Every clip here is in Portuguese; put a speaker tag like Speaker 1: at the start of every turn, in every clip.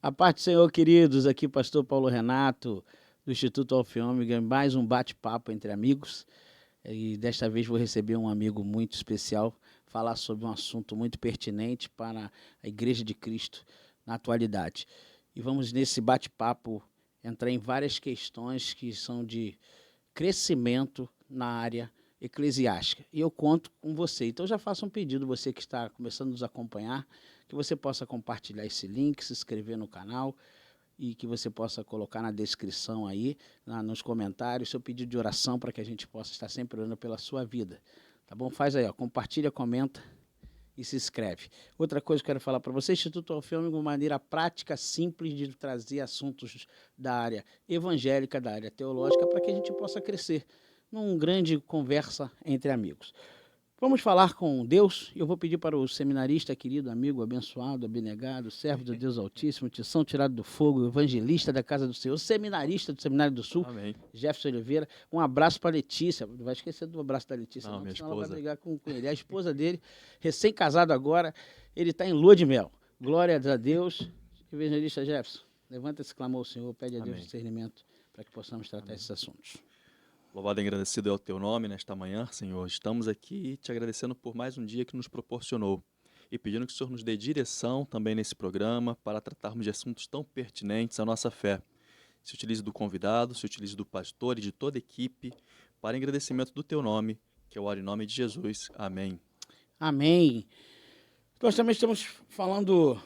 Speaker 1: A paz do Senhor, queridos, aqui pastor Paulo Renato, do Instituto Alfa e Ômega, mais um bate-papo entre amigos. E desta vez vou receber um amigo muito especial, falar sobre um assunto muito pertinente para a Igreja de Cristo na atualidade. E vamos nesse bate-papo entrar em várias questões que são de crescimento na área eclesiástica. E eu conto com você. Então já faço um pedido, você que está começando a nos acompanhar, que você possa compartilhar esse link, se inscrever no canal e que você possa colocar na descrição aí, nos comentários, seu pedido de oração para que a gente possa estar sempre orando pela sua vida. Tá bom? Faz aí, ó, compartilha, comenta e se inscreve. Outra coisa que eu quero falar para você, Instituto Alfa e Ômega, uma maneira prática, simples de trazer assuntos da área evangélica, da área teológica, para que a gente possa crescer numa grande conversa entre amigos. Vamos falar com Deus. Eu vou pedir para o seminarista, querido, amigo, abençoado, abnegado, servo do Deus Altíssimo, tição tirado do fogo, evangelista da Casa do Senhor, seminarista do Seminário do Sul,
Speaker 2: Amém.
Speaker 1: Jefferson Oliveira. Um abraço para a Letícia. Não vai esquecer do abraço da Letícia,
Speaker 2: Não, minha
Speaker 1: senão ela vai
Speaker 2: esposa.
Speaker 1: brigar com ele. A esposa dele, recém-casado agora, ele está em lua de mel. Glória a Deus. Evangelista Jefferson, levanta esse clamor ao Senhor, pede a Deus
Speaker 2: Amém.
Speaker 1: discernimento para que possamos tratar esses assuntos.
Speaker 2: Louvado e agradecido é o teu nome nesta manhã, Senhor. Estamos aqui te agradecendo por mais um dia que nos proporcionou e pedindo que o Senhor nos dê direção também nesse programa para tratarmos de assuntos tão pertinentes à nossa fé. Se utilize do convidado, se utilize do pastor e de toda a equipe para agradecimento do teu nome, que eu oro em nome de Jesus. Amém.
Speaker 1: Amém. Nós também estamos falando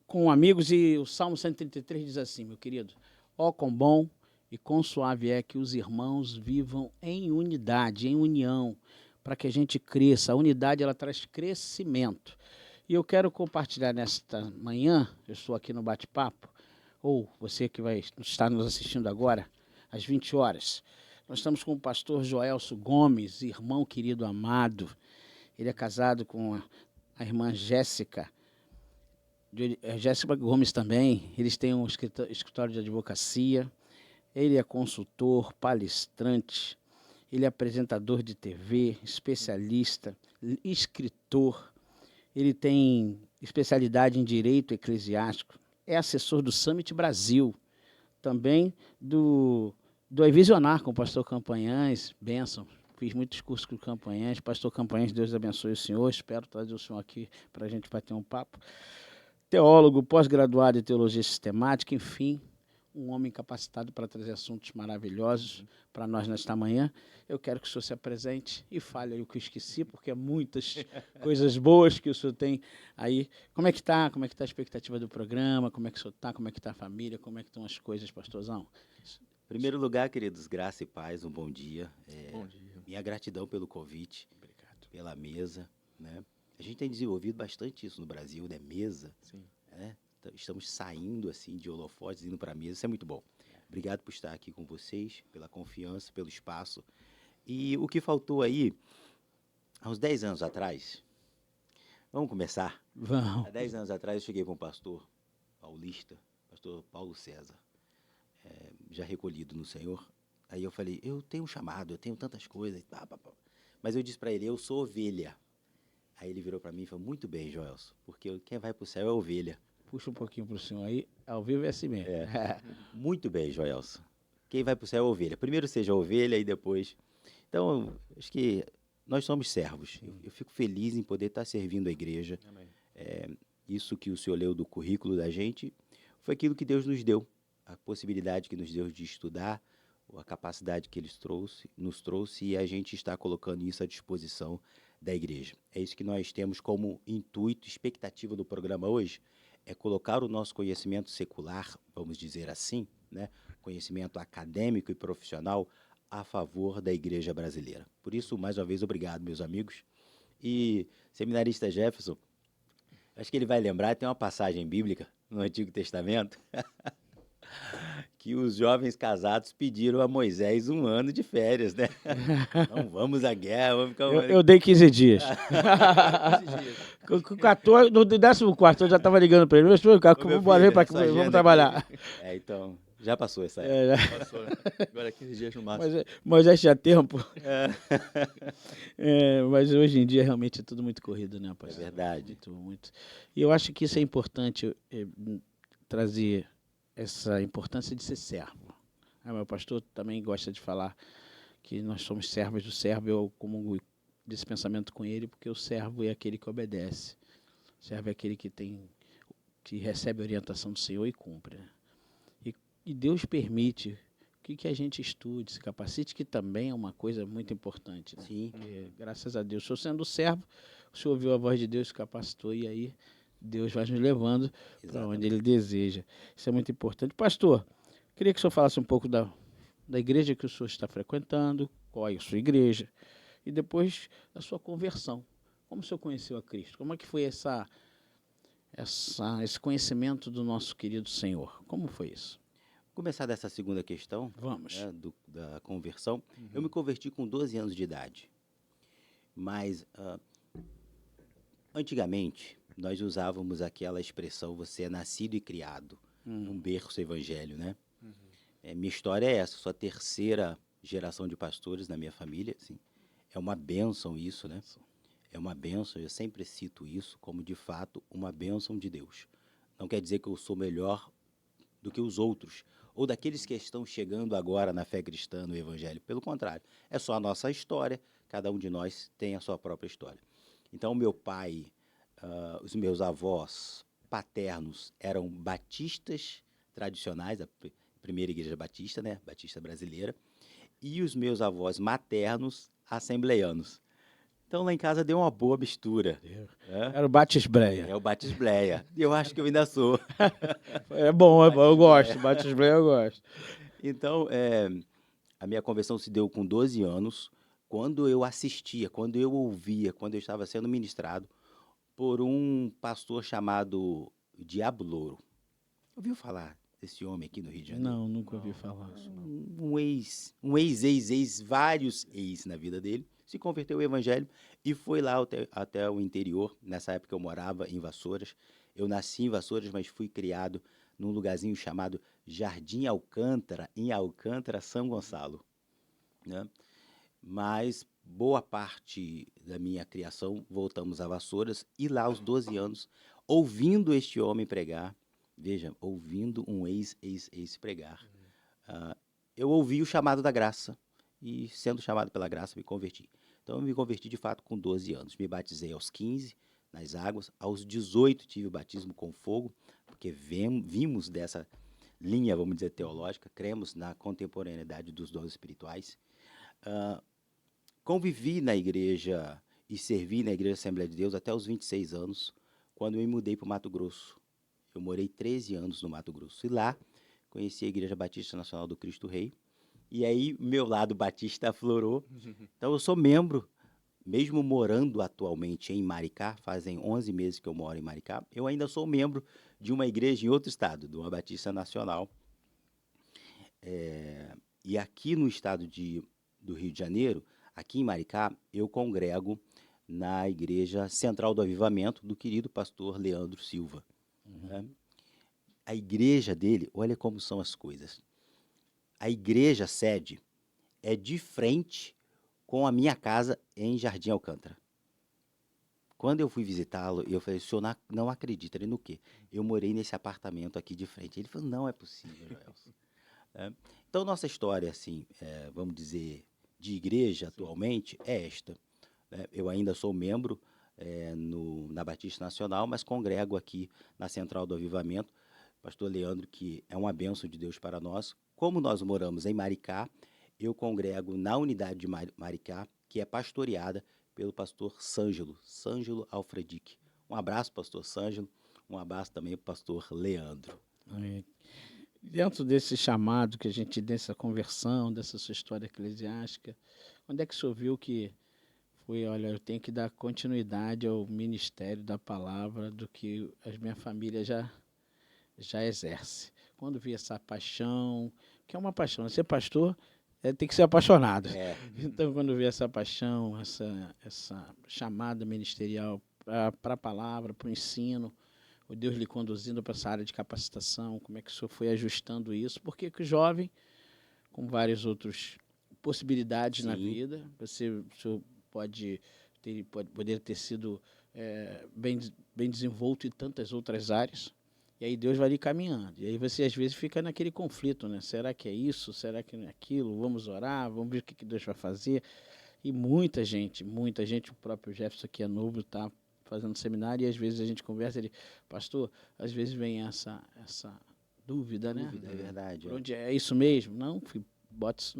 Speaker 1: com amigos e o Salmo 133 diz assim, meu querido: ó, quão bom e quão suave é que os irmãos vivam em unidade, em união, para que a gente cresça. A unidade, ela traz crescimento. E eu quero compartilhar nesta manhã, eu estou aqui no bate-papo, ou você que vai estar nos assistindo agora, às 20 horas, nós estamos com o pastor Joelso Gomes, irmão querido amado. Ele é casado com a irmã Jéssica Gomes também. Eles têm um escritório de advocacia. Ele é consultor, palestrante, ele é apresentador de TV, especialista, escritor, ele tem especialidade em direito eclesiástico, é assessor do Summit Brasil, também do Visionar com o pastor Campanhães, bênção. Fiz muitos cursos com o Campanhães. Pastor Campanhães, Deus abençoe o senhor. Espero trazer o senhor aqui para a gente bater um papo. Teólogo, pós-graduado em teologia sistemática, enfim, um homem capacitado para trazer assuntos maravilhosos para nós nesta manhã. Eu quero que o senhor se apresente e fale aí o que eu esqueci, porque é muitas coisas boas que o senhor tem aí. Como é que está? Como é que está a expectativa do programa? Como é que o senhor está? Como é que está a família? Como é que estão as coisas, pastorzão?
Speaker 3: Em primeiro lugar, queridos, graça e paz, um bom dia.
Speaker 2: Bom dia.
Speaker 3: Minha gratidão pelo convite,
Speaker 1: Obrigado.
Speaker 3: pela mesa, né? A gente tem desenvolvido bastante isso no Brasil, né? Mesa,
Speaker 2: Sim.
Speaker 3: né? Estamos saindo assim de holofotes, indo para a mesa, isso é muito bom. Obrigado por estar aqui com vocês, pela confiança, pelo espaço. E o que faltou aí, há uns 10 anos atrás, vamos começar?
Speaker 1: Vamos.
Speaker 3: Há 10 anos atrás eu cheguei para um pastor paulista, pastor Paulo César, já recolhido no Senhor. Aí eu falei, eu tenho um chamado, eu tenho tantas coisas, mas eu disse para ele, eu sou ovelha. Aí ele virou para mim e falou, muito bem, Joelson, porque quem vai para o céu é ovelha.
Speaker 1: Puxa um pouquinho para o senhor aí, ao vivo é assim mesmo.
Speaker 3: Muito bem, Joelson. Quem vai para o céu é ovelha. Primeiro seja ovelha e depois... Então, acho que nós somos servos. Eu fico feliz em poder estar servindo a igreja.
Speaker 2: Amém.
Speaker 3: Isso que o senhor leu do currículo da gente foi aquilo que Deus nos deu. A possibilidade que nos deu de estudar, a capacidade que Ele nos trouxe e a gente está colocando isso à disposição da igreja. É isso que nós temos como intuito, expectativa do programa hoje, é colocar o nosso conhecimento secular, vamos dizer assim, né, conhecimento acadêmico e profissional a favor da igreja brasileira. Por isso, mais uma vez, obrigado, meus amigos. E, seminarista Jefferson, acho que ele vai lembrar, tem uma passagem bíblica no Antigo Testamento que os jovens casados pediram a Moisés 1 ano de férias, né? Não vamos à guerra, vamos ficar...
Speaker 1: Eu dei 15 dias. Com 14, no 14º eu já estava ligando para ele. Vamos trabalhar.
Speaker 3: Então, já passou essa época.
Speaker 2: Passou, né? Agora é 15 dias no máximo.
Speaker 1: Mas já tinha tempo. Mas hoje em dia realmente é tudo muito corrido, né, rapaz?
Speaker 3: É verdade.
Speaker 1: Muito. E eu acho que isso é importante trazer essa importância de ser servo. Meu pastor também gosta de falar que nós somos servos do servo. Eu comungo desse pensamento com ele, porque o servo é aquele que obedece. O servo é aquele que recebe a orientação do Senhor e cumpre, né? E Deus permite que a gente estude, se capacite, que também é uma coisa muito importante, né?
Speaker 3: Sim.
Speaker 1: Porque, graças a Deus, o senhor sendo servo, o senhor ouviu a voz de Deus, se capacitou, e aí Deus vai nos levando para onde Ele deseja. Isso é muito importante. Pastor, queria que o senhor falasse um pouco da igreja que o senhor está frequentando, qual é a sua igreja, e depois da sua conversão. Como o senhor conheceu a Cristo? Como é que foi esse conhecimento do nosso querido Senhor? Como foi isso?
Speaker 3: Começar dessa segunda questão,
Speaker 1: Vamos.
Speaker 3: né, da conversão. Eu me converti com 12 anos de idade. Mas, antigamente, nós usávamos aquela expressão, você é nascido e criado num berço evangelho, né? Minha história é essa, sou a terceira geração de pastores na minha família. Assim. É uma bênção isso, né? É uma bênção, eu sempre cito isso como, de fato, uma bênção de Deus. Não quer dizer que eu sou melhor do que os outros, ou daqueles que estão chegando agora na fé cristã, no evangelho. Pelo contrário, é só a nossa história, cada um de nós tem a sua própria história. Então, meu pai, os meus avós paternos eram batistas tradicionais, a primeira igreja batista, né, batista brasileira, e os meus avós maternos, assembleianos. Então, lá em casa deu uma boa mistura.
Speaker 1: Era o batisbreia.
Speaker 3: É o batisbleia. E eu acho que eu ainda sou.
Speaker 1: É bom, eu gosto. Batisbreia eu gosto.
Speaker 3: Então, a minha conversão se deu com 12 anos, quando eu assistia, quando eu ouvia, quando eu estava sendo ministrado por um pastor chamado Diabo Louro. Ouviu falar desse homem aqui no Rio de Janeiro?
Speaker 1: Não, nunca ouvi falar.
Speaker 3: Vários ex na vida dele, se converteu ao evangelho e foi lá até o interior. Nessa época eu morava em Vassouras. Eu nasci em Vassouras, mas fui criado num lugarzinho chamado Jardim Alcântara, em Alcântara, São Gonçalo, né? Mas boa parte da minha criação voltamos a Vassouras e lá aos 12 anos, ouvindo este homem pregar, veja, ouvindo um ex pregar, eu ouvi o chamado da graça e, sendo chamado pela graça, me converti. Então, eu me converti, de fato, com 12 anos. Me batizei aos 15, nas águas. Aos 18, tive o batismo com fogo, porque vimos dessa linha, vamos dizer, teológica, cremos na contemporaneidade dos dons espirituais. Convivi na igreja e servi na Igreja Assembleia de Deus até os 26 anos, quando eu me mudei para o Mato Grosso. Eu morei 13 anos no Mato Grosso. E lá, conheci a Igreja Batista Nacional do Cristo Rei. E aí, meu lado batista aflorou. Então, eu sou membro, mesmo morando atualmente em Maricá, fazem 11 meses que eu moro em Maricá, eu ainda sou membro de uma igreja em outro estado, de uma Batista Nacional. E aqui no estado do Rio de Janeiro, aqui em Maricá, eu congrego na Igreja Central do Avivamento do querido pastor Leandro Silva. Né? A igreja dele, olha como são as coisas. A igreja sede é de frente com a minha casa em Jardim Alcântara. Quando eu fui visitá-lo, eu falei, o senhor não acredita, ele no quê? Eu morei nesse apartamento aqui de frente. Ele falou, não é possível, Joelson. Então, nossa história, assim, vamos dizer, de igreja atualmente é esta. Eu ainda sou membro na Batista Nacional, mas congrego aqui na Central do Avivamento. Pastor Leandro, que é uma bênção de Deus para nós. Como nós moramos em Maricá, eu congrego na unidade de Maricá, que é pastoreada pelo pastor Sângelo Alfredique. Um abraço, pastor Sângelo. Um abraço também para o pastor Leandro.
Speaker 1: Dentro desse chamado que a gente, dessa conversão, dessa sua história eclesiástica, onde é que o senhor viu que foi, olha, eu tenho que dar continuidade ao ministério da palavra do que a minha família já exerce? Quando vi essa paixão, que é uma paixão, ser pastor tem que ser apaixonado. Então, quando vi essa paixão, essa chamada ministerial para a palavra, para o ensino, o Deus lhe conduzindo para essa área de capacitação, como é que o senhor foi ajustando isso? Porque o jovem, com várias outras possibilidades
Speaker 3: Sim.
Speaker 1: na vida, o senhor poder ter sido bem desenvolto em tantas outras áreas, E aí Deus vai ali caminhando. E aí você às vezes fica naquele conflito, né? Será que é isso? Será que não é aquilo? Vamos orar, vamos ver o que Deus vai fazer. E muita gente, o próprio Jefferson que é novo, está fazendo seminário e às vezes a gente conversa, ele, pastor, às vezes vem essa dúvida, né?
Speaker 3: Dúvida, é verdade.
Speaker 1: Por onde é isso mesmo? Não, filho, bota isso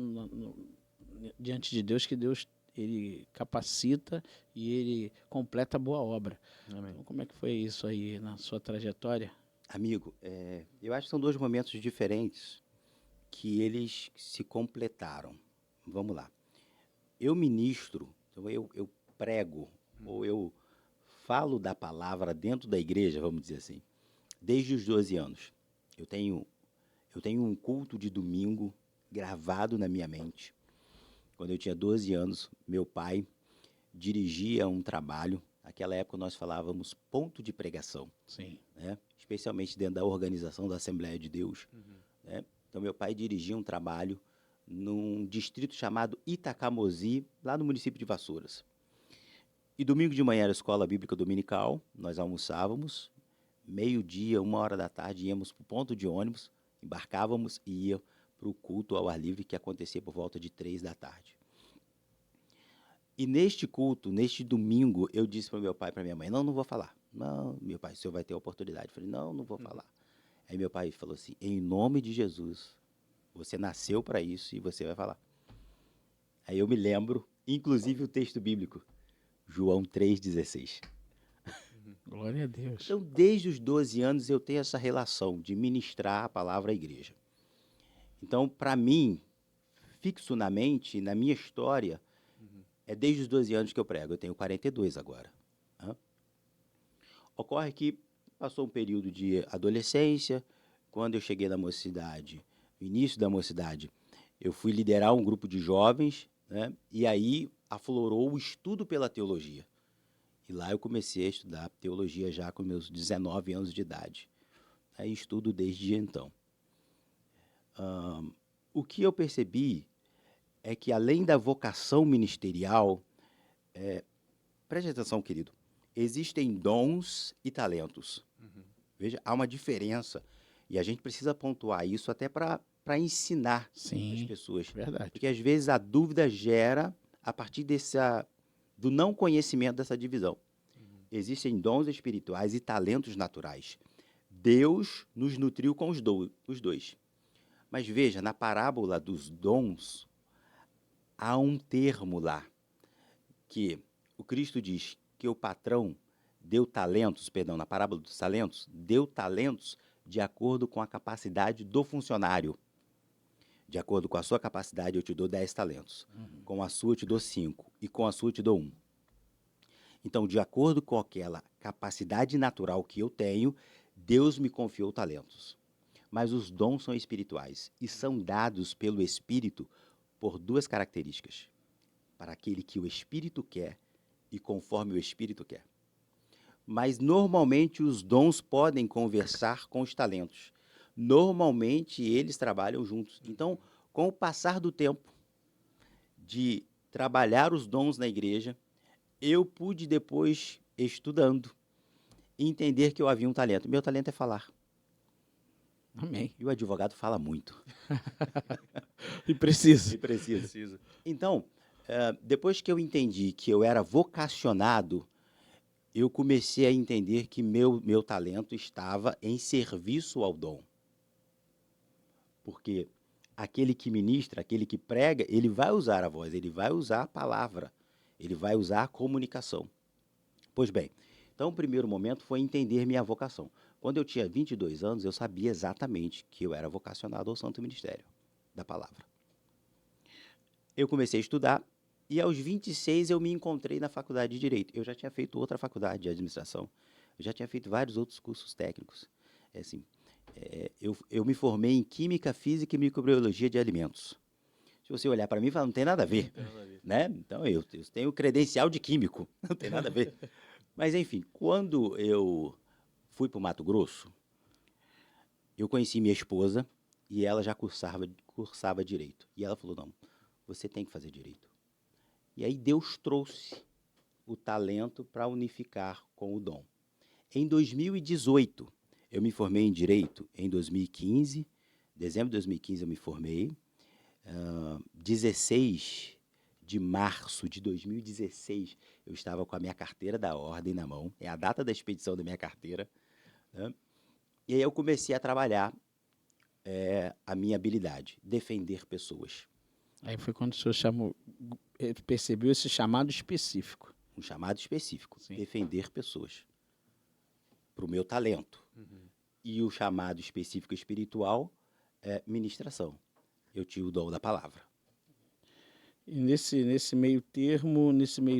Speaker 1: diante de Deus, que Deus ele capacita e ele completa a boa obra.
Speaker 2: Amém.
Speaker 1: Então, como é que foi isso aí na sua trajetória?
Speaker 3: Amigo, eu acho que são dois momentos diferentes que eles se completaram. Vamos lá. Eu ministro, então eu prego, ou eu falo da palavra dentro da igreja, vamos dizer assim, desde os 12 anos. Eu tenho um culto de domingo gravado na minha mente. Quando eu tinha 12 anos, meu pai dirigia um trabalho. Naquela época nós falávamos ponto de pregação,
Speaker 1: Sim.
Speaker 3: né? Especialmente dentro da organização da Assembleia de Deus. Né? Então, meu pai dirigia um trabalho num distrito chamado Itacamozi, lá no município de Vassouras. E domingo de manhã era a escola bíblica dominical, nós almoçávamos, meio-dia, 1h da tarde, íamos para o ponto de ônibus, embarcávamos e ia para o culto ao ar livre, que acontecia por volta de 3 da tarde. E neste culto, neste domingo, eu disse para meu pai e para minha mãe, não vou falar. Não, meu pai, o senhor vai ter a oportunidade. Eu falei, não vou falar. Aí meu pai falou assim, em nome de Jesus, você nasceu para isso e você vai falar. Aí eu me lembro, inclusive o texto bíblico, João 3,16.
Speaker 1: Glória a Deus.
Speaker 3: Então, desde os 12 anos, eu tenho essa relação de ministrar a palavra à igreja. Então, para mim, fixo na mente, na minha história, é desde os 12 anos que eu prego. Eu tenho 42 agora. Ocorre que passou um período de adolescência. Quando eu cheguei na mocidade, no início da mocidade, eu fui liderar um grupo de jovens, né? E aí aflorou o estudo pela teologia. E lá eu comecei a estudar teologia já com meus 19 anos de idade. Aí estudo desde então. O que eu percebi é que, além da vocação ministerial, preste atenção, querido, existem dons e talentos. Veja, há uma diferença. E a gente precisa pontuar isso até para ensinar as pessoas.
Speaker 1: Verdade.
Speaker 3: Porque, às vezes, a dúvida gera a partir do não conhecimento dessa divisão. Existem dons espirituais e talentos naturais. Deus nos nutriu com os dois. Mas veja, na parábola dos dons, há um termo lá, que o Cristo diz que o patrão deu talentos, na parábola dos talentos, deu talentos de acordo com a capacidade do funcionário. De acordo com a sua capacidade, eu te dou 10 talentos. Com a sua, eu te dou 5. E com a sua, eu te dou 1. Então, de acordo com aquela capacidade natural que eu tenho, Deus me confiou talentos. Mas os dons são espirituais e são dados pelo Espírito por duas características. Para aquele que o Espírito quer e conforme o Espírito quer. Mas, normalmente, os dons podem conversar com os talentos. Normalmente, eles trabalham juntos. Então, com o passar do tempo de trabalhar os dons na igreja, eu pude depois, estudando, entender que eu havia um talento. Meu talento é falar.
Speaker 1: Amém.
Speaker 3: E o advogado fala muito.
Speaker 1: E precisa.
Speaker 3: E precisa. Então, depois que eu entendi que eu era vocacionado, eu comecei a entender que meu talento estava em serviço ao dom. Porque aquele que ministra, aquele que prega, ele vai usar a voz, ele vai usar a palavra, ele vai usar a comunicação. Pois bem, então o primeiro momento foi entender minha vocação. Quando eu tinha 22 anos, eu sabia exatamente que eu era vocacionado ao Santo Ministério da Palavra. Eu comecei a estudar e aos 26 eu me encontrei na faculdade de Direito. Eu já tinha feito outra faculdade de administração, eu já tinha feito vários outros cursos técnicos. Eu me formei em Química, Física e Microbiologia de Alimentos. Se você olhar para mim e falar, não tem nada a ver. Né? Então, eu tenho credencial de químico, não tem nada a ver. Mas, enfim, quando eu fui para o Mato Grosso, eu conheci minha esposa e ela já cursava Direito. E ela falou, não, você tem que fazer Direito. E aí Deus trouxe o talento para unificar com o dom. Em 2018, Eu me formei em Direito em 2015, dezembro de 2015 eu me formei. 16 de março de 2016 eu estava com a minha carteira da ordem na mão, é a data da expedição da minha carteira, né? E aí eu comecei a trabalhar a minha habilidade, defender pessoas.
Speaker 1: Aí foi quando o senhor percebeu esse chamado específico.
Speaker 3: Um chamado específico,
Speaker 1: Sim.
Speaker 3: defender pessoas, para o meu talento. E o chamado específico espiritual é ministração. Eu tinha o dom da palavra.
Speaker 1: E nesse meio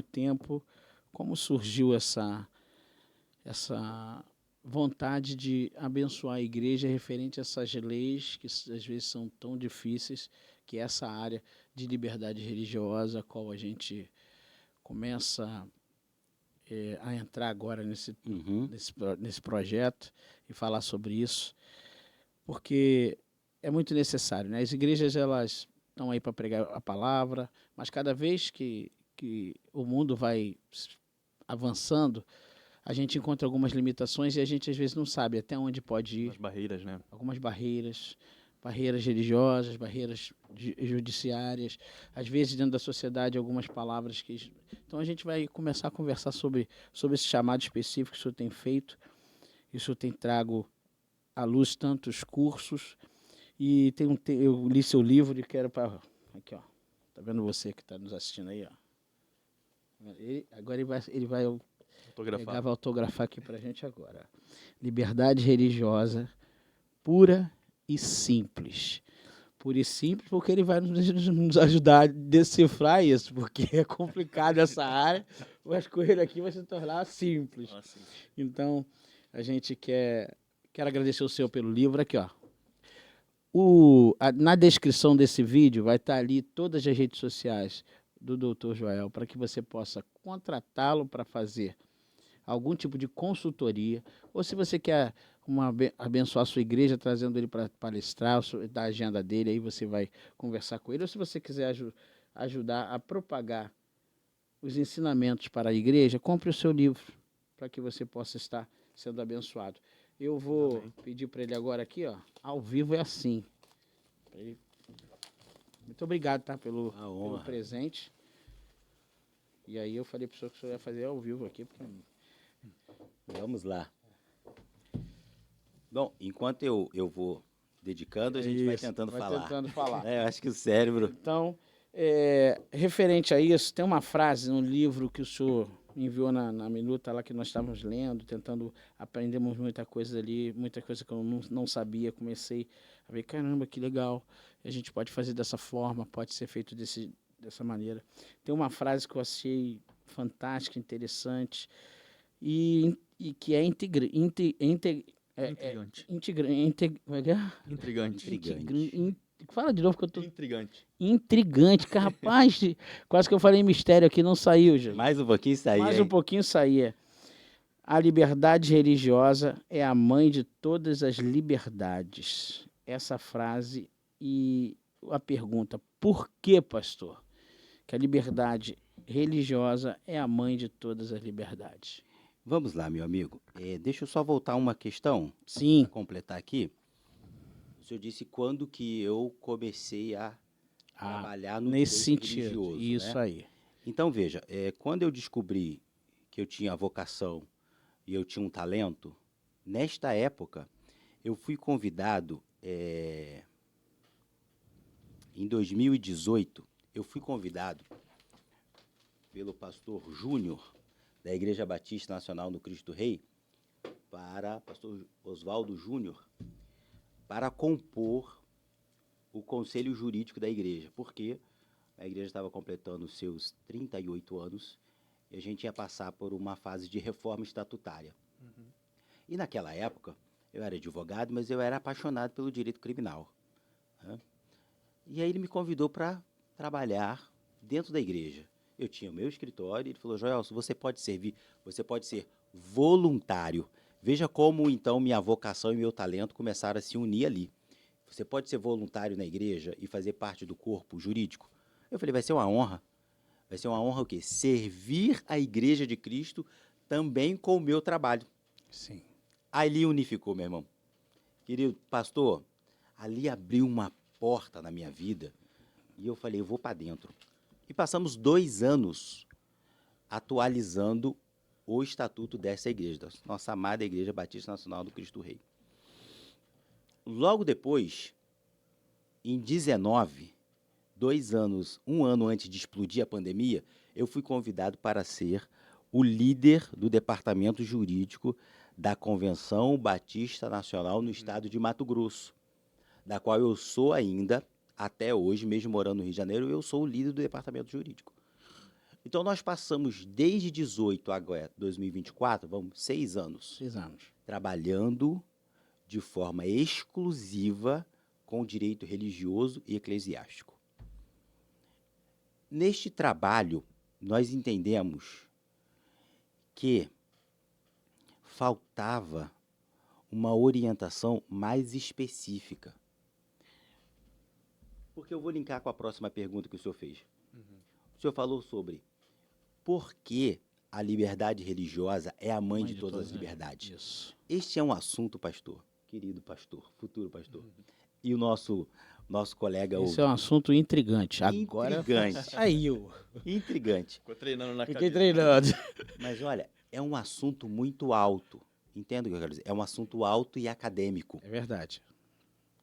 Speaker 1: tempo, como surgiu essa vontade de abençoar a igreja referente a essas leis que às vezes são tão difíceis, que é essa área de liberdade religiosa, a qual a gente começa a entrar agora nesse projeto e falar sobre isso, porque é muito necessário, né? As igrejas, elas estão aí para pregar a palavra, mas cada vez que o mundo vai avançando, a gente encontra algumas limitações e a gente às vezes não sabe até onde pode ir.
Speaker 2: As barreiras, né?
Speaker 1: Algumas barreiras religiosas, barreiras judiciárias, às vezes dentro da sociedade algumas palavras que... Então a gente vai começar a conversar sobre esse chamado específico que o senhor tem feito, e o senhor tem trago à luz tantos cursos, e eu li seu livro e quero para... Aqui, ó. Tá vendo você que está nos assistindo aí, ó? Agora ele vai autografar aqui para a gente agora. Liberdade religiosa, pura e simples. Pura e simples porque ele vai nos ajudar a decifrar isso, porque é complicado essa área, mas com ele aqui vai se tornar simples. Então, a gente quer agradecer o senhor pelo livro. Aqui, ó. Na descrição desse vídeo vai estar ali todas as redes sociais do Dr. Joel, para que você possa contratá-lo para fazer algum tipo de consultoria, ou se você quer abençoar a sua igreja, trazendo ele para palestrar, da agenda dele, aí você vai conversar com ele, ou se você quiser ajudar a propagar os ensinamentos para a igreja, compre o seu livro, para que você possa estar sendo abençoado. Eu vou pedir para ele agora aqui, ó, ao vivo é assim. Muito obrigado, tá, pelo presente. E aí eu falei para o senhor que o senhor ia fazer ao vivo aqui, porque...
Speaker 3: Vamos lá. Bom, enquanto eu vou dedicando, a gente vai tentando falar. Eu acho que o cérebro...
Speaker 1: Então, referente a isso, tem uma frase no livro que o senhor enviou na minuta lá que nós estávamos lendo, tentando aprendermos muita coisa ali, muita coisa que eu não sabia. Comecei a ver, caramba, que legal. A gente pode fazer dessa forma, pode ser feito dessa maneira. Tem uma frase que eu achei fantástica, interessante, e que é intrigante. Fala de novo que eu tô... Intrigante, que rapaz, quase que eu falei mistério aqui, não saiu, gente.
Speaker 3: Mais um pouquinho saía.
Speaker 1: Mais um pouquinho saía. A liberdade religiosa é a mãe de todas as liberdades. Essa frase e a pergunta, por que, pastor, que a liberdade religiosa é a mãe de todas as liberdades?
Speaker 3: Vamos lá, meu amigo. Deixa eu só voltar uma questão.
Speaker 1: Sim.
Speaker 3: Para completar aqui. O senhor disse quando que eu comecei a trabalhar no
Speaker 1: nesse
Speaker 3: direito
Speaker 1: sentido,
Speaker 3: religioso.
Speaker 1: Isso, né? Aí.
Speaker 3: Então, veja, quando eu descobri que eu tinha vocação e eu tinha um talento, nesta época, eu fui convidado, em 2018, eu fui convidado pelo pastor Júnior, da Igreja Batista Nacional no Cristo Rei, pastor Oswaldo Júnior, para compor o conselho jurídico da igreja, porque a igreja estava completando os seus 38 anos e a gente ia passar por uma fase de reforma estatutária. E naquela época, eu era advogado, mas eu era apaixonado pelo direito criminal, né? E aí ele me convidou para trabalhar dentro da igreja. Eu tinha o meu escritório e ele falou, Joel, você pode servir, você pode ser voluntário. Veja como, então, minha vocação e meu talento começaram a se unir ali. Você pode ser voluntário na igreja e fazer parte do corpo jurídico? Eu falei, vai ser uma honra. Vai ser uma honra o quê? Servir a igreja de Cristo também com o meu trabalho.
Speaker 1: Sim.
Speaker 3: Ali unificou, meu irmão. Querido pastor, ali abriu uma porta na minha vida e eu falei, eu vou para dentro. E passamos 2 anos atualizando o estatuto dessa igreja, da nossa amada Igreja Batista Nacional do Cristo Rei. Logo depois, em 19, 2 anos, 1 ano antes de explodir a pandemia, eu fui convidado para ser o líder do departamento jurídico da Convenção Batista Nacional no estado de Mato Grosso, da qual eu sou ainda, até hoje, mesmo morando no Rio de Janeiro, eu sou o líder do departamento jurídico. Então, nós passamos desde 18 agora, 2024, vamos, 6 anos,
Speaker 1: 6 anos.
Speaker 3: trabalhando de forma exclusiva com o direito religioso e eclesiástico. Neste trabalho, nós entendemos que faltava uma orientação mais específica. Porque eu vou linkar com a próxima pergunta que o senhor fez. O senhor falou sobre por que a liberdade religiosa é a mãe de todas as liberdades.
Speaker 1: Isso.
Speaker 3: Este é um assunto, pastor, querido pastor, futuro pastor, e o nosso colega...
Speaker 1: Esse é um assunto intrigante. Agora
Speaker 3: Intrigante.
Speaker 1: saiu.
Speaker 3: Intrigante.
Speaker 2: Ficou treinando na
Speaker 1: Fiquei
Speaker 2: cabeça.
Speaker 1: treinando.
Speaker 3: Mas, olha, é um assunto muito alto. Entenda o que eu quero dizer? É um assunto alto e acadêmico.
Speaker 1: É verdade.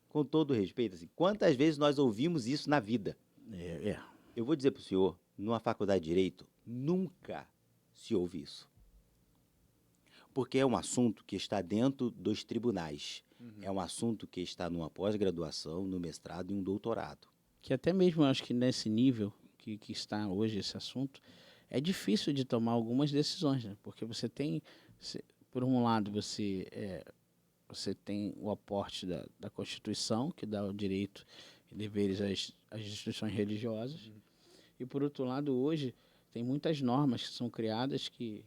Speaker 3: Com todo respeito, assim, quantas vezes nós ouvimos isso na vida?
Speaker 1: É.
Speaker 3: Eu vou dizer para o senhor, numa faculdade de Direito, nunca se ouve isso. Porque é um assunto que está dentro dos tribunais. É um assunto que está numa pós-graduação, no mestrado e um doutorado.
Speaker 1: Que até mesmo eu acho que nesse nível que está hoje esse assunto, é difícil de tomar algumas decisões, né? Porque você tem, por um lado, você tem o aporte da Constituição, que dá o direito e deveres às instituições religiosas, e por outro lado, hoje, tem muitas normas que são criadas que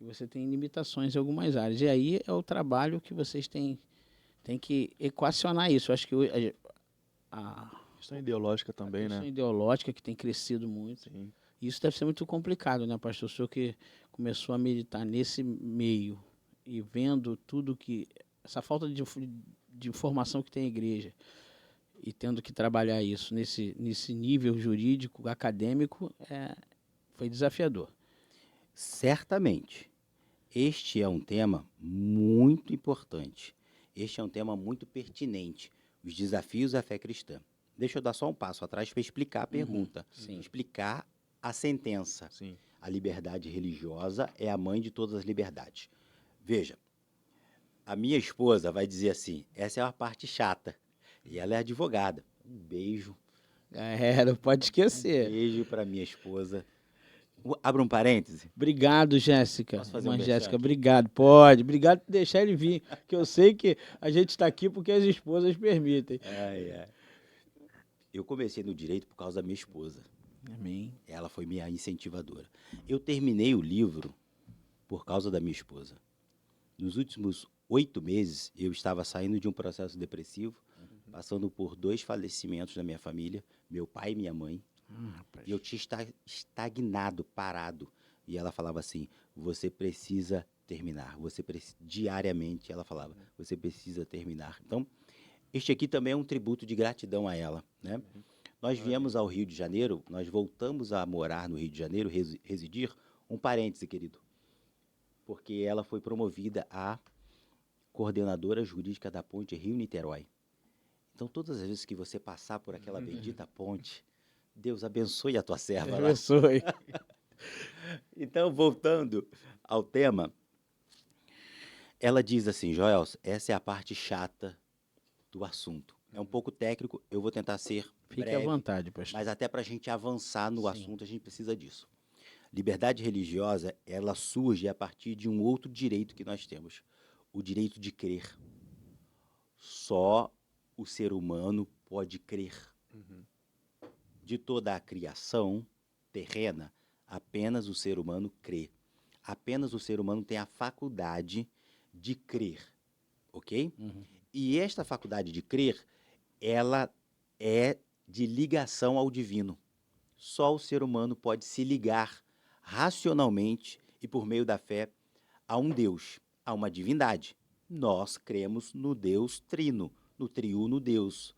Speaker 1: você tem limitações em algumas áreas. E aí é o trabalho que vocês têm que equacionar isso. Eu acho que a
Speaker 2: Questão ideológica também,
Speaker 1: questão
Speaker 2: né?
Speaker 1: ideológica que tem crescido muito.
Speaker 2: Sim.
Speaker 1: Isso deve ser muito complicado, né, pastor? O senhor que começou a militar nesse meio e vendo tudo que... essa falta de informação que tem a igreja e tendo que trabalhar isso nesse nível jurídico, acadêmico, foi desafiador.
Speaker 3: Certamente, este é um tema muito importante. Este é um tema muito pertinente. Os desafios da fé cristã. Deixa eu dar só um passo atrás para explicar a pergunta.
Speaker 1: Sim.
Speaker 3: Explicar a sentença.
Speaker 2: Sim.
Speaker 3: A liberdade religiosa é a mãe de todas as liberdades. Veja, a minha esposa vai dizer assim, essa é uma parte chata, e ela é advogada. Um beijo.
Speaker 1: Não pode esquecer.
Speaker 3: Beijo para minha esposa. Abra um parêntese.
Speaker 1: Obrigado, Jéssica.
Speaker 3: Posso fazer um
Speaker 1: Irmã
Speaker 3: merchan
Speaker 1: Jéssica,
Speaker 3: aqui?
Speaker 1: obrigado. Pode. Obrigado por deixar ele vir, que eu sei que a gente está aqui porque as esposas permitem.
Speaker 3: Eu comecei no direito por causa da minha esposa.
Speaker 1: Amém.
Speaker 3: Ela foi minha incentivadora. Eu terminei o livro por causa da minha esposa. Nos últimos 8 meses, eu estava saindo de um processo depressivo, passando por 2 falecimentos da minha família, meu pai e minha mãe.
Speaker 1: Rapaz.
Speaker 3: E eu tinha estagnado, parado. E ela falava assim, você precisa terminar. Diariamente ela falava, você precisa terminar. Então, este aqui também é um tributo de gratidão a ela, né? Nós viemos ao Rio de Janeiro, nós voltamos a morar no Rio de Janeiro, residir, um parêntese, querido, porque ela foi promovida a coordenadora jurídica da ponte Rio-Niterói. Então, todas as vezes que você passar por aquela bendita ponte, Deus abençoe a tua serva lá.
Speaker 1: Abençoe.
Speaker 3: Então, voltando ao tema, ela diz assim, Joel, essa é a parte chata do assunto. É um pouco técnico, eu vou tentar ser
Speaker 1: Fique
Speaker 3: breve,
Speaker 1: à vontade, pastor.
Speaker 3: mas até para a gente avançar no
Speaker 1: Sim.
Speaker 3: assunto, a gente precisa disso. Liberdade religiosa, ela surge a partir de um outro direito que nós temos, o direito de crer. Só o ser humano pode crer. De toda a criação terrena, apenas o ser humano crê. Apenas o ser humano tem a faculdade de crer, ok? E esta faculdade de crer, ela é de ligação ao divino. Só o ser humano pode se ligar racionalmente e por meio da fé a um Deus, a uma divindade. Nós cremos no Deus trino, no triuno Deus,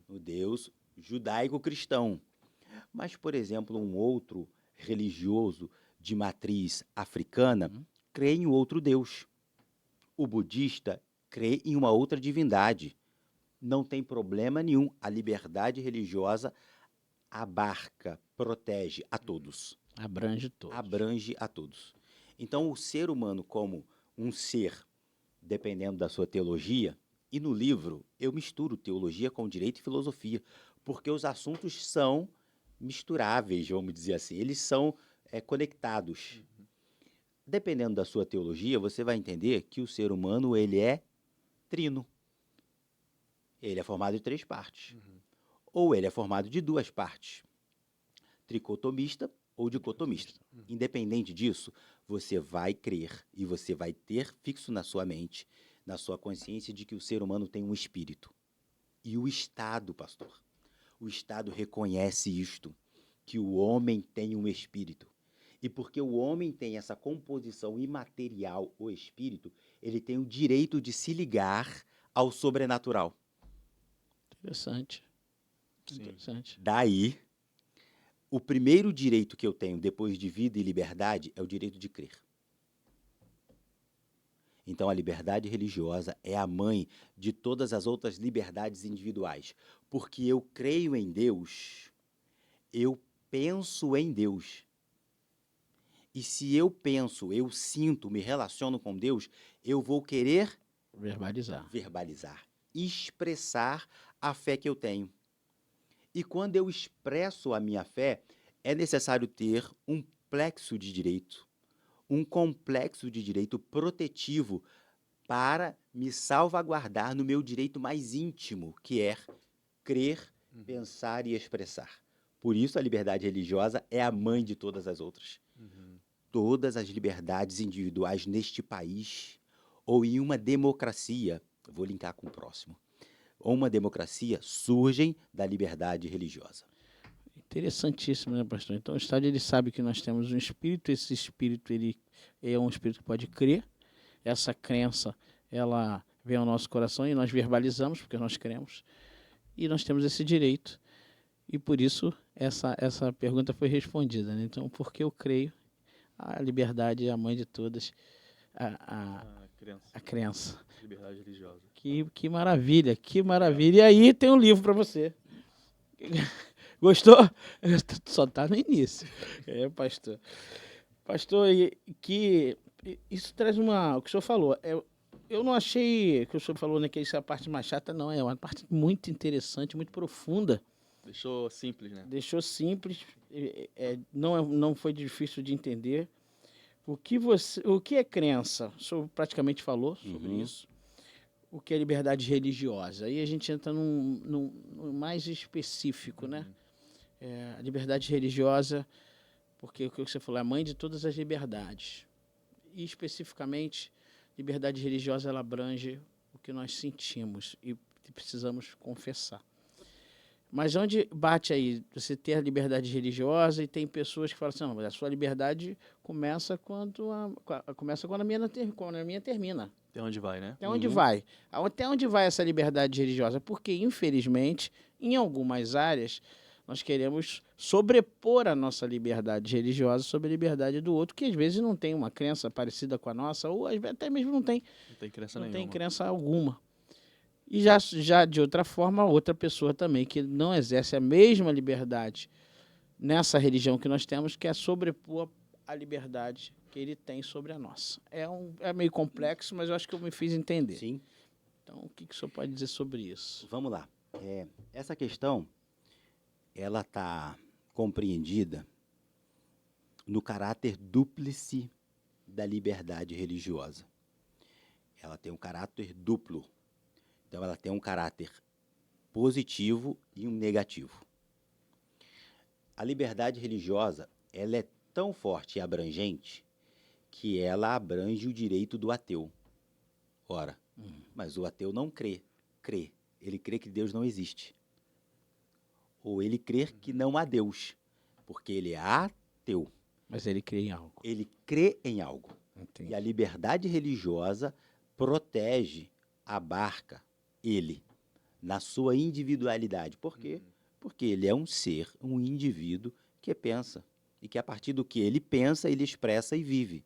Speaker 3: no Deus judaico-cristão. Mas, por exemplo, um outro religioso de matriz africana crê em outro Deus. O budista crê em uma outra divindade. Não tem problema nenhum. A liberdade religiosa abarca, protege a todos.
Speaker 1: Abrange todos.
Speaker 3: Abrange a todos. Então, o ser humano como um ser, dependendo da sua teologia, e no livro eu misturo teologia com direito e filosofia, porque os assuntos são misturáveis, vamos dizer assim, eles são conectados. Dependendo da sua teologia, você vai entender que o ser humano ele é trino. Ele é formado de 3 partes. Ou ele é formado de 2 partes. Tricotomista ou dicotomista. Independente disso, você vai crer e você vai ter fixo na sua mente, na sua consciência, de que o ser humano tem um espírito. E o Estado, pastor, o Estado reconhece isto, que o homem tem um espírito. E porque o homem tem essa composição imaterial, o espírito, ele tem o direito de se ligar ao sobrenatural.
Speaker 1: Interessante.
Speaker 2: Sim.
Speaker 1: Interessante.
Speaker 3: Daí, o primeiro direito que eu tenho depois de vida e liberdade é o direito de crer. Então, a liberdade religiosa é a mãe de todas as outras liberdades individuais. Porque eu creio em Deus, eu penso em Deus. E se eu penso, eu sinto, me relaciono com Deus, eu vou querer verbalizar, expressar a fé que eu tenho. E quando eu expresso a minha fé, é necessário ter um plexo de direito, um complexo de direito protetivo para me salvaguardar no meu direito mais íntimo, que é crer, pensar e expressar. Por isso, a liberdade religiosa é a mãe de todas as outras. Todas as liberdades individuais neste país, ou em uma democracia, eu vou linkar com o próximo, ou uma democracia, surgem da liberdade religiosa.
Speaker 1: Interessantíssimo, né, pastor? Então, o Estado ele sabe que nós temos um espírito, esse espírito ele é um espírito que pode crer, essa crença ela vem ao nosso coração e nós verbalizamos, porque nós cremos, e nós temos esse direito, e por isso essa pergunta foi respondida, né? Então, porque eu creio, a liberdade é a mãe de todas, a crença.
Speaker 2: Liberdade religiosa.
Speaker 1: Que maravilha, que maravilha. E aí tem um livro para você. Gostou? Só tá no início. Pastor. Pastor, isso traz o que o senhor falou. Eu não achei que o senhor falou, né, que isso é a parte mais chata, não. É uma parte muito interessante, muito profunda.
Speaker 2: Deixou simples, né?
Speaker 1: Deixou simples, não foi difícil de entender. O que é crença? O senhor praticamente falou sobre isso. O que é liberdade religiosa? Aí a gente entra num mais específico, né? A liberdade religiosa, porque o que você falou é a mãe de todas as liberdades. E especificamente, liberdade religiosa ela abrange o que nós sentimos e precisamos confessar. Mas onde bate aí? Você ter a liberdade religiosa e tem pessoas que falam assim, não, mas a sua liberdade começa quando a minha termina.
Speaker 2: Até onde vai, né?
Speaker 1: Até onde vai? Até onde vai essa liberdade religiosa? Porque, infelizmente, em algumas áreas, nós queremos sobrepor a nossa liberdade religiosa sobre a liberdade do outro, que às vezes não tem uma crença parecida com a nossa, ou às vezes até mesmo não tem
Speaker 2: crença
Speaker 1: não
Speaker 2: nenhuma.
Speaker 1: tem crença alguma. E já de outra forma, outra pessoa também que não exerce a mesma liberdade nessa religião que nós temos, que é sobrepor a liberdade que ele tem sobre a nossa. É meio complexo, mas eu acho que eu me fiz entender.
Speaker 3: Sim.
Speaker 1: Então, o que o senhor pode dizer sobre isso?
Speaker 3: Vamos lá. Essa questão, ela está compreendida no caráter dúplice da liberdade religiosa. Ela tem um caráter duplo. Então, ela tem um caráter positivo e um negativo. A liberdade religiosa, ela é tão forte e abrangente que ela abrange o direito do ateu. Ora, mas o ateu não crê. Ele crê que Deus não existe. Ou ele crê que não há Deus, porque ele é ateu.
Speaker 1: Mas ele crê em algo.
Speaker 3: Ele crê em algo.
Speaker 1: Entendi.
Speaker 3: E a liberdade religiosa protege, abarca ele na sua individualidade. Por quê? Porque ele é um ser, um indivíduo que pensa e que a partir do que ele pensa, ele expressa e vive.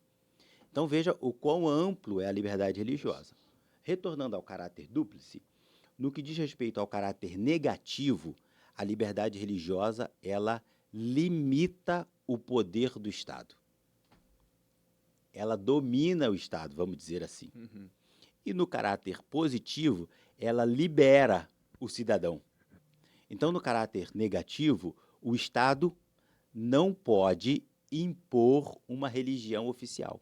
Speaker 3: Então veja o quão amplo é a liberdade religiosa. Retornando ao caráter dúplice, no que diz respeito ao caráter negativo, a liberdade religiosa, ela limita o poder do Estado. Ela domina o Estado, vamos dizer assim. E no caráter positivo, ela libera o cidadão. Então, no caráter negativo, o Estado não pode impor uma religião oficial,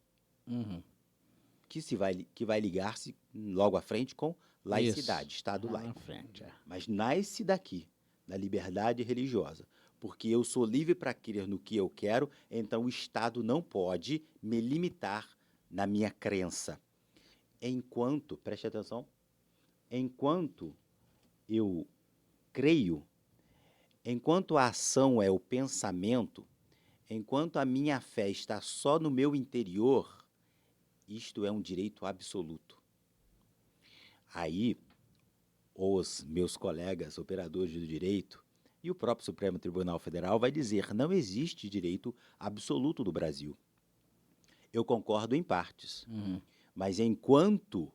Speaker 3: que vai ligar-se logo à frente com laicidade, Estado
Speaker 1: Lá na
Speaker 3: laico.
Speaker 1: frente,
Speaker 3: Mas nasce daqui, da liberdade religiosa, porque eu sou livre para crer no que eu quero, então o Estado não pode me limitar na minha crença. Enquanto, preste atenção, enquanto eu creio, enquanto a ação é o pensamento, enquanto a minha fé está só no meu interior, isto é um direito absoluto. Aí, os meus colegas operadores do direito e o próprio Supremo Tribunal Federal vai dizer: não existe direito absoluto do Brasil. Eu concordo em partes, mas enquanto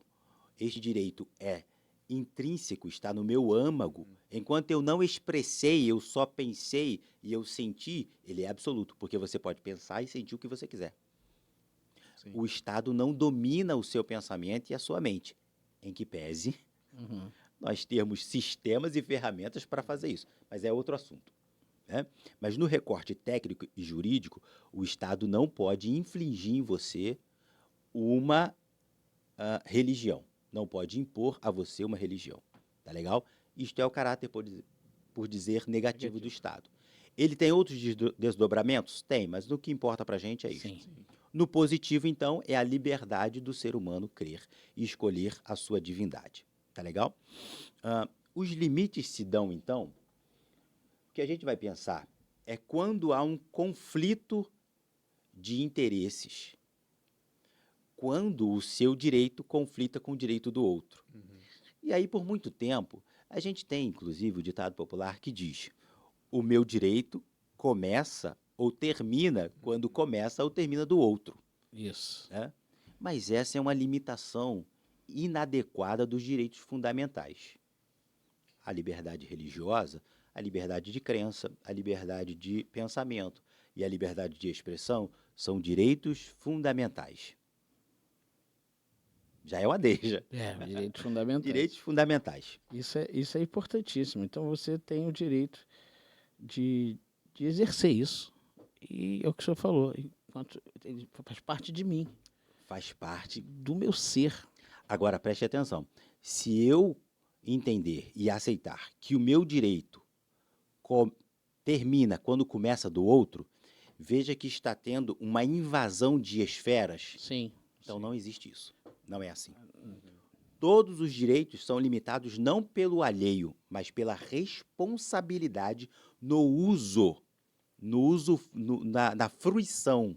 Speaker 3: este direito é intrínseco, está no meu âmago, enquanto eu não expressei, eu só pensei e eu senti, ele é absoluto, porque você pode pensar e sentir o que você quiser.
Speaker 2: Sim.
Speaker 3: O Estado não domina o seu pensamento e a sua mente, em que pese nós termos sistemas e ferramentas para fazer isso, mas é outro assunto, né? Mas no recorte técnico e jurídico, o Estado não pode infligir em você uma religião, não pode impor a você uma religião, tá legal? Isto é o caráter, por dizer, negativo do Estado. Ele tem outros desdobramentos? Tem, mas no que importa para a gente é isso.
Speaker 1: Sim.
Speaker 3: No positivo, então, é a liberdade do ser humano crer e escolher a sua divindade. Tá legal? Os limites se dão, então, o que a gente vai pensar é quando há um conflito de interesses, quando o seu direito conflita com o direito do outro. E aí, por muito tempo, a gente tem, inclusive, o ditado popular que diz: o meu direito começa ou termina quando começa ou termina do outro.
Speaker 1: Isso.
Speaker 3: Né? Mas essa é uma limitação inadequada dos direitos fundamentais. A liberdade religiosa, a liberdade de crença, a liberdade de pensamento e a liberdade de expressão são direitos fundamentais. Já é uma deixa.
Speaker 1: Direitos fundamentais.
Speaker 3: Direitos fundamentais.
Speaker 1: Isso é importantíssimo. Então você tem o direito de exercer isso. E é o que o senhor falou, enquanto ele faz parte de mim,
Speaker 3: Faz parte.
Speaker 1: do meu ser.
Speaker 3: Agora, preste atenção. Se eu entender e aceitar que o meu direito termina quando começa do outro, veja que está tendo uma invasão de esferas.
Speaker 1: Sim.
Speaker 3: Então não existe isso. Não é assim. Todos os direitos são limitados não pelo alheio, mas pela responsabilidade no uso, na fruição,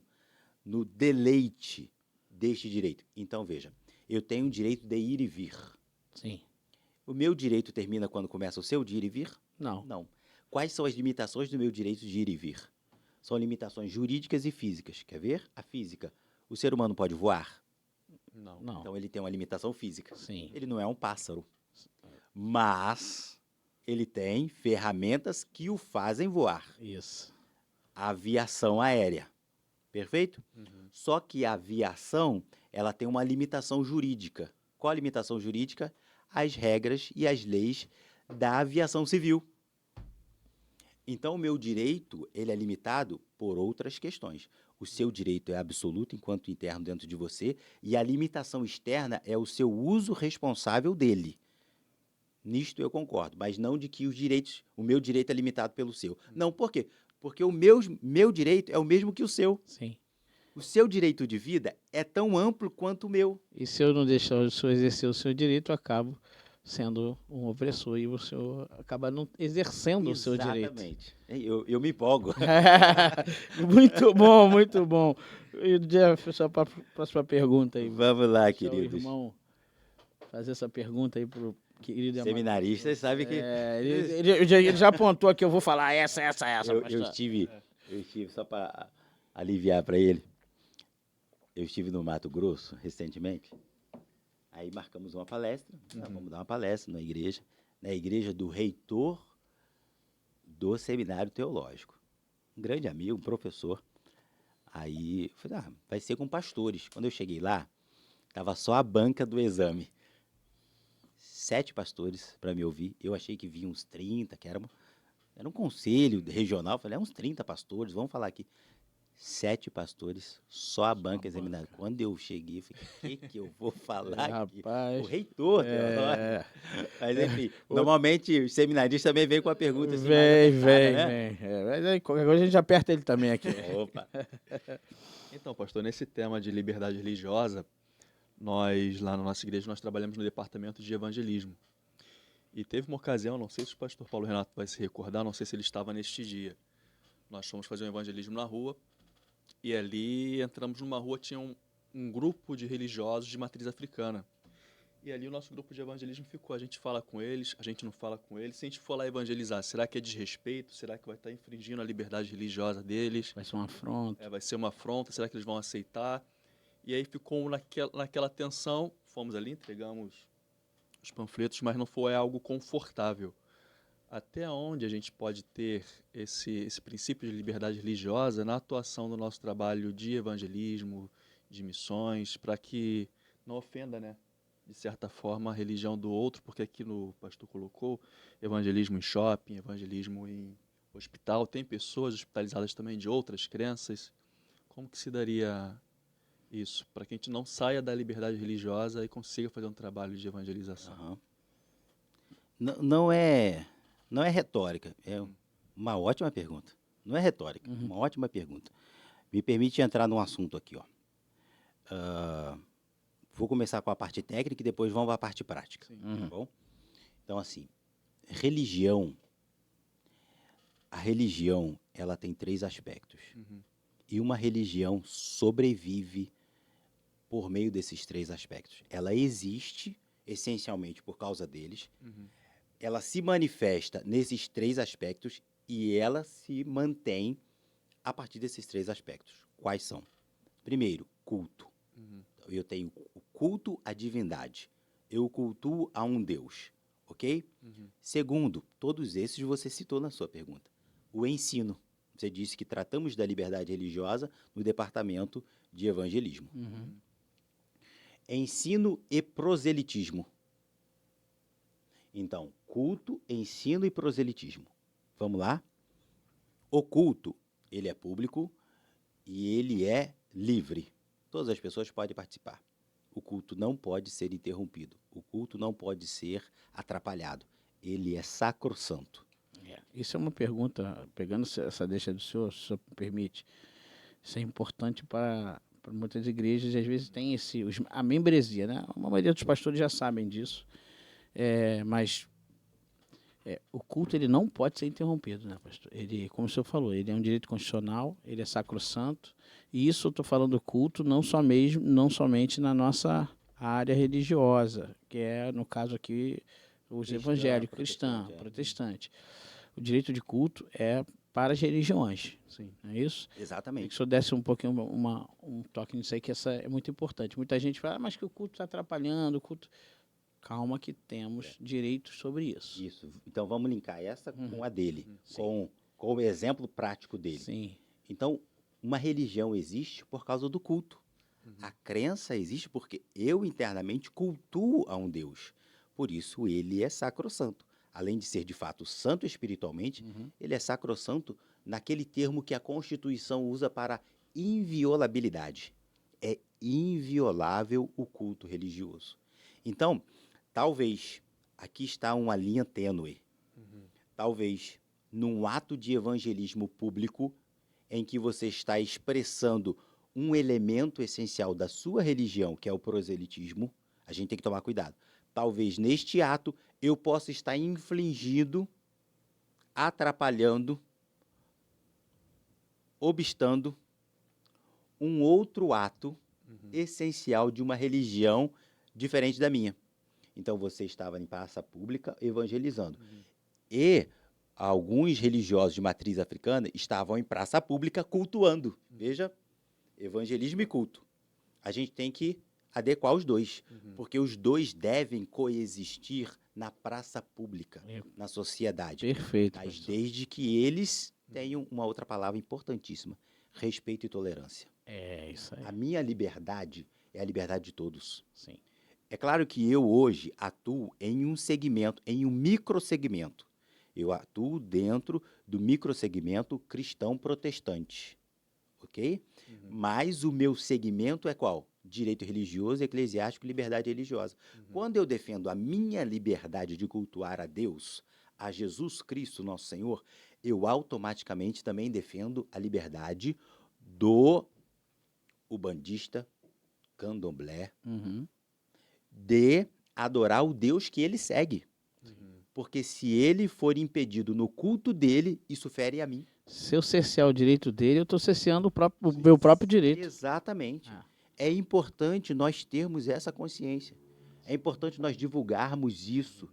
Speaker 3: no deleite deste direito. Então, veja, eu tenho o direito de ir e vir.
Speaker 1: Sim.
Speaker 3: O meu direito termina quando começa o seu de ir e vir?
Speaker 1: Não.
Speaker 3: Não. Quais são as limitações do meu direito de ir e vir? São limitações jurídicas e físicas. Quer ver? A física. O ser humano pode voar?
Speaker 1: Não.
Speaker 3: Então, ele tem uma limitação física.
Speaker 1: Sim.
Speaker 3: Ele não é um pássaro. Mas ele tem ferramentas que o fazem voar.
Speaker 1: Isso.
Speaker 3: A aviação aérea. Perfeito? Só que a aviação, ela tem uma limitação jurídica. Qual a limitação jurídica? As regras e as leis da aviação civil. Então, o meu direito, ele é limitado por outras questões. O seu direito é absoluto enquanto interno dentro de você e a limitação externa é o seu uso responsável dele. Nisto eu concordo, mas não de que o meu direito é limitado pelo seu. Não, por quê? Porque o meu direito é o mesmo que o seu.
Speaker 1: Sim.
Speaker 3: O seu direito de vida é tão amplo quanto o meu.
Speaker 1: E se eu não deixar o senhor exercer o seu direito, eu acabo sendo um opressor e o senhor acaba não exercendo o seu direito.
Speaker 3: Exatamente. Eu me empolgo.
Speaker 1: Muito bom, muito bom. E Jeff, só para a próxima pergunta aí.
Speaker 3: Vamos lá,
Speaker 1: Seu
Speaker 3: queridos.
Speaker 1: irmão fazer essa pergunta aí pro querido Emanuel.
Speaker 3: Seminaristas sabem que
Speaker 1: Ele já apontou aqui, eu vou falar essa,
Speaker 3: eu
Speaker 1: pastor.
Speaker 3: estive, só para aliviar para ele, eu estive no Mato Grosso recentemente, aí marcamos uma palestra, vamos dar uma palestra na igreja do reitor do Seminário Teológico, um grande amigo, um professor. Aí eu falei, vai ser com pastores. Quando eu cheguei lá, estava só a banca do exame. 7 pastores para me ouvir. Eu achei que vinha uns 30, que era um conselho regional. Falei, uns 30 pastores, vamos falar aqui. 7 pastores, só a banca examinada. Quando eu cheguei, eu falei, o que eu vou falar aqui?
Speaker 1: Rapaz,
Speaker 3: O reitor. Mas, enfim, normalmente os seminaristas também vêm com a pergunta assim, mais apertada, né?
Speaker 1: vem. Mas aí, qualquer coisa a gente aperta ele também aqui.
Speaker 3: Opa!
Speaker 2: Então, pastor, nesse tema de liberdade religiosa, nós, lá na nossa igreja, nós trabalhamos no departamento de evangelismo. E teve uma ocasião, não sei se o pastor Paulo Renato vai se recordar, não sei se ele estava neste dia. Nós fomos fazer um evangelismo na rua, e ali entramos numa rua, tinha um grupo de religiosos de matriz africana. E ali o nosso grupo de evangelismo ficou, a gente fala com eles, a gente não fala com eles. Se a gente for lá evangelizar, será que é desrespeito? Será que vai estar infringindo a liberdade religiosa deles?
Speaker 1: Vai ser uma afronta.
Speaker 2: Vai ser uma afronta, será que eles vão aceitar? E aí ficou naquela tensão, fomos ali, entregamos os panfletos, mas não foi algo confortável. Até onde a gente pode ter esse princípio de liberdade religiosa na atuação do nosso trabalho de evangelismo, de missões, para que não ofenda, né, de certa forma, a religião do outro, porque aqui o pastor colocou evangelismo em shopping, evangelismo em hospital, tem pessoas hospitalizadas também de outras crenças. Como que se daria isso, para que a gente não saia da liberdade religiosa e consiga fazer um trabalho de evangelização?
Speaker 3: Não é retórica, é uma ótima pergunta. Não é retórica, uma ótima pergunta. Me permite entrar num assunto aqui, ó. Vou começar com a parte técnica e depois vamos para a parte prática, tá bom? Então, assim, a religião, ela tem 3 aspectos. E uma religião sobrevive por meio desses 3 aspectos. Ela existe, essencialmente, por causa deles. Ela se manifesta nesses 3 aspectos e ela se mantém a partir desses 3 aspectos. Quais são? Primeiro, culto. Eu tenho o culto à divindade. Eu cultuo a um Deus, ok? Segundo, todos esses você citou na sua pergunta. O ensino. Você disse que tratamos da liberdade religiosa no departamento de evangelismo. Ensino e proselitismo. Então, culto, ensino e proselitismo. Vamos lá? O culto, ele é público e ele é livre. Todas as pessoas podem participar. O culto não pode ser interrompido. O culto não pode ser atrapalhado. Ele é sacrossanto.
Speaker 1: Isso é uma pergunta, pegando essa deixa do senhor, se o senhor permite. Isso é importante para muitas igrejas, e às vezes tem a membresia, né? A maioria dos pastores já sabem disso, mas o culto ele não pode ser interrompido, né, pastor? Ele, como o senhor falou, ele é um direito constitucional, ele é sacrossanto, e isso eu estou falando do culto não somente na nossa área religiosa, que é, no caso aqui, os evangélicos, protestante. O direito de culto é para as religiões, não é isso?
Speaker 3: Exatamente.
Speaker 1: Queria que o senhor desse um pouquinho um toque nisso aí, que essa é muito importante. Muita gente fala, mas que o culto está atrapalhando, o culto... Calma que temos direitos sobre isso.
Speaker 3: Isso. Então, vamos linkar essa com a dele, com o exemplo prático dele.
Speaker 1: Sim.
Speaker 3: Então, uma religião existe por causa do culto. A crença existe porque eu internamente cultuo a um Deus. Por isso, ele é sacrossanto. Além de ser, de fato, santo espiritualmente, ele é sacrossanto naquele termo que a Constituição usa para inviolabilidade. É inviolável o culto religioso. Então, talvez, aqui está uma linha tênue, talvez num ato de evangelismo público em que você está expressando um elemento essencial da sua religião, que é o proselitismo, a gente tem que tomar cuidado. Talvez neste ato eu possa estar infligindo, atrapalhando, obstando um outro ato essencial de uma religião diferente da minha. Então você estava em praça pública evangelizando. E alguns religiosos de matriz africana estavam em praça pública cultuando. Veja, evangelismo e culto. A gente tem que adequar os dois, porque os dois devem coexistir na praça pública, na sociedade.
Speaker 1: Perfeito,
Speaker 3: Mas
Speaker 1: pastor.
Speaker 3: desde que eles tenham uma outra palavra importantíssima: respeito e tolerância.
Speaker 1: É isso aí.
Speaker 3: A minha liberdade é a liberdade de todos.
Speaker 1: Sim.
Speaker 3: É claro que eu hoje atuo em um segmento, em um microsegmento. Eu atuo dentro do microsegmento cristão protestante, ok? Mas o meu segmento é qual? Direito religioso, eclesiástico e liberdade religiosa. Quando eu defendo a minha liberdade de cultuar a Deus, a Jesus Cristo, nosso Senhor, eu automaticamente também defendo a liberdade do ubandista, candomblé,
Speaker 1: Uhum.
Speaker 3: de adorar o Deus que ele segue. Porque se ele for impedido no culto dele, isso fere a mim.
Speaker 1: Se eu cercear o direito dele, eu estou cerceando o meu próprio direito.
Speaker 3: Exatamente.
Speaker 1: Ah.
Speaker 3: É importante nós termos essa consciência. É importante nós divulgarmos isso,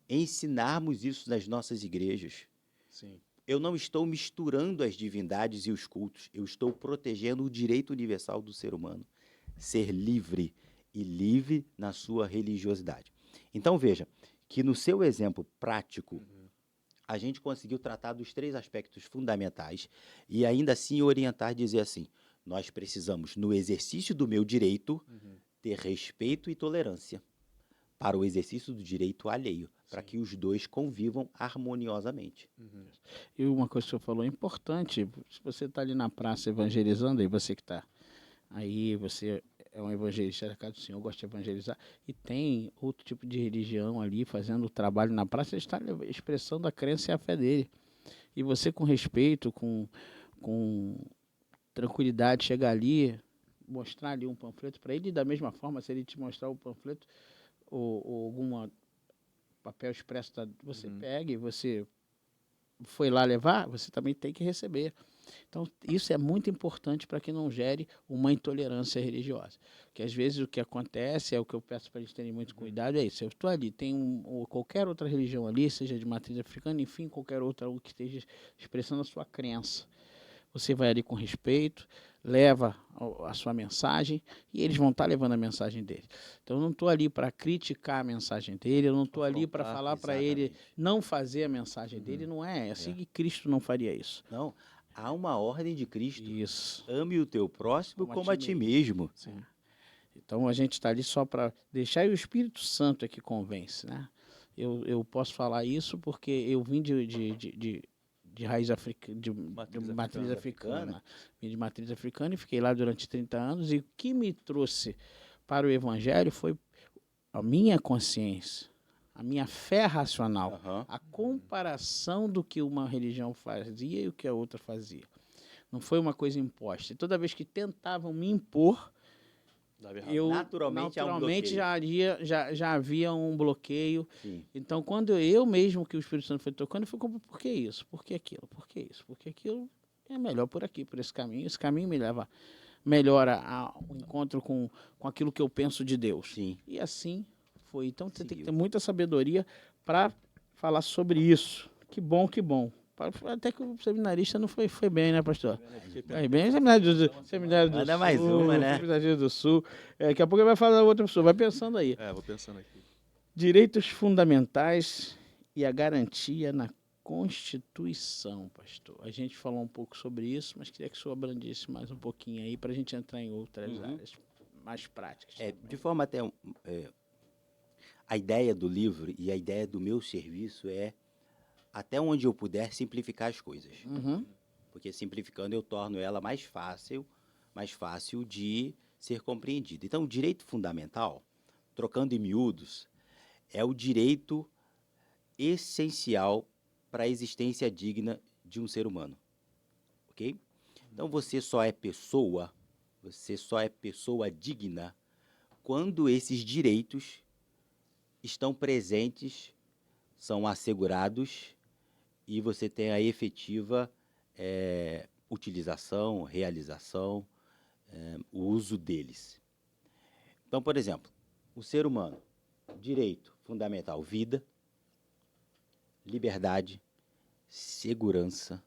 Speaker 3: ensinarmos isso nas nossas igrejas.
Speaker 2: Sim.
Speaker 3: Eu não estou misturando as divindades e os cultos. Eu estou protegendo o direito universal do ser humano. Ser livre e livre na sua religiosidade. Então, veja que no seu exemplo prático, a gente conseguiu tratar dos 3 aspectos fundamentais e ainda assim orientar, dizer assim: nós precisamos, no exercício do meu direito, ter respeito e tolerância para o exercício do direito alheio, para que os dois convivam harmoniosamente.
Speaker 1: E uma coisa que você falou é importante, se você está ali na praça evangelizando, aí você que está aí, você é um evangelista da casa do Senhor, gosta de evangelizar, e tem outro tipo de religião ali fazendo o trabalho na praça, ele está expressando a crença e a fé dele. E você com respeito, com tranquilidade, chegar ali, mostrar ali um panfleto para ele, e da mesma forma, se ele te mostrar o panfleto ou algum papel expresso, você pega e você foi lá levar, você também tem que receber. Então, isso é muito importante para que não gere uma intolerância religiosa. Porque às vezes o que acontece, é o que eu peço para eles terem muito cuidado, é isso. Eu estou ali, tem ou qualquer outra religião ali, seja de matriz africana, enfim, qualquer outra que esteja expressando a sua crença. Você vai ali com respeito, leva a sua mensagem e eles vão estar levando a mensagem dele. Então, eu não estou ali para criticar a mensagem dele, eu não estou ali para falar para ele não fazer a mensagem dele, não é assim que Cristo não faria isso.
Speaker 3: Não, há uma ordem de Cristo.
Speaker 1: Isso.
Speaker 3: Ame o teu próximo como a ti mesmo.
Speaker 1: Sim. Então, a gente está ali só para deixar, e o Espírito Santo é que convence, né? Eu posso falar isso porque eu vim de raiz africana, de matriz africana. Vim de matriz africana e fiquei lá durante 30 anos. E o que me trouxe para o Evangelho foi a minha consciência, a minha fé racional, a comparação do que uma religião fazia e o que a outra fazia. Não foi uma coisa imposta. E toda vez que tentavam me impor, eu naturalmente já havia um bloqueio.
Speaker 3: Sim.
Speaker 1: Então, quando eu mesmo, que o Espírito Santo foi tocando, eu fui como, por que isso? Por que aquilo? Por que isso? Por que aquilo? É melhor por aqui, por esse caminho. Esse caminho me leva melhor ao encontro com aquilo que eu penso de Deus.
Speaker 3: Sim.
Speaker 1: E assim foi. Então, você tem que ter muita sabedoria para falar sobre isso. Que bom, que bom. Até que o seminarista não foi bem, né, pastor? Foi bem, seminário do
Speaker 3: Manda
Speaker 1: Sul.
Speaker 3: mais uma, né?
Speaker 1: Seminário do Sul. Daqui a pouco ele vai falar outra pessoa. Vai pensando aí.
Speaker 2: Vou pensando aqui.
Speaker 1: Direitos fundamentais e a garantia na Constituição, pastor. A gente falou um pouco sobre isso, mas queria que o senhor abrandisse mais um pouquinho aí para a gente entrar em outras áreas mais práticas.
Speaker 3: De forma até... a ideia do livro e a ideia do meu serviço é, até onde eu puder, simplificar as coisas. Porque simplificando eu torno ela mais fácil de ser compreendida. Então, o direito fundamental, trocando em miúdos, é o direito essencial para a existência digna de um ser humano. Ok? Então, você só é pessoa digna quando esses direitos estão presentes, são assegurados e você tem a efetiva utilização, realização, o uso deles. Então, por exemplo, o ser humano, Direito fundamental: vida, liberdade, segurança,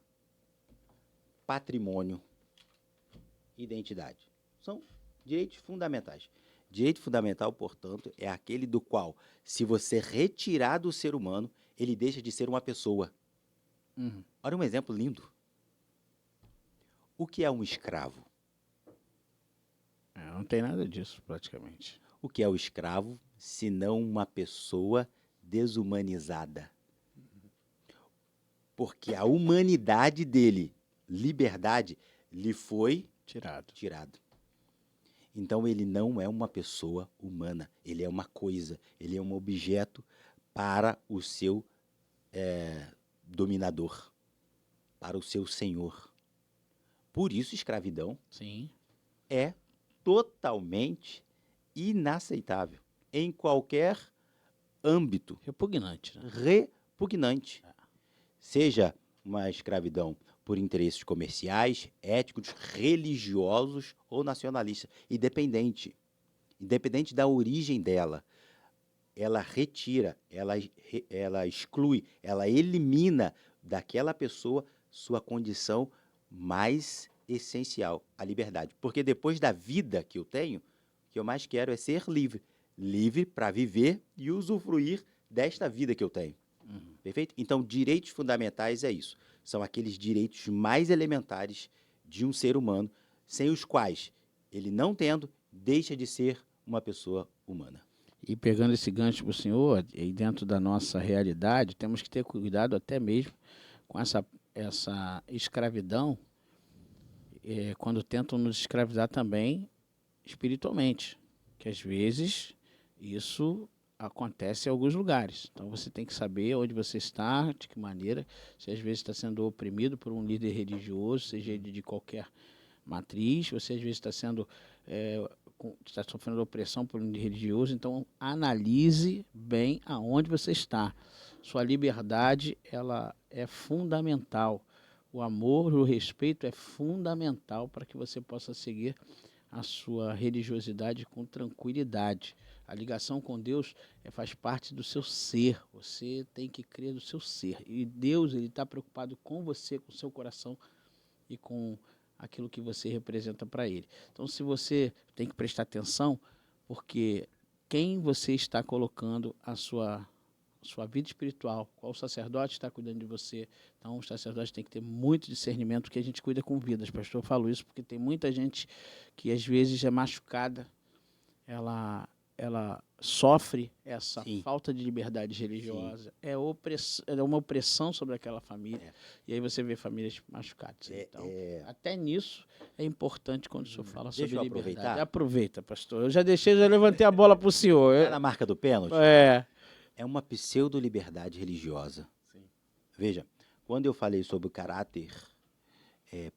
Speaker 3: patrimônio, identidade. São direitos fundamentais. Direito fundamental, portanto, é aquele do qual, se você retirar do ser humano, ele deixa de ser uma pessoa. Olha um exemplo lindo. O que é um escravo?
Speaker 1: Não tem nada disso, praticamente.
Speaker 3: O que é o escravo, se não uma pessoa desumanizada? Porque a humanidade dele, liberdade, lhe foi tirado. Então ele não é uma pessoa humana, ele é uma coisa, ele é um objeto para o seu dominador, para o seu senhor. Por isso, escravidão
Speaker 1: Sim.
Speaker 3: é totalmente inaceitável em qualquer âmbito.
Speaker 1: Repugnante, né?
Speaker 3: Repugnante. Seja uma escravidão por interesses comerciais, éticos, religiosos ou nacionalistas, independente da origem dela, ela retira, ela exclui, ela elimina daquela pessoa sua condição mais essencial, a liberdade. Porque depois da vida que eu tenho, o que eu mais quero é ser livre. Livre para viver e usufruir desta vida que eu tenho. Perfeito? Então, direitos fundamentais é isso. São aqueles direitos mais elementares de um ser humano, sem os quais ele, não tendo, deixa de ser uma pessoa humana.
Speaker 1: E pegando esse gancho para o senhor, e dentro da nossa realidade, temos que ter cuidado até mesmo com essa escravidão, quando tentam nos escravizar também espiritualmente, que às vezes isso acontece em alguns lugares. Então você tem que saber onde você está, de que maneira, se às vezes está sendo oprimido por um líder religioso, seja ele de qualquer matriz, você às vezes está sendo está sofrendo opressão por um líder religioso. Então analise bem aonde você está. Sua liberdade, ela é fundamental. O amor, o respeito é fundamental para que você possa seguir a sua religiosidade com tranquilidade. A ligação com Deus faz parte do seu ser. Você tem que crer no seu ser. E Deus, ele está preocupado com você, com o seu coração e com aquilo que você representa para Ele. Então, se você tem que prestar atenção, porque quem você está colocando a sua vida espiritual, qual sacerdote está cuidando de você. Então, o sacerdote tem que ter muito discernimento, porque a gente cuida com vidas. Pastor, eu falo isso porque tem muita gente que às vezes é machucada, ela sofre essa
Speaker 3: Sim.
Speaker 1: falta de liberdade religiosa, é uma opressão sobre aquela família, e aí você vê famílias machucadas. Então, até nisso é importante quando o senhor fala sobre
Speaker 3: Deixa eu
Speaker 1: liberdade.
Speaker 3: aproveitar.
Speaker 1: Aproveita, pastor. Eu já levantei a bola para o senhor.
Speaker 3: Tá na marca do pênalti? É uma pseudo-liberdade religiosa.
Speaker 2: Sim.
Speaker 3: Veja, quando eu falei sobre o caráter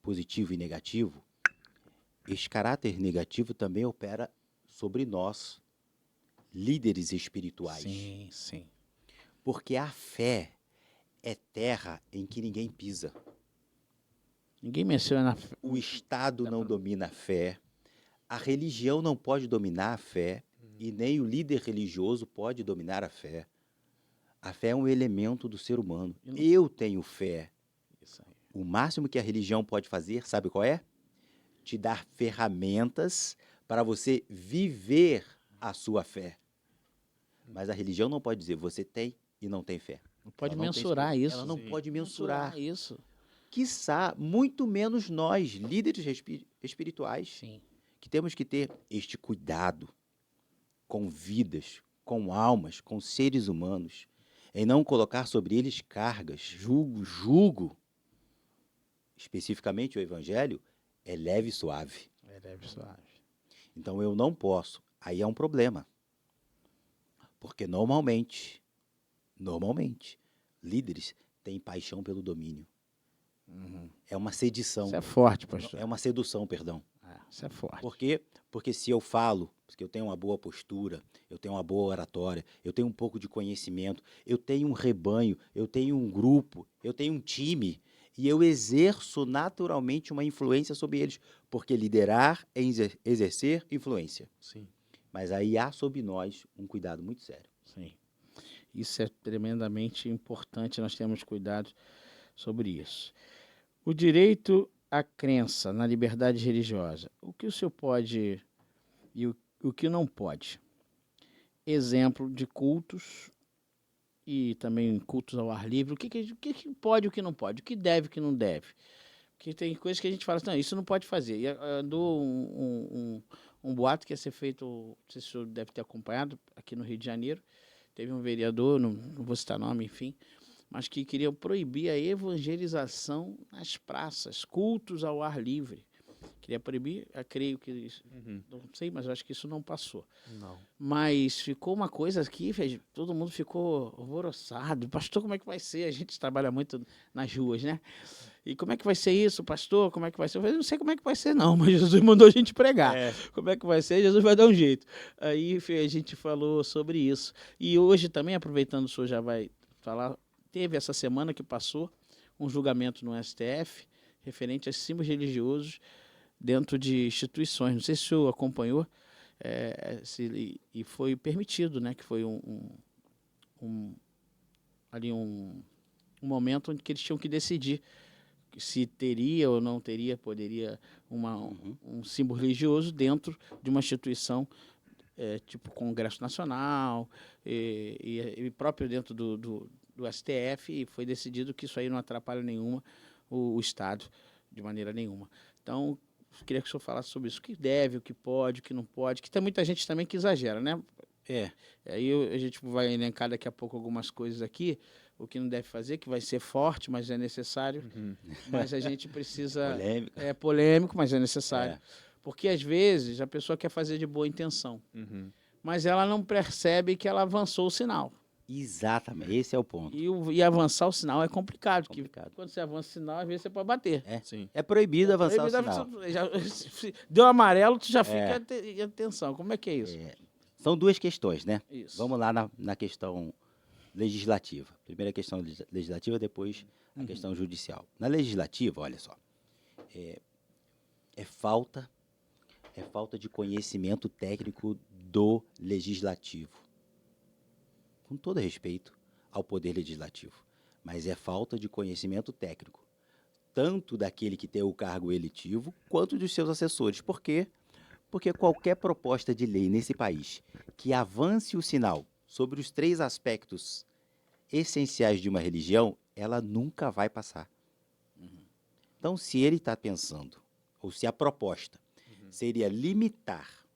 Speaker 3: positivo e negativo, esse caráter negativo também opera sobre nós, líderes espirituais.
Speaker 1: Sim, sim.
Speaker 3: Porque a fé é terra em que ninguém pisa.
Speaker 1: Ninguém menciona a fé.
Speaker 3: O Estado não domina a fé, a religião não pode dominar a fé, e nem o líder religioso pode dominar a fé. A fé é um elemento do ser humano. Eu tenho fé.
Speaker 1: Isso aí.
Speaker 3: O máximo que a religião pode fazer, sabe qual é? Te dar ferramentas para você viver a sua fé. Mas a religião não pode dizer você tem e não tem fé.
Speaker 1: Não pode
Speaker 3: Ela não tem
Speaker 1: mensurar isso.
Speaker 3: Ela não
Speaker 2: Sim.
Speaker 3: pode mensurar.
Speaker 1: isso.
Speaker 3: Quiçá, muito menos nós, líderes espirituais,
Speaker 1: Sim.
Speaker 3: que temos que ter este cuidado com vidas, com almas, com seres humanos, em não colocar sobre eles cargas, jugo. Especificamente o evangelho é leve e suave.
Speaker 1: É leve e suave.
Speaker 3: Então eu não posso. Aí é um problema. Porque normalmente, líderes têm paixão pelo domínio. É uma sedição.
Speaker 1: Isso é forte, pastor.
Speaker 3: É uma sedução, perdão.
Speaker 1: Isso é forte.
Speaker 3: Por quê? Porque se eu falo, porque eu tenho uma boa postura, eu tenho uma boa oratória, eu tenho um pouco de conhecimento, eu tenho um rebanho, eu tenho um grupo, eu tenho um time, e eu exerço naturalmente uma influência sobre eles, porque liderar é exercer influência.
Speaker 2: Sim.
Speaker 3: Mas aí há sobre nós um cuidado muito sério.
Speaker 1: Sim. Isso é tremendamente importante, nós temos cuidado sobre isso. O direito à crença na liberdade religiosa. O que o senhor pode e o que não pode? Exemplo de cultos e também cultos ao ar livre. O que pode e o que não pode? O que deve e o que não deve? Porque tem coisas que a gente fala assim, não, isso não pode fazer. E andou um boato que ia ser feito, não sei se o senhor deve ter acompanhado, aqui no Rio de Janeiro. Teve um vereador, não vou citar nome, enfim, mas que queria proibir a evangelização nas praças, cultos ao ar livre. Queria proibir, eu creio que isso, não sei, mas eu acho que isso não passou.
Speaker 2: Não.
Speaker 1: Mas ficou uma coisa aqui, todo mundo ficou alvoroçado. Pastor, como é que vai ser? A gente trabalha muito nas ruas, né? E como é que vai ser isso, pastor? Como é que vai ser? Eu falei, não sei como é que vai ser não, mas Jesus mandou a gente pregar. Como é que vai ser? Jesus vai dar um jeito. Aí a gente falou sobre isso. E hoje também, aproveitando o senhor já vai falar, teve essa semana que passou um julgamento no STF referente a símbolos religiosos dentro de instituições. Não sei se o senhor acompanhou, e foi permitido, né? Que foi ali um momento onde que eles tinham que decidir se teria ou não teria, poderia um símbolo religioso dentro de uma instituição tipo Congresso Nacional e próprio dentro do STF, e foi decidido que isso aí não atrapalha nenhuma o Estado, de maneira nenhuma. Então, queria que o senhor falasse sobre isso, o que deve, o que pode, o que não pode, que tem muita gente também que exagera, né? Aí a gente vai elencar daqui a pouco algumas coisas aqui, o que não deve fazer, que vai ser forte, mas é necessário. Mas a gente precisa...
Speaker 3: Polêmico.
Speaker 1: É polêmico, mas é necessário. Porque, às vezes, a pessoa quer fazer de boa intenção, mas ela não percebe que ela avançou o sinal.
Speaker 3: Exatamente, esse é o ponto.
Speaker 1: E avançar o sinal é complicado, porque
Speaker 3: Complicado.
Speaker 1: quando você avança o sinal, às vezes você pode bater.
Speaker 2: Sim.
Speaker 3: É proibido avançar o
Speaker 1: Proibido
Speaker 3: sinal.
Speaker 1: deu amarelo, tu já fica em atenção. Como é que é isso?
Speaker 3: São duas questões, né?
Speaker 1: Isso.
Speaker 3: Vamos lá na questão legislativa. Primeiro a questão legislativa, depois a questão judicial. Na legislativa, olha só, é falta de conhecimento técnico do legislativo. Com todo respeito ao poder legislativo, mas é falta de conhecimento técnico, tanto daquele que tem o cargo eletivo, quanto dos seus assessores. Por quê? Porque qualquer proposta de lei nesse país que avance o sinal sobre os 3 aspectos essenciais de uma religião, ela nunca vai passar. Então, se ele está pensando, ou se a proposta seria limitar,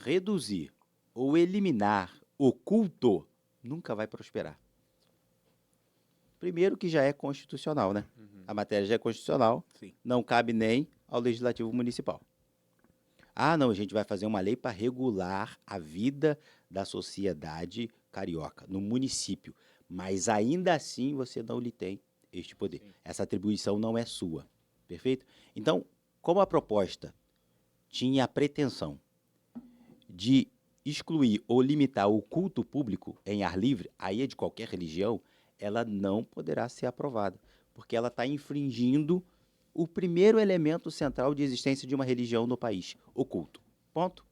Speaker 3: reduzir ou eliminar o culto, nunca vai prosperar. Primeiro que já é constitucional, né? A matéria já é constitucional,
Speaker 1: Sim.
Speaker 3: não cabe nem ao Legislativo Municipal. Ah, não, a gente vai fazer uma lei para regular a vida da sociedade carioca, no município. Mas ainda assim você não lhe tem este poder.
Speaker 2: Sim.
Speaker 3: Essa atribuição não é sua. Perfeito? Então, como a proposta tinha a pretensão de excluir ou limitar o culto público em ar livre, aí é de qualquer religião, ela não poderá ser aprovada, porque ela está infringindo o primeiro elemento central de existência de uma religião no país, o culto. Ponto.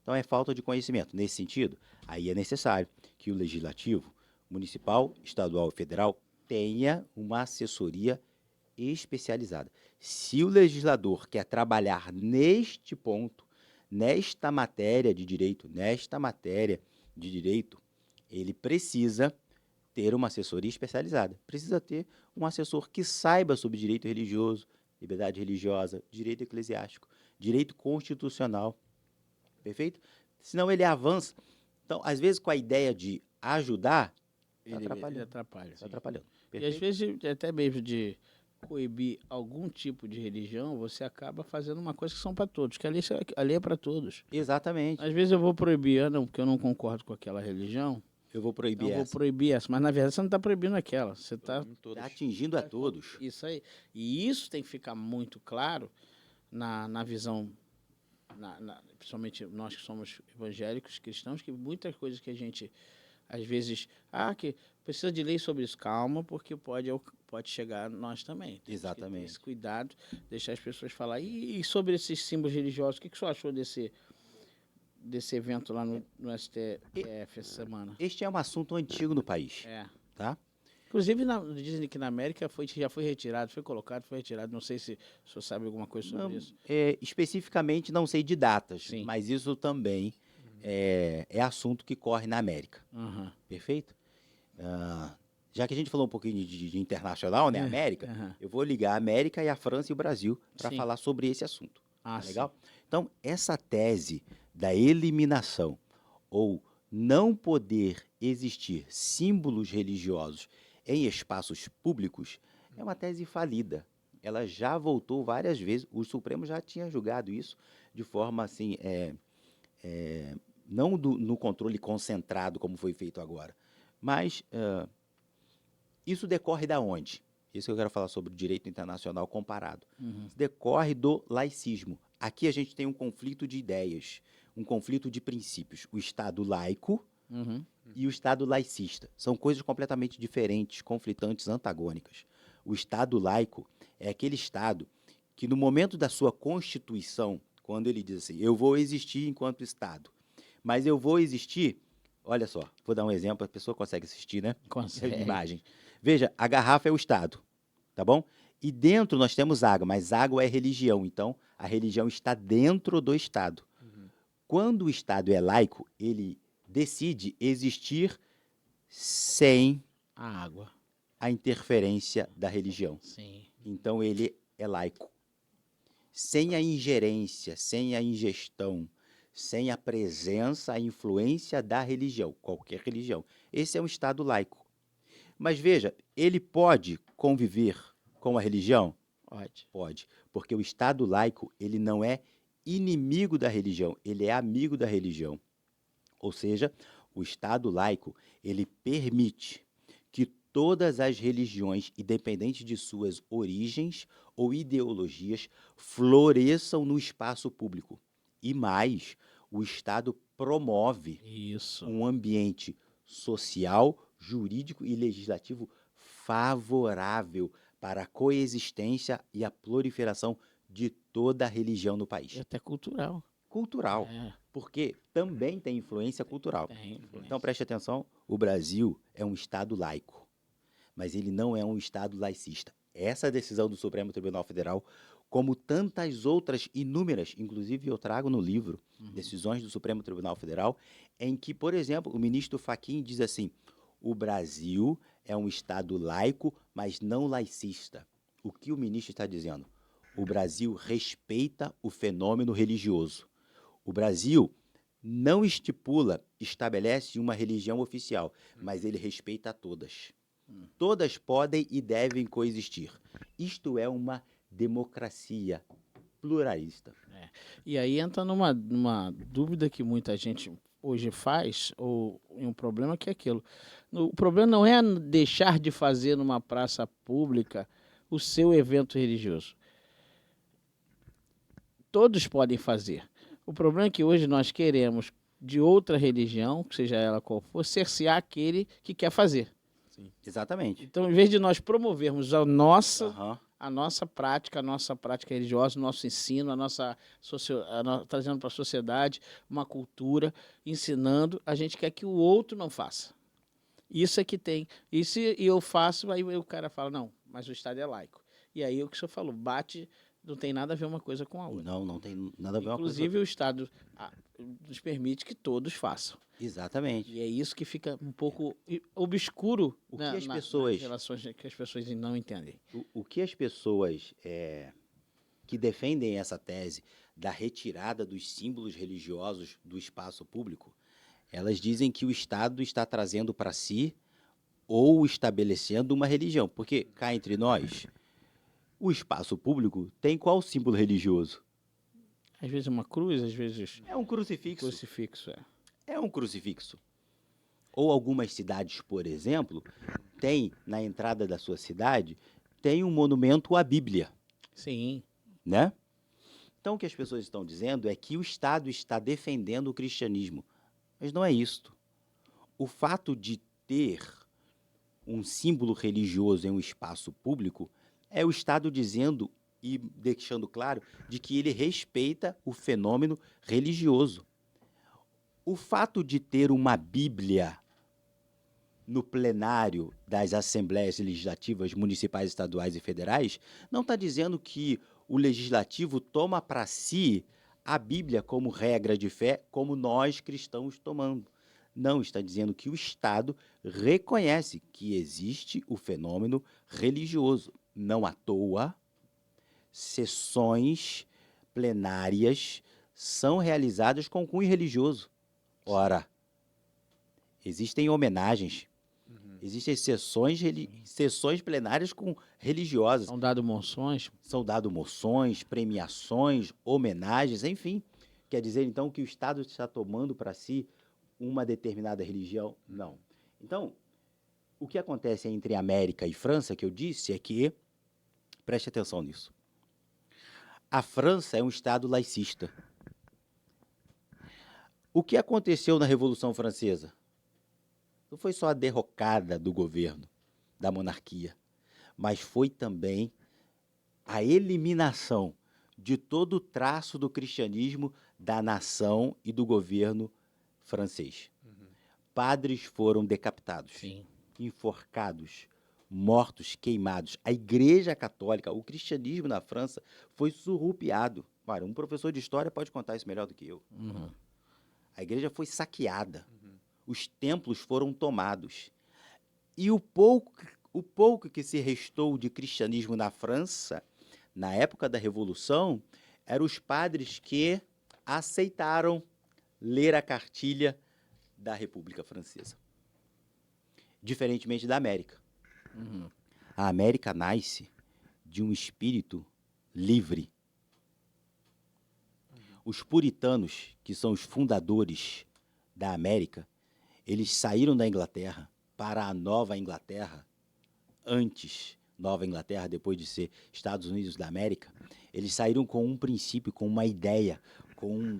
Speaker 3: Então é falta de conhecimento. Nesse sentido, aí é necessário que o legislativo municipal, estadual e federal tenha uma assessoria especializada. Se o legislador quer trabalhar neste ponto, nesta matéria de direito, ele precisa ter uma assessoria especializada. Precisa ter um assessor que saiba sobre direito religioso, liberdade religiosa, direito eclesiástico, direito constitucional. Perfeito? Senão ele avança. Então, às vezes, com a ideia de ajudar, está
Speaker 1: Ele
Speaker 3: atrapalhando.
Speaker 1: atrapalha.
Speaker 3: Está atrapalhando.
Speaker 1: E às vezes, até mesmo de coibir algum tipo de religião, você acaba fazendo uma coisa que são para todos, que a lei é para todos.
Speaker 3: Exatamente.
Speaker 1: Às vezes eu vou proibir, porque eu não concordo com aquela religião,
Speaker 3: Eu vou proibir
Speaker 1: então eu vou
Speaker 3: essa.
Speaker 1: proibir essa. Mas na verdade você não está proibindo aquela, você está...
Speaker 3: Está atingindo a todos.
Speaker 1: Isso aí. E isso tem que ficar muito claro na visão, principalmente nós que somos evangélicos, cristãos, que muitas coisas que a gente, às vezes, que precisa de lei sobre isso. Calma, porque pode chegar a nós também. Temos que ter
Speaker 3: Exatamente.
Speaker 1: esse cuidado, deixar as pessoas falar. E sobre esses símbolos religiosos, o que o senhor achou desse evento lá no STF essa semana?
Speaker 3: Este é um assunto antigo no país,
Speaker 1: É.
Speaker 3: tá?
Speaker 1: Inclusive, dizem que na América já foi retirado, foi colocado, foi retirado. Não sei se o senhor sabe alguma coisa sobre
Speaker 3: Não,
Speaker 1: isso.
Speaker 3: especificamente não sei de datas,
Speaker 1: Sim.
Speaker 3: mas isso também é assunto que corre na América,
Speaker 1: Aham.
Speaker 3: perfeito? Já que a gente falou um pouquinho de internacional, né, América,
Speaker 1: aham.
Speaker 3: eu vou ligar a América e a França e o Brasil para
Speaker 1: Sim.
Speaker 3: falar sobre esse assunto.
Speaker 1: Ah,
Speaker 3: Tá legal?
Speaker 1: sim.
Speaker 3: Então, essa tese da eliminação ou não poder existir símbolos religiosos em espaços públicos é uma tese falida. Ela já voltou várias vezes, o Supremo já tinha julgado isso de forma assim, não no controle concentrado como foi feito agora, mas isso decorre da onde? Isso que eu quero falar sobre o direito internacional comparado.
Speaker 1: Uhum.
Speaker 3: Isso decorre do laicismo. Aqui a gente tem um conflito de ideias, um conflito de princípios. O Estado laico
Speaker 1: Uhum.
Speaker 3: e o Estado laicista. São coisas completamente diferentes, conflitantes, antagônicas. O Estado laico é aquele Estado que, no momento da sua Constituição, quando ele diz assim, eu vou existir enquanto Estado, mas eu vou existir, olha só, vou dar um exemplo, a pessoa consegue assistir, né?
Speaker 1: Consegue.
Speaker 3: Imagem. Veja, a garrafa é o Estado, tá bom? E dentro nós temos água, mas água é religião, então a religião está dentro do Estado. Quando o Estado é laico, ele decide existir sem
Speaker 1: A água.
Speaker 3: a interferência da religião.
Speaker 1: Sim.
Speaker 3: Então ele é laico. Sem a ingerência, sem a ingestão, sem a presença, a influência da religião, qualquer religião. Esse é um Estado laico. Mas veja, ele pode conviver com a religião?
Speaker 1: Pode.
Speaker 3: Pode, porque o Estado laico, ele não é inimigo da religião, ele é amigo da religião. Ou seja, o Estado laico, ele permite que todas as religiões, independente de suas origens ou ideologias, floresçam no espaço público. E mais, o Estado promove
Speaker 1: Isso.
Speaker 3: um ambiente social, jurídico e legislativo favorável para a coexistência e a proliferação de toda a religião no
Speaker 1: E
Speaker 3: país.
Speaker 1: até cultural.
Speaker 3: Cultural,
Speaker 1: É,
Speaker 3: porque também tem influência cultural.
Speaker 1: tem influência.
Speaker 3: Então preste atenção, o Brasil é um Estado laico, mas ele não é um Estado laicista. Essa decisão do Supremo Tribunal Federal, como tantas outras inúmeras, inclusive eu trago no livro, decisões do Supremo Tribunal Federal, em que, por exemplo, o ministro Fachin diz assim, o Brasil é um Estado laico, mas não laicista. O que o ministro está dizendo? O Brasil respeita o fenômeno religioso. O Brasil não estabelece uma religião oficial, mas ele respeita todas. Todas podem e devem coexistir. Isto é uma democracia pluralista.
Speaker 1: E aí entra numa dúvida que muita gente hoje faz, ou em um problema que é aquilo. O problema não é deixar de fazer numa praça pública o seu evento religioso. Todos podem fazer. O problema é que hoje nós queremos, de outra religião, seja ela qual for, cercear aquele que quer fazer.
Speaker 3: Exatamente.
Speaker 1: Então, em vez de nós promovermos a nossa
Speaker 3: Aham.
Speaker 1: prática religiosa, o nosso ensino, trazendo para a sociedade uma cultura, ensinando, a gente quer que o outro não faça. Isso é que tem. E se eu faço, aí o cara fala, não, mas o Estado é laico. E aí o que o senhor falou, não tem nada a ver uma coisa com a outra.
Speaker 3: Não tem nada a ver uma coisa.
Speaker 1: Inclusive, o Estado nos permite que todos façam.
Speaker 3: Exatamente.
Speaker 1: E é isso que fica um pouco obscuro
Speaker 3: O que as pessoas-
Speaker 1: nas relações que as pessoas não entendem.
Speaker 3: O que as pessoas que defendem essa tese da retirada dos símbolos religiosos do espaço público, elas dizem que o Estado está trazendo para si ou estabelecendo uma religião. Porque, cá entre nós, o espaço público tem qual símbolo religioso?
Speaker 1: Às vezes uma cruz, às vezes
Speaker 3: É um crucifixo.
Speaker 1: crucifixo.
Speaker 3: É um crucifixo. Ou algumas cidades, por exemplo, tem na entrada da sua cidade, tem um monumento à Bíblia,
Speaker 1: Sim.
Speaker 3: né? Então o que as pessoas estão dizendo é que o Estado está defendendo o cristianismo, mas não é isto. O fato de ter um símbolo religioso em um espaço público é o Estado dizendo e deixando claro de que ele respeita o fenômeno religioso. O fato de ter uma Bíblia no plenário das assembleias legislativas municipais, estaduais e federais não está dizendo que o legislativo toma para si a Bíblia como regra de fé, como nós cristãos tomamos. Não, está dizendo que o Estado reconhece que existe o fenômeno religioso. Não à toa, sessões plenárias são realizadas com cunho religioso. Ora, existem homenagens, existem sessões plenárias religiosas.
Speaker 1: São dadas
Speaker 3: moções, premiações, homenagens, enfim. Quer dizer, então, que o Estado está tomando para si uma determinada religião? Não. Então, o que acontece entre América e França, que eu disse, é que, preste atenção nisso, a França é um Estado laicista. O que aconteceu na Revolução Francesa? Não foi só a derrocada do governo, da monarquia, mas foi também a eliminação de todo o traço do cristianismo da nação e do governo francês. Padres foram decapitados, enforcados, mortos, queimados. A Igreja Católica, o cristianismo na França foi surrupiado. Olha, um professor de história pode contar isso melhor do que eu. A igreja foi saqueada. Os templos foram tomados. E o pouco que se restou de cristianismo na França, na época da Revolução, eram os padres que aceitaram ler a cartilha da República Francesa. Diferentemente da América. A América nasce de um espírito livre. Os puritanos, que são os fundadores da América, eles saíram da Inglaterra para a Nova Inglaterra, antes Nova Inglaterra, depois de ser Estados Unidos da América, eles saíram com um princípio, com uma ideia, com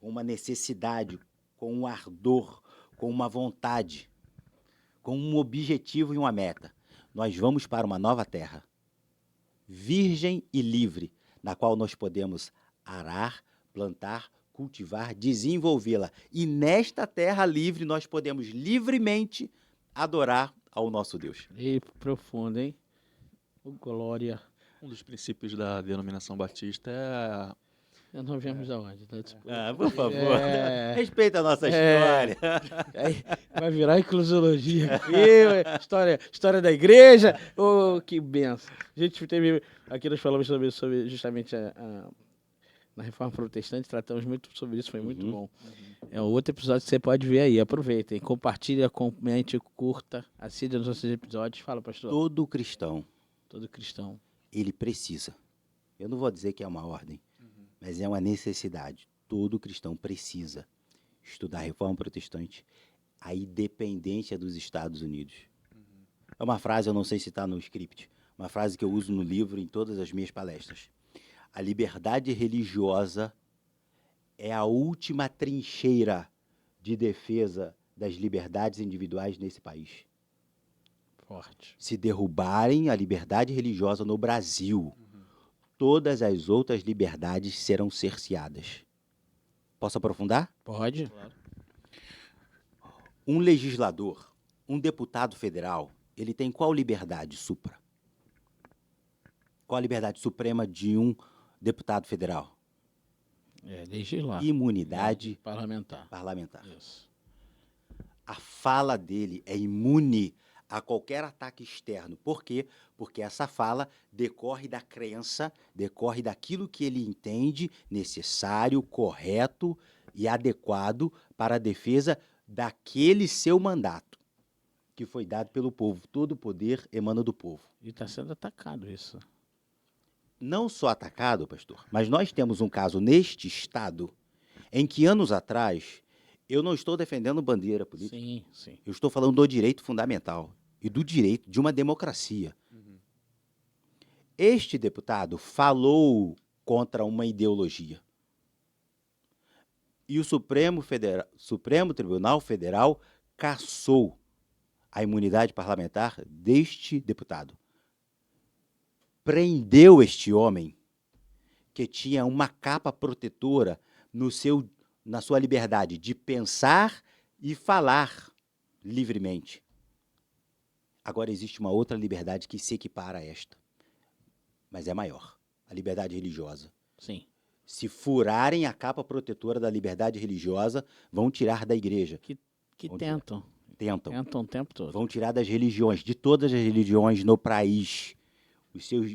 Speaker 3: uma necessidade, com um ardor, com uma vontade, com um objetivo e uma meta. Nós vamos para uma nova terra, virgem e livre, na qual nós podemos arar, plantar, cultivar, desenvolvê-la. E nesta terra livre nós podemos livremente adorar ao nosso Deus.
Speaker 1: E profundo, hein? Glória.
Speaker 2: Um dos princípios da denominação batista é
Speaker 1: Nós viemos da onde?
Speaker 3: Por favor, respeita a nossa história.
Speaker 1: Aí vai virar eclesiologia aqui, história da igreja. Oh, que benção. A gente teve, aqui nós falamos sobre justamente na Reforma Protestante, tratamos muito sobre isso, foi muito bom. É outro episódio que você pode ver aí, aproveitem, compartilha, comente, curta, assista nos nossos episódios. Fala, pastor.
Speaker 3: Todo cristão,
Speaker 1: ele
Speaker 3: precisa. Eu não vou dizer que é uma ordem, mas é uma necessidade. Todo cristão precisa estudar a Reforma Protestante, a independência dos Estados Unidos. É uma frase, eu não sei se está no script, uma frase que eu uso no livro em todas as minhas palestras. A liberdade religiosa é a última trincheira de defesa das liberdades individuais nesse país.
Speaker 1: Forte.
Speaker 3: Se derrubarem a liberdade religiosa no Brasil, todas as outras liberdades serão cerceadas. Posso aprofundar?
Speaker 1: Pode.
Speaker 2: Claro.
Speaker 3: Um legislador, um deputado federal, ele tem qual liberdade supra? Qual a liberdade suprema de um deputado federal?
Speaker 1: Legislar.
Speaker 3: Imunidade
Speaker 1: parlamentar.
Speaker 3: Isso. A fala dele é imune a qualquer ataque externo. Por quê? Porque essa fala decorre da crença, decorre daquilo que ele entende necessário, correto e adequado para a defesa daquele seu mandato, que foi dado pelo povo. Todo o poder emana do povo.
Speaker 1: E está sendo atacado isso.
Speaker 3: Não só atacado, pastor, mas nós temos um caso neste estado em que anos atrás, eu não estou defendendo bandeira política.
Speaker 1: Sim.
Speaker 3: Eu estou falando do direito fundamental e do direito de uma democracia. Este deputado falou contra uma ideologia. E o Supremo Tribunal Federal cassou a imunidade parlamentar deste deputado. Prendeu este homem que tinha uma capa protetora no seu na sua liberdade de pensar e falar livremente. Agora existe uma outra liberdade que se equipara a esta, mas é maior, a liberdade religiosa.
Speaker 1: Sim.
Speaker 3: Se furarem a capa protetora da liberdade religiosa, vão tirar da igreja.
Speaker 1: Que
Speaker 3: Vão
Speaker 1: tentam.
Speaker 3: Tentam.
Speaker 1: Tentam o tempo todo.
Speaker 3: Vão tirar das religiões, de todas as religiões no país,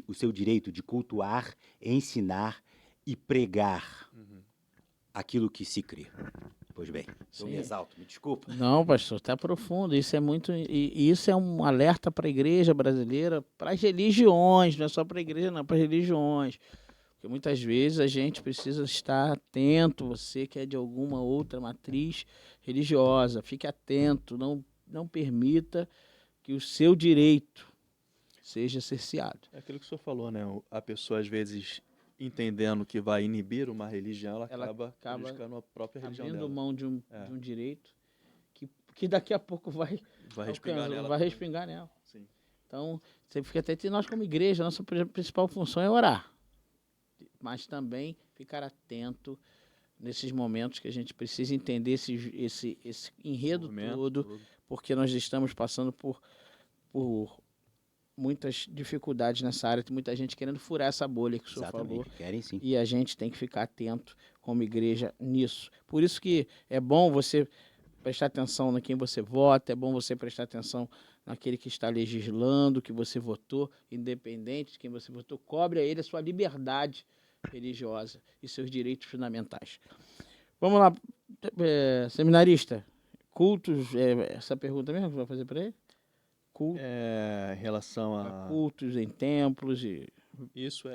Speaker 3: o seu direito de cultuar, ensinar e pregar aquilo que se crê. Pois bem, eu me
Speaker 1: Sim.
Speaker 3: exalto, me desculpa.
Speaker 1: Não, pastor, está profundo. Isso é muito. E isso é um alerta para a igreja brasileira, para as religiões, não é só para a igreja, não, para as religiões. Porque muitas vezes a gente precisa estar atento, você que é de alguma outra matriz religiosa, fique atento, não permita que o seu direito seja cerceado.
Speaker 2: É aquilo que o senhor falou, né? A pessoa, às vezes, entendendo que vai inibir uma religião, ela acaba prejudicando a própria religião
Speaker 1: Abrindo
Speaker 2: dela.
Speaker 1: mão de um direito que daqui a pouco vai
Speaker 2: respingar nela.
Speaker 1: vai
Speaker 2: também.
Speaker 1: respingar nela.
Speaker 2: Sim.
Speaker 1: Então, você fica atento. E nós, como igreja, nossa principal função é orar. Mas também ficar atento nesses momentos que a gente precisa entender esse enredo
Speaker 2: Movimento,
Speaker 1: todo, porque nós estamos passando por muitas dificuldades nessa área. Tem muita gente querendo furar essa bolha que o senhor falou.
Speaker 3: Querem sim.
Speaker 1: E a gente tem que ficar atento como igreja nisso. Por isso que é bom você prestar atenção em quem você vota, é bom você prestar atenção naquele que está legislando, que você votou, independente de quem você votou, cobre a ele a sua liberdade religiosa e seus direitos fundamentais. Vamos lá, seminarista, cultos, essa pergunta mesmo que você vai fazer para ele? Cultos,
Speaker 2: Em relação a...
Speaker 1: cultos em templos e...
Speaker 2: Isso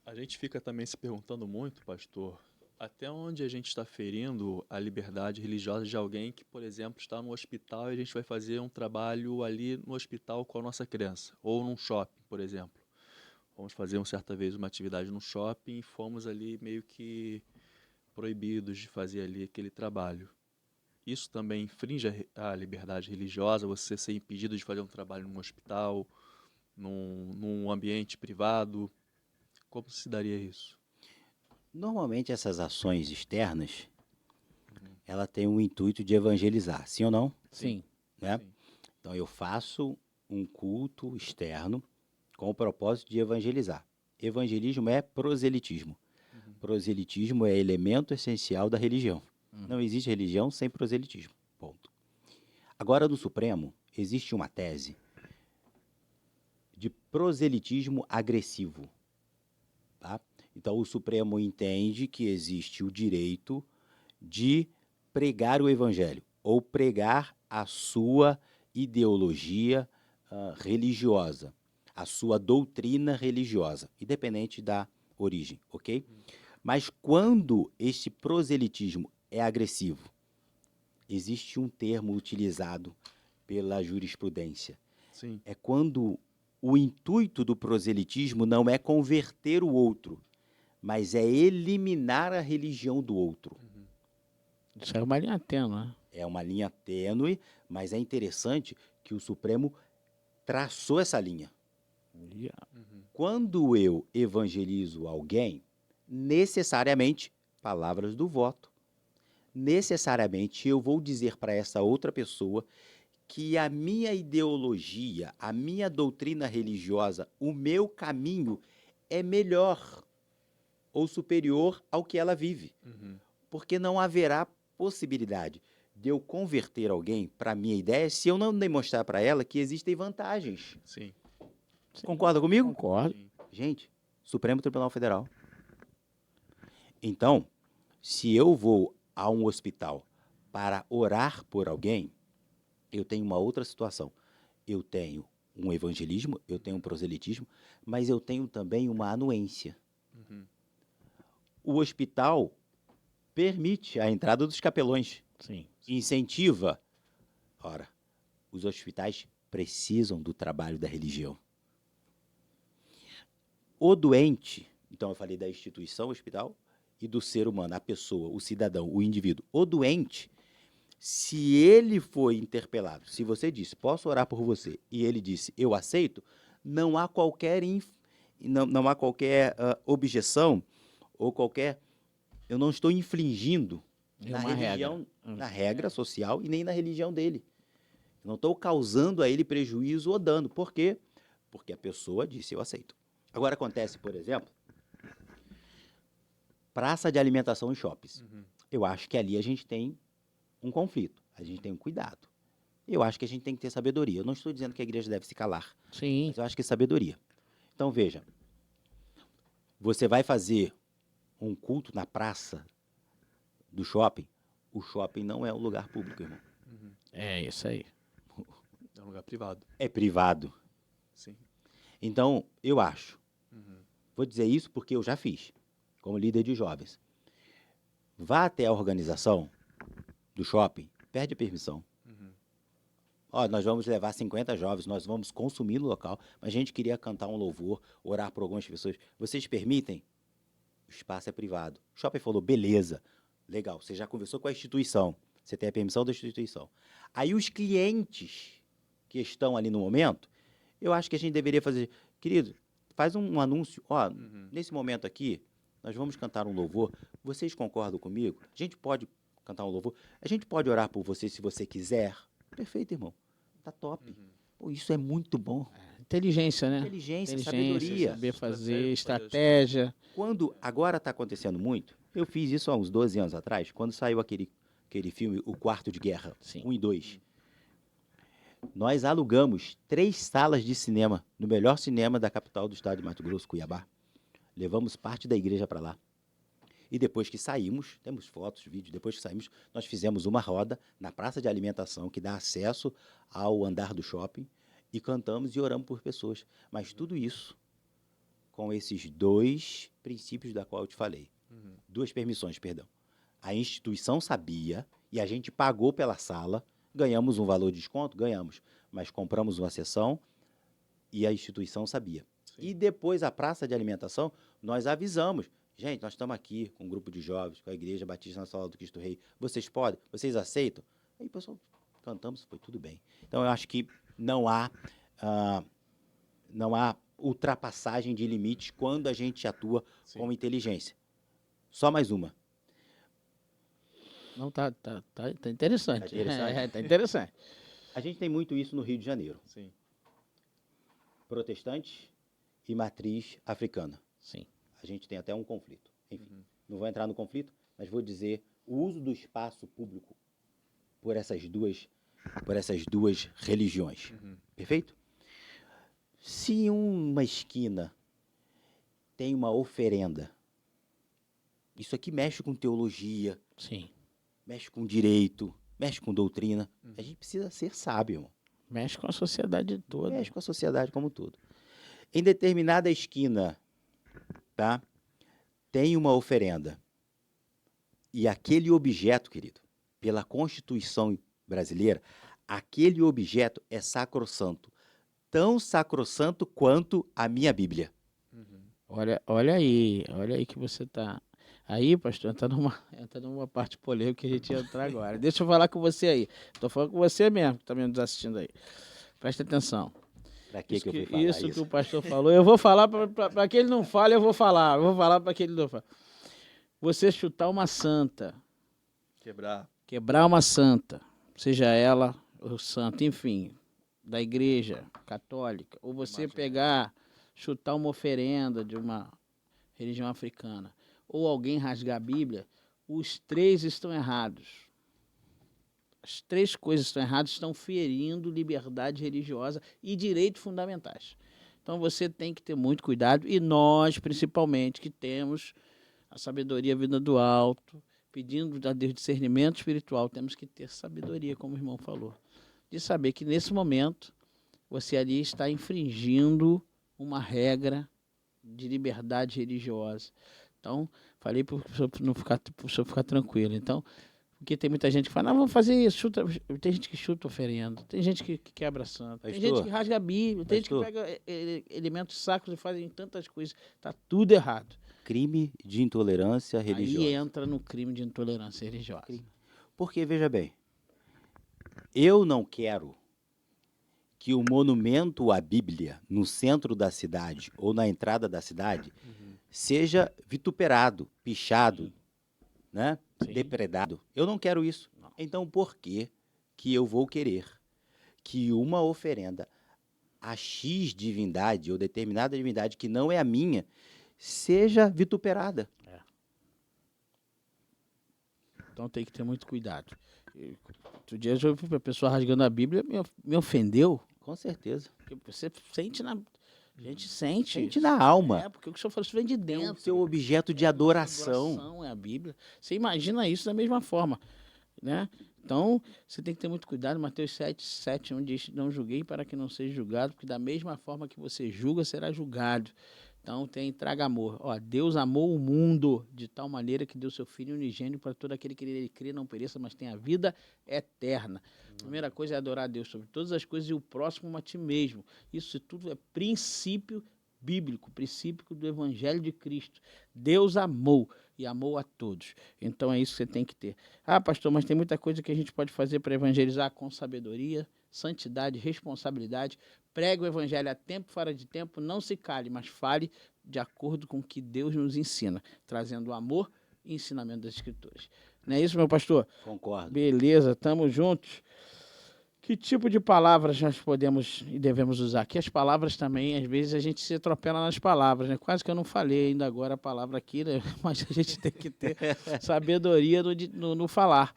Speaker 2: a gente fica também se perguntando muito, pastor, até onde a gente está ferindo a liberdade religiosa de alguém que, por exemplo, está no hospital e a gente vai fazer um trabalho ali no hospital com a nossa criança, ou num shopping, por exemplo. Fomos fazer certa vez uma atividade no shopping e fomos ali meio que proibidos de fazer ali aquele trabalho. Isso também infringe a liberdade religiosa, você ser impedido de fazer um trabalho num hospital, num ambiente privado. Como se daria isso?
Speaker 3: Normalmente essas ações externas, ela tem o intuito de evangelizar, sim ou não?
Speaker 1: Sim.
Speaker 3: Né?
Speaker 2: Sim.
Speaker 3: Então eu faço um culto externo com o propósito de evangelizar. Evangelismo é proselitismo. Proselitismo é elemento essencial da religião. Não existe religião sem proselitismo. Ponto. Agora, no Supremo, existe uma tese de proselitismo agressivo. Tá? Então, o Supremo entende que existe o direito de pregar o evangelho ou pregar a sua ideologia religiosa, a sua doutrina religiosa, independente da origem, ok? Mas quando este proselitismo é agressivo, existe um termo utilizado pela jurisprudência.
Speaker 2: Sim.
Speaker 3: É quando o intuito do proselitismo não é converter o outro, mas é eliminar a religião do outro.
Speaker 1: Isso é uma linha tênue, né?
Speaker 3: É uma linha tênue, mas é interessante que o Supremo traçou essa linha. Quando eu evangelizo alguém, necessariamente, palavras do voto, necessariamente eu vou dizer para essa outra pessoa que a minha ideologia, a minha doutrina religiosa, o meu caminho é melhor ou superior ao que ela vive. Porque não haverá possibilidade de eu converter alguém para a minha ideia se eu não demonstrar para ela que existem vantagens.
Speaker 2: Sim.
Speaker 3: Concorda comigo?
Speaker 1: Concordo.
Speaker 2: Sim.
Speaker 3: Gente, Supremo Tribunal Federal. Então, se eu vou a um hospital para orar por alguém, eu tenho uma outra situação. Eu tenho um evangelismo, eu tenho um proselitismo, mas eu tenho também uma anuência. O hospital permite a entrada dos capelões,
Speaker 1: Sim.
Speaker 3: incentiva. Ora, os hospitais precisam do trabalho da religião. O doente, então eu falei da instituição hospital e do ser humano, a pessoa, o cidadão, o indivíduo. O doente, se ele foi interpelado, se você disse, posso orar por você, e ele disse, eu aceito, não há qualquer objeção ou qualquer eu não estou infringindo
Speaker 1: É
Speaker 3: na
Speaker 1: uma
Speaker 3: religião,
Speaker 1: regra.
Speaker 3: na regra social e nem na religião dele. Eu não estou causando a ele prejuízo ou dano. Por quê? Porque a pessoa disse, eu aceito. Agora acontece, por exemplo, praça de alimentação em shoppings. Eu acho que ali a gente tem um conflito, a gente tem um cuidado. Eu acho que a gente tem que ter sabedoria. Eu não estou dizendo que a igreja deve se calar,
Speaker 1: Sim.
Speaker 3: mas eu acho que é sabedoria. Então, veja, você vai fazer um culto na praça do shopping, o shopping não é um lugar público, irmão.
Speaker 1: É isso aí.
Speaker 2: É um lugar privado.
Speaker 3: É privado.
Speaker 2: Sim.
Speaker 3: Então, eu acho. Vou dizer isso porque eu já fiz, como líder de jovens. Vá até a organização do shopping, pede permissão. Ó, nós vamos levar 50 jovens, nós vamos consumir no local, mas a gente queria cantar um louvor, orar por algumas pessoas. Vocês permitem? O espaço é privado. O shopping falou, beleza, legal, você já conversou com a instituição, você tem a permissão da instituição. Aí os clientes que estão ali no momento, eu acho que a gente deveria fazer, querido, faz um anúncio, ó, nesse momento aqui, nós vamos cantar um louvor, vocês concordam comigo? A gente pode cantar um louvor? A gente pode orar por você se você quiser? Perfeito, irmão. Tá top. Pô, isso é muito bom.
Speaker 1: Inteligência, né?
Speaker 3: Inteligência, sabedoria.
Speaker 1: Saber fazer,
Speaker 2: Estratégia.
Speaker 1: estratégia.
Speaker 3: Quando agora está acontecendo muito, eu fiz isso há uns 12 anos atrás, quando saiu aquele filme O Quarto de Guerra,
Speaker 1: Sim.
Speaker 3: 1 e 2. Nós alugamos 3 salas de cinema, no melhor cinema da capital do estado de Mato Grosso, Cuiabá. Levamos parte da igreja para lá. E depois que saímos, temos fotos, vídeos, depois que saímos, nós fizemos uma roda na praça de alimentação que dá acesso ao andar do shopping e cantamos e oramos por pessoas. Mas tudo isso com esses 2 princípios da qual eu te falei. 2 permissões, perdão. A instituição sabia e a gente pagou pela sala, ganhamos um valor de desconto? Ganhamos, mas compramos uma sessão e a instituição sabia.
Speaker 2: Sim.
Speaker 3: E depois a praça de alimentação, nós avisamos. Gente, nós estamos aqui com um grupo de jovens, com a Igreja Batista Nacional do Cristo Rei. Vocês podem? Vocês aceitam? Aí, pessoal, cantamos, foi tudo bem. Então, eu acho que não há ultrapassagem de limites quando a gente atua com inteligência. Só mais uma.
Speaker 1: Não, tá interessante.
Speaker 3: Tá interessante?
Speaker 1: Tá interessante.
Speaker 3: A gente tem muito isso no Rio de Janeiro.
Speaker 2: Sim.
Speaker 3: Protestante e matriz africana.
Speaker 1: Sim.
Speaker 3: A gente tem até um conflito. Enfim, não vou entrar no conflito, mas vou dizer o uso do espaço público por essas duas religiões. Perfeito? Se uma esquina tem uma oferenda, isso aqui mexe com teologia,
Speaker 1: Sim.
Speaker 3: mexe com direito, mexe com doutrina. A gente precisa ser sábio, irmão.
Speaker 1: Mexe com a sociedade toda.
Speaker 3: Mexe com a sociedade como um todo. Em determinada esquina, tá? Tem uma oferenda. E aquele objeto, querido, pela Constituição brasileira, aquele objeto é sacrossanto. Tão sacrossanto quanto a minha Bíblia.
Speaker 1: Olha aí que você tá. Aí, pastor, entra numa parte polêmica que a gente ia entrar agora. Deixa eu falar com você aí. Tô falando com você mesmo, que tá me assistindo aí. Presta atenção.
Speaker 3: Pra que eu fui falar
Speaker 1: isso que o pastor falou, eu vou falar para que ele não fale, eu vou falar. Eu vou falar para que ele não fale. Você chutar uma santa, quebrar uma santa, seja ela o santo, enfim, da igreja católica, ou você pegar, chutar uma oferenda de uma religião africana, ou alguém rasgar a Bíblia, os 3 estão errados. As 3 coisas estão erradas, estão ferindo liberdade religiosa e direitos fundamentais. Então você tem que ter muito cuidado, e nós, principalmente, que temos a sabedoria vinda do alto, pedindo a Deus discernimento espiritual, temos que ter sabedoria, como o irmão falou, de saber que nesse momento você ali está infringindo uma regra de liberdade religiosa. Então, falei para o senhor ficar tranquilo. Então, porque tem muita gente que fala, não, vamos fazer isso. Tem gente que chuta oferenda, tem gente que quebra santo, tem gente que rasga a Bíblia, tem gente que pega elementos sacros e fazem tantas coisas. Está tudo errado.
Speaker 3: Crime de intolerância religiosa.
Speaker 1: Aí entra no crime de intolerância religiosa.
Speaker 3: Porque, veja bem, eu não quero que o monumento à Bíblia no centro da cidade ou na entrada da cidade seja vituperado, pichado, né?
Speaker 1: Sim.
Speaker 3: Depredado. Eu não quero isso.
Speaker 1: Não.
Speaker 3: Então, por que eu vou querer que uma oferenda a X divindade ou determinada divindade que não é a minha seja vituperada?
Speaker 1: Então tem que ter muito cuidado. Outro dia eu vi a pessoa rasgando a Bíblia, me ofendeu.
Speaker 3: Com certeza.
Speaker 1: Porque você sente na. A gente sente.
Speaker 3: Sente na alma.
Speaker 1: É, porque o que o senhor falou, isso vem de
Speaker 3: É
Speaker 1: dentro.
Speaker 3: o seu objeto de adoração.
Speaker 1: Adoração é a Bíblia. Você imagina isso da mesma forma, né? Então, você tem que ter muito cuidado. Mateus 7, 1 diz, não julguei para que não seja julgado, porque da mesma forma que você julga, será julgado. Então, traga amor. Ó, Deus amou o mundo de tal maneira que deu seu Filho unigênito para todo aquele que nele crê, não pereça, mas tenha vida eterna. A primeira coisa é adorar a Deus sobre todas as coisas e o próximo como a ti mesmo. Isso tudo é princípio bíblico, princípio do Evangelho de Cristo. Deus amou e amou a todos. Então é isso que você tem que ter. Ah, pastor, mas tem muita coisa que a gente pode fazer para evangelizar com sabedoria, santidade, responsabilidade. Pregue o Evangelho a tempo, fora de tempo, não se cale, mas fale de acordo com o que Deus nos ensina, trazendo o amor e ensinamento das Escrituras. Não é isso, meu pastor?
Speaker 3: Concordo.
Speaker 1: Beleza, estamos juntos. Que tipo de palavras nós podemos e devemos usar? Que as palavras também, às vezes a gente se atropela nas palavras, né? Quase que eu não falei ainda agora a palavra aqui, né? Mas a gente tem que ter sabedoria no falar.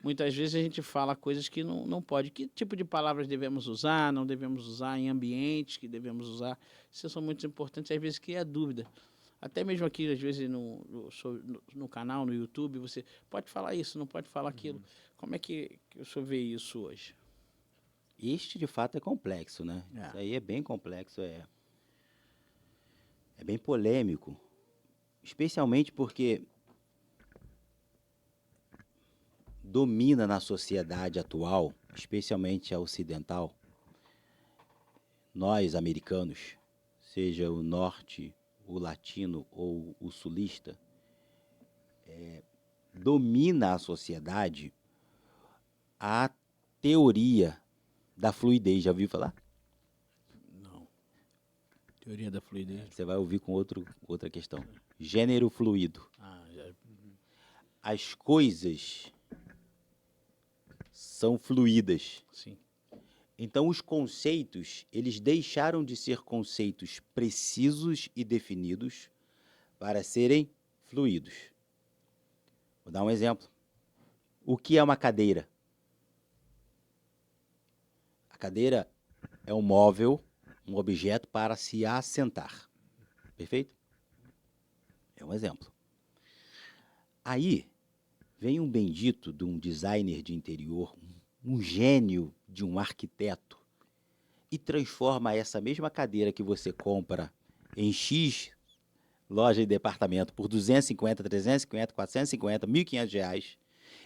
Speaker 1: Muitas vezes a gente fala coisas que não pode. Que tipo de palavras devemos usar, não devemos usar, em ambientes que devemos usar? Isso são muito importantes, às vezes cria dúvida. Até mesmo aqui, às vezes, no canal, no YouTube, você pode falar isso, não pode falar aquilo. Como é que o senhor vê isso hoje?
Speaker 3: Este, de fato, é complexo, né?
Speaker 1: É.
Speaker 3: Isso aí é bem complexo, é bem polêmico. Especialmente porque domina na sociedade atual, especialmente a ocidental, nós, americanos, seja o norte, o latino ou o sulista, domina a sociedade a teoria da fluidez. Já ouviu falar?
Speaker 1: Não. Teoria da fluidez.
Speaker 3: Você vai ouvir com outra questão. Gênero fluido.
Speaker 1: Ah, já.
Speaker 3: As coisas são fluídas.
Speaker 1: Sim.
Speaker 3: Então, os conceitos, eles deixaram de ser conceitos precisos e definidos para serem fluidos. Vou dar um exemplo. O que é uma cadeira? A cadeira é um móvel, um objeto para se assentar. Perfeito? É um exemplo. Aí, vem um bendito de um designer de interior, um gênio de um arquiteto, e transforma essa mesma cadeira que você compra em X loja de departamento por 250, 350, 450, R$1.500,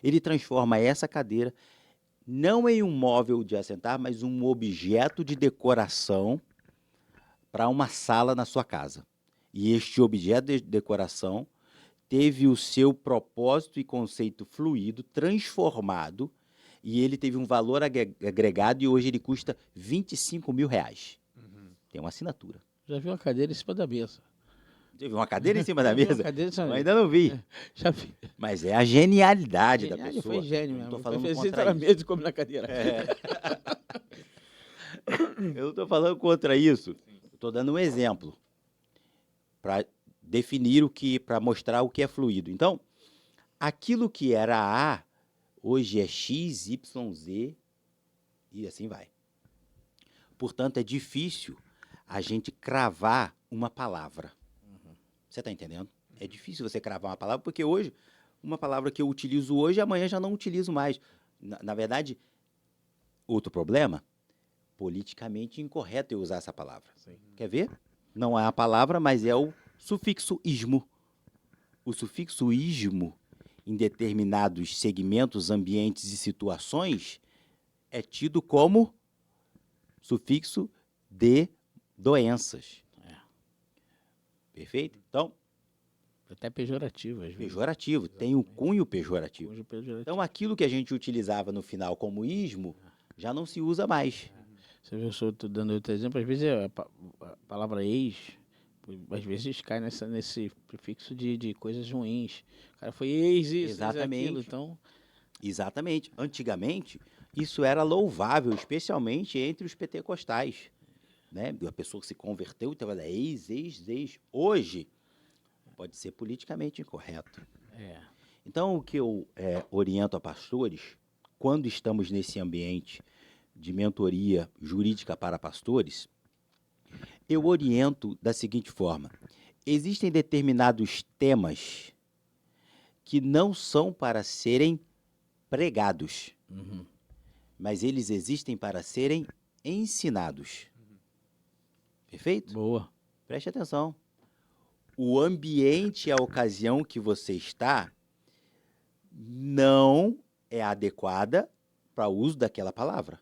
Speaker 3: ele transforma essa cadeira não em um móvel de assentar, mas um objeto de decoração para uma sala na sua casa. E este objeto de decoração teve o seu propósito e conceito fluido, transformado, e ele teve um valor agregado e hoje ele custa R$25.000. Tem uma assinatura.
Speaker 1: Já viu uma cadeira em cima da mesa?
Speaker 3: Teve uma cadeira em cima da
Speaker 1: Já vi uma
Speaker 3: mesa?
Speaker 1: cadeira em cima
Speaker 3: Eu
Speaker 1: da
Speaker 3: ainda não vi.
Speaker 1: Já vi.
Speaker 3: Mas é a genialidade da
Speaker 1: Genial,
Speaker 3: pessoa.
Speaker 1: foi gênio
Speaker 3: Eu
Speaker 1: mesmo.
Speaker 3: não estou falando
Speaker 1: Senta
Speaker 3: contra
Speaker 1: na
Speaker 3: isso.
Speaker 1: mesa e come na cadeira.
Speaker 3: Eu não estou falando contra isso. Estou dando um exemplo para definir para mostrar o que é fluido. Então, aquilo que era A, hoje é X, Y, Z e assim vai. Portanto, é difícil a gente cravar uma palavra. Você está entendendo? É difícil você cravar uma palavra, porque hoje, uma palavra que eu utilizo hoje, amanhã já não utilizo mais. Na verdade, outro problema, politicamente incorreto eu usar essa palavra.
Speaker 1: Sim.
Speaker 3: Quer ver? Não é a palavra, mas é o sufixo ismo. O sufixo ismo, em determinados segmentos, ambientes e situações, é tido como sufixo de doenças. Perfeito? Então,
Speaker 1: Até pejorativo, às vezes.
Speaker 3: pejorativo, tem o cunho pejorativo.
Speaker 1: Cunho pejorativo.
Speaker 3: Então, aquilo que a gente utilizava no final como ismo, já não se usa mais.
Speaker 1: Você viu, eu estou dando outro exemplo, às vezes a palavra ex, às vezes cai nesse prefixo de coisas ruins. O cara foi ex isso, ex aquilo,
Speaker 3: Exatamente.
Speaker 1: então...
Speaker 3: Exatamente. Antigamente, isso era louvável, especialmente entre os pentecostais, né? A pessoa que se converteu, então ela é ex. Hoje, pode ser politicamente incorreto.
Speaker 1: É.
Speaker 3: Então, o que eu oriento a pastores, quando estamos nesse ambiente de mentoria jurídica para pastores, eu oriento da seguinte forma: existem determinados temas que não são para serem pregados,
Speaker 1: Uhum.
Speaker 3: mas eles existem para serem ensinados. Perfeito?
Speaker 1: Boa.
Speaker 3: Preste atenção. O ambiente e a ocasião que você está não é adequada para o uso daquela palavra.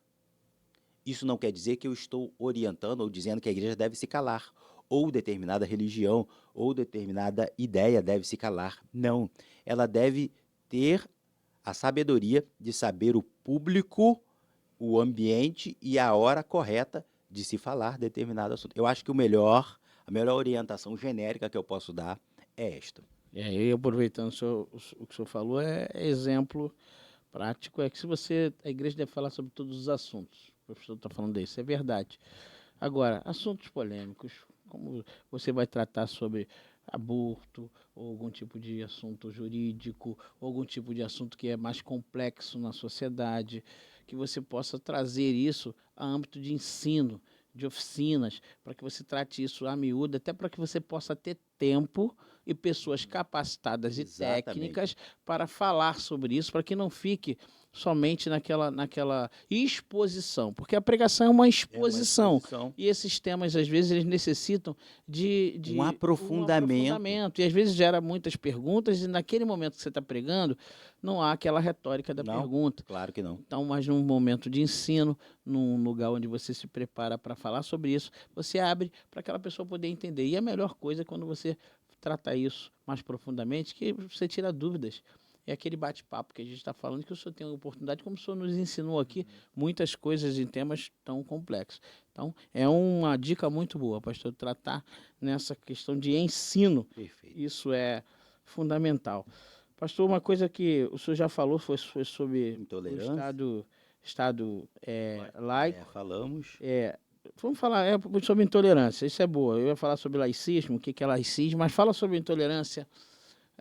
Speaker 3: Isso não quer dizer que eu estou orientando ou dizendo que a igreja deve se calar, ou determinada religião, ou determinada ideia deve se calar. Não. Ela deve ter a sabedoria de saber o público, o ambiente e a hora correta de se falar determinado assunto. Eu acho que a melhor orientação genérica que eu posso dar é esta.
Speaker 1: E aí, aproveitando o que o senhor falou, é exemplo prático, é que a igreja deve falar sobre todos os assuntos. O professor está falando disso, é verdade. Agora, assuntos polêmicos, como você vai tratar sobre aborto, ou algum tipo de assunto jurídico, ou algum tipo de assunto que é mais complexo na sociedade, que você possa trazer isso a âmbito de ensino, de oficinas, para que você trate isso a miúdo, até para que você possa ter tempo e pessoas capacitadas e
Speaker 3: Exatamente.
Speaker 1: técnicas para falar sobre isso, para que não fique somente naquela exposição, porque a pregação é uma exposição. E esses temas, às vezes, eles necessitam de
Speaker 3: um aprofundamento.
Speaker 1: E às vezes gera muitas perguntas, e naquele momento que você está pregando, não há aquela retórica da pergunta.
Speaker 3: Claro que não.
Speaker 1: Então, mas num momento de ensino, num lugar onde você se prepara para falar sobre isso, você abre para aquela pessoa poder entender. E a melhor coisa é quando você trata isso mais profundamente, que você tira dúvidas. É aquele bate-papo que a gente está falando, que o senhor tem a oportunidade, como o senhor nos ensinou aqui, muitas coisas em temas tão complexos. Então, é uma dica muito boa, pastor, tratar nessa questão de ensino.
Speaker 3: Perfeito.
Speaker 1: Isso é fundamental. Pastor, uma coisa que o senhor já falou foi sobre
Speaker 3: Intolerância.
Speaker 1: o Estado laico.
Speaker 3: Falamos.
Speaker 1: Vamos falar sobre intolerância, isso é boa. Eu ia falar sobre laicismo, o que é laicismo, mas fala sobre intolerância,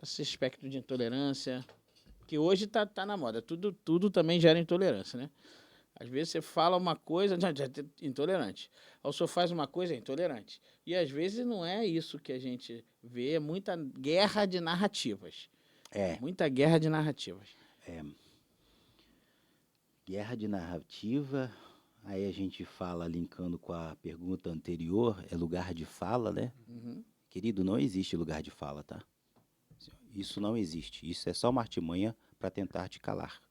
Speaker 1: esse aspecto de intolerância, que hoje tá na moda. Tudo também gera intolerância, né? Às vezes você fala uma coisa, já é intolerante. Ou o senhor faz uma coisa, é intolerante. E às vezes não é isso que a gente vê, é muita guerra de narrativas. Muita guerra de narrativas.
Speaker 3: Guerra de narrativa, aí a gente fala, linkando com a pergunta anterior, é lugar de fala, né?
Speaker 1: Uhum.
Speaker 3: Querido, não existe lugar de fala, tá? Isso não existe. Isso é só uma artimanha para tentar te calar.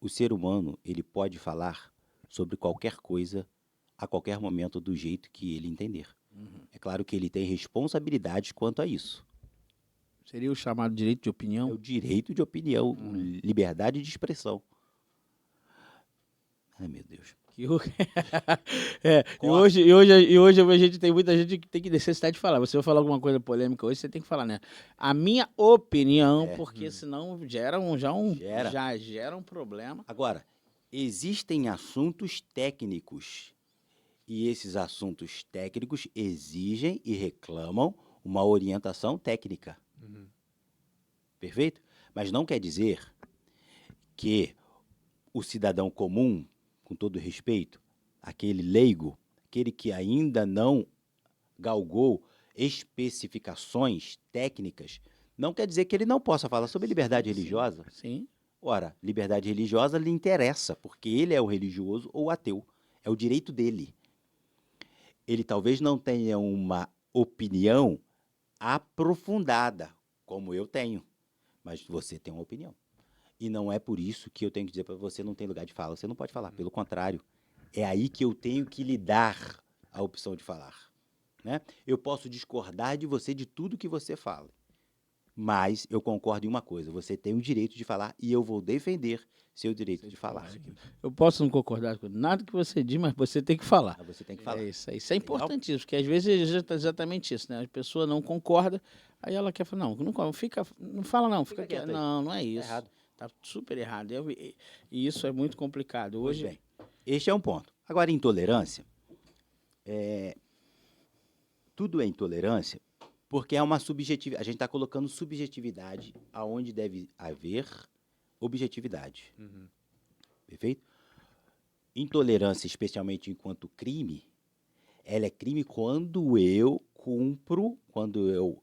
Speaker 3: O ser humano, ele pode falar sobre qualquer coisa, a qualquer momento, do jeito que ele entender.
Speaker 1: Uhum.
Speaker 3: É claro que ele tem responsabilidades quanto a isso.
Speaker 1: Seria o chamado direito de opinião?
Speaker 3: É o direito de opinião, liberdade de expressão. Ai, meu Deus.
Speaker 1: E hoje a gente tem muita gente que tem que necessidade de falar. Você vai falar alguma coisa polêmica hoje, você tem que falar, né? A minha opinião, porque senão gera um problema.
Speaker 3: Agora, existem assuntos técnicos, e esses assuntos técnicos exigem e reclamam uma orientação técnica. Perfeito? Mas não quer dizer que o cidadão comum, com todo respeito, aquele leigo, aquele que ainda não galgou especificações técnicas, não quer dizer que ele não possa falar sobre liberdade religiosa.
Speaker 1: Sim.
Speaker 3: Ora, liberdade religiosa lhe interessa, porque ele é o religioso ou o ateu. É o direito dele. Ele talvez não tenha uma opinião aprofundada, como eu tenho, mas você tem uma opinião. E não é por isso que eu tenho que dizer para você não tem lugar de fala. Você não pode falar, pelo contrário. É aí que eu tenho que lhe dar a opção de falar. Né? Eu posso discordar de você de tudo que você fala. Mas eu concordo em uma coisa: você tem o direito de falar e eu vou defender seu direito de falar.
Speaker 1: Eu posso não concordar com nada que você diz, mas você tem que falar.
Speaker 3: Mas você tem que falar.
Speaker 1: É isso aí. Isso é
Speaker 3: Legal?
Speaker 1: importantíssimo, porque às vezes é exatamente isso, né? A pessoa não concorda, aí ela quer falar, não fica, não fala não, fica
Speaker 3: Fica
Speaker 1: quieto.
Speaker 3: quieto aí.
Speaker 1: Não, não é
Speaker 3: Tá
Speaker 1: isso.
Speaker 3: errado.
Speaker 1: Tá super errado. E isso é muito complicado.
Speaker 3: Pois
Speaker 1: Hoje,
Speaker 3: bem, este é um ponto. Agora, intolerância, tudo é intolerância porque é uma subjetividade. A gente está colocando subjetividade aonde deve haver objetividade. Perfeito? Intolerância, especialmente enquanto crime, ela é crime quando eu cumpro, quando eu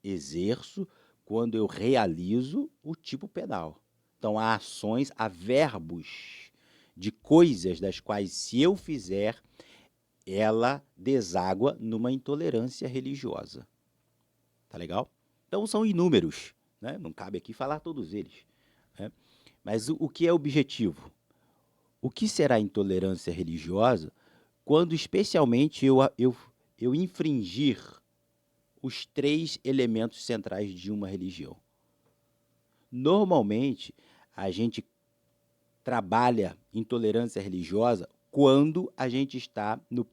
Speaker 3: exerço, quando eu realizo o tipo penal. Então, há ações, há verbos de coisas das quais, se eu fizer, ela deságua numa intolerância religiosa. Tá legal? Então, são inúmeros, né? Não cabe aqui falar todos eles, né? Mas o que é objetivo? O que será intolerância religiosa quando, especialmente, eu infringir os 3 elementos centrais de uma religião? Normalmente, a gente trabalha intolerância religiosa quando a gente está no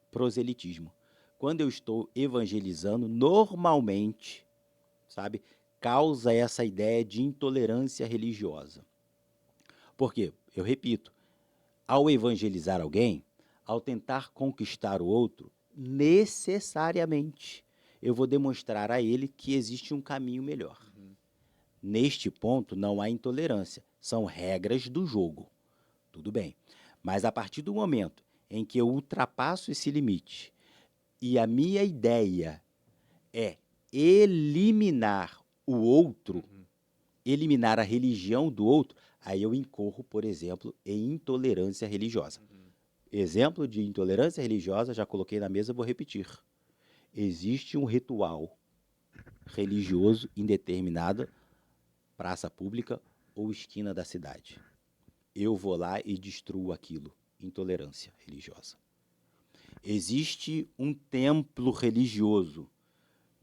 Speaker 3: proselitismo. Quando eu estou evangelizando, normalmente, sabe, causa essa ideia de intolerância religiosa. Por quê? Eu repito, ao evangelizar alguém, ao tentar conquistar o outro, necessariamente eu vou demonstrar a ele que existe um caminho melhor. Neste ponto, não há intolerância, são regras do jogo. Tudo bem. Mas a partir do momento em que eu ultrapasso esse limite e a minha ideia é eliminar o outro, eliminar a religião do outro, aí eu incorro, por exemplo, em intolerância religiosa. Exemplo de intolerância religiosa, já coloquei na mesa, vou repetir. Existe um ritual religioso em determinada praça pública ou esquina da cidade. Eu vou lá e destruo aquilo. Intolerância religiosa. Existe um templo religioso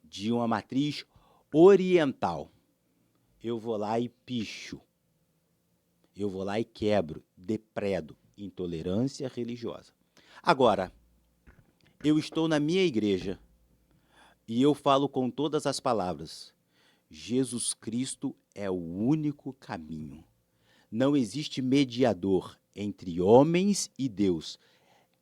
Speaker 3: de uma matriz oriental. Eu vou lá e picho. Eu vou lá e quebro, depredo. Intolerância religiosa. Agora, eu estou na minha igreja e eu falo com todas as palavras: Jesus Cristo é o único caminho. Não existe mediador entre homens e Deus,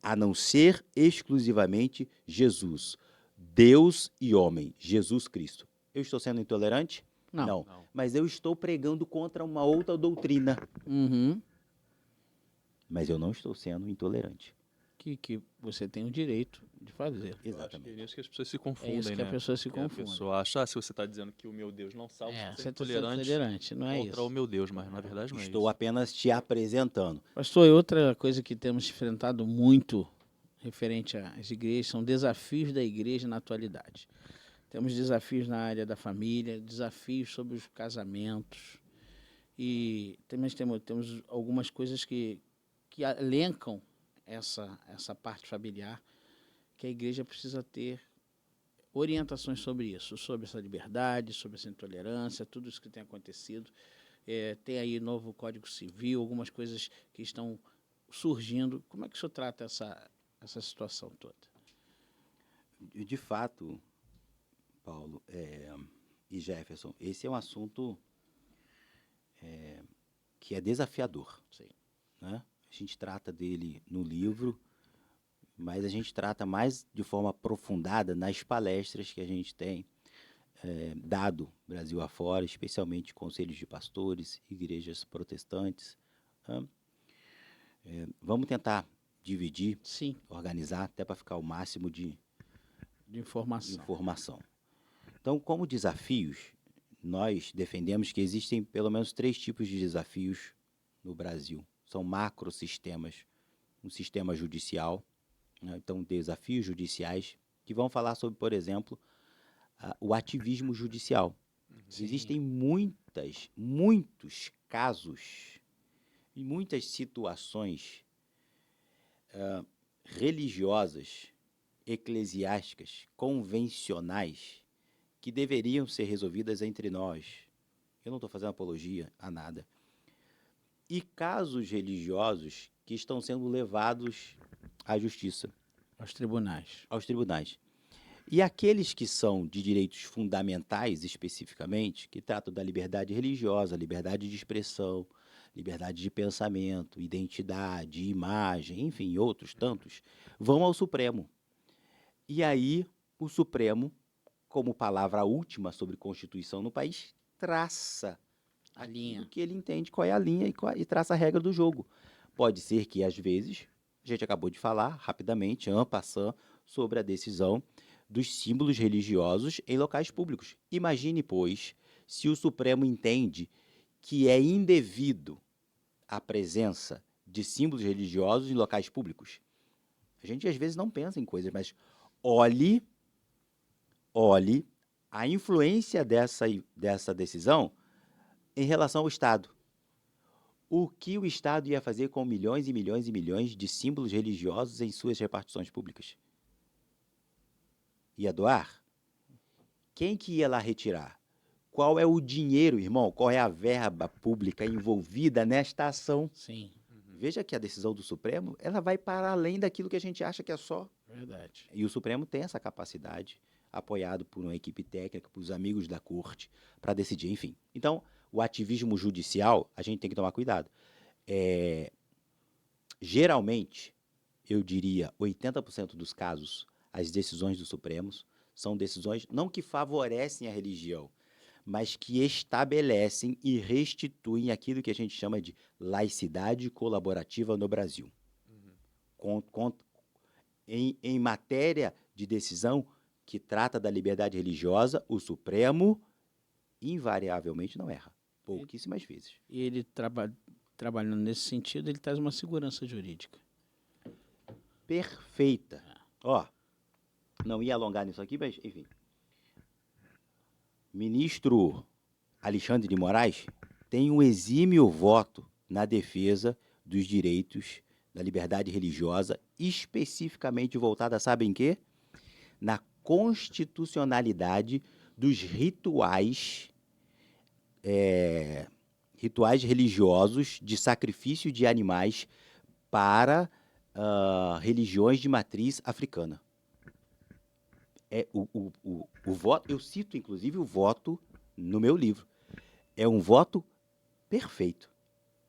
Speaker 3: a não ser exclusivamente Jesus. Deus e homem, Jesus Cristo. Eu estou sendo intolerante?
Speaker 1: não.
Speaker 3: Mas eu estou pregando contra uma outra doutrina.
Speaker 1: Uhum.
Speaker 3: Mas eu não estou sendo intolerante.
Speaker 1: Que você tem o direito de fazer.
Speaker 2: Eu acho que é
Speaker 3: Exatamente.
Speaker 2: nisso que as pessoas se
Speaker 1: É
Speaker 2: confundem,
Speaker 1: isso que
Speaker 2: né?
Speaker 1: a pessoa se
Speaker 2: Que a
Speaker 1: confunde.
Speaker 2: pessoa acha, se você está dizendo que o meu Deus não salva, você
Speaker 1: Você
Speaker 2: é
Speaker 1: está sendo
Speaker 2: intolerante
Speaker 1: tolerante, não é
Speaker 2: contra
Speaker 1: isso.
Speaker 2: o meu Deus, mas na verdade não é
Speaker 3: Estou
Speaker 2: isso.
Speaker 3: apenas te apresentando.
Speaker 1: Pastor, e outra coisa que temos enfrentado muito referente às igrejas são desafios da igreja na atualidade. Temos desafios na área da família, desafios sobre os casamentos e temos algumas coisas que elencam essa parte familiar que a igreja precisa ter orientações sobre isso, sobre essa liberdade, sobre essa intolerância, tudo isso que tem acontecido. Tem aí novo Código Civil, algumas coisas que estão surgindo. Como é que o senhor trata essa situação toda?
Speaker 3: De fato, Paulo e Jefferson, esse é um assunto que é desafiador.
Speaker 1: Sim.
Speaker 3: Né? A gente trata dele no livro, mas a gente trata mais de forma aprofundada nas palestras que a gente tem dado Brasil afora, especialmente conselhos de pastores, igrejas protestantes. Né? Vamos tentar dividir,
Speaker 1: Sim,
Speaker 3: organizar, até para ficar o máximo de
Speaker 1: informação.
Speaker 3: informação. Então, como desafios, nós defendemos que existem pelo menos 3 tipos de desafios no Brasil. São macrosistemas, um sistema judicial, né? Então, desafios judiciais, que vão falar sobre, por exemplo, o ativismo judicial.
Speaker 1: Sim.
Speaker 3: Existem muitos casos e muitas situações religiosas, eclesiásticas, convencionais, que deveriam ser resolvidas entre nós. Eu não estou fazendo apologia a nada. E casos religiosos que estão sendo levados à justiça,
Speaker 1: Aos tribunais.
Speaker 3: aos tribunais. E aqueles que são de direitos fundamentais, especificamente, que tratam da liberdade religiosa, liberdade de expressão, liberdade de pensamento, identidade, imagem, enfim, outros tantos, vão ao Supremo. E aí, o Supremo, como palavra última sobre Constituição no país, traça
Speaker 1: A linha.
Speaker 3: o que ele entende, qual é a linha e traça a regra do jogo. Pode ser que, às vezes, a gente acabou de falar rapidamente, en passant, sobre a decisão dos símbolos religiosos em locais públicos. Imagine, pois, se o Supremo entende que é indevido a presença de símbolos religiosos em locais públicos. A gente, às vezes, não pensa em coisas, mas olhe a influência dessa decisão em relação ao Estado. O que o Estado ia fazer com milhões e milhões e milhões de símbolos religiosos em suas repartições públicas? Ia doar? Quem que ia lá retirar? Qual é o dinheiro, irmão? Qual é a verba pública envolvida nesta ação?
Speaker 1: Sim,
Speaker 3: Veja que a decisão do Supremo, ela vai para além daquilo que a gente acha que é só.
Speaker 1: verdade.
Speaker 3: E o Supremo tem essa capacidade, apoiado por uma equipe técnica, por os amigos da corte, para decidir, enfim. Então, o ativismo judicial, a gente tem que tomar cuidado. Geralmente, eu diria 80% dos casos, as decisões do Supremo são decisões não que favorecem a religião, mas que estabelecem e restituem aquilo que a gente chama de laicidade colaborativa no Brasil. Em matéria de decisão que trata da liberdade religiosa, o Supremo invariavelmente não erra. Pouquíssimas vezes.
Speaker 1: E ele trabalhando nesse sentido, ele traz uma segurança jurídica.
Speaker 3: Perfeita. Ó, não ia alongar nisso aqui, mas, enfim. Ministro Alexandre de Moraes tem um exímio voto na defesa dos direitos da liberdade religiosa, especificamente voltada, sabem quê? Na constitucionalidade dos rituais religiosos de sacrifício de animais para religiões de matriz africana. O voto, eu cito inclusive o voto no meu livro, é um voto perfeito.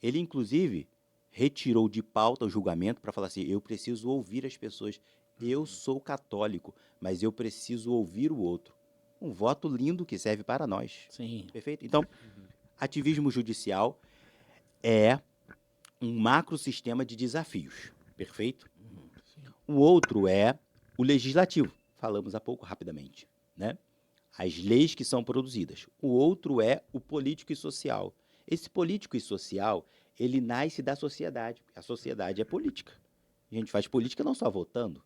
Speaker 3: Ele inclusive retirou de pauta o julgamento para falar assim, eu preciso ouvir as pessoas, eu sou católico, mas eu preciso ouvir o outro. Um voto lindo que serve para nós.
Speaker 1: Sim.
Speaker 3: Perfeito? Então, ativismo judicial é um macrosistema de desafios. Perfeito? O outro é o legislativo. Falamos há pouco rapidamente, né? As leis que são produzidas. O outro é o político e social. Esse político e social, ele nasce da sociedade. A sociedade é política. A gente faz política não só votando,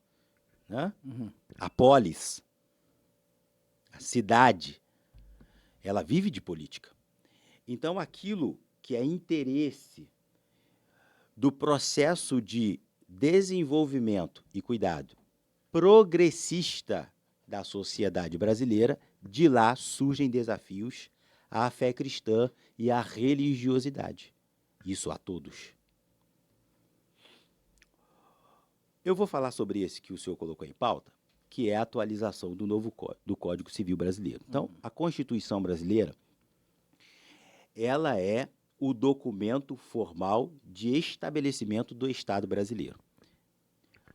Speaker 3: né? A polis, a cidade, ela vive de política. Então, aquilo que é interesse do processo de desenvolvimento e cuidado progressista da sociedade brasileira, de lá surgem desafios à fé cristã e à religiosidade. Isso a todos. Eu vou falar sobre esse que o senhor colocou em pauta, que é a atualização do novo do Código Civil Brasileiro. Então, a Constituição brasileira, ela é o documento formal de estabelecimento do Estado brasileiro.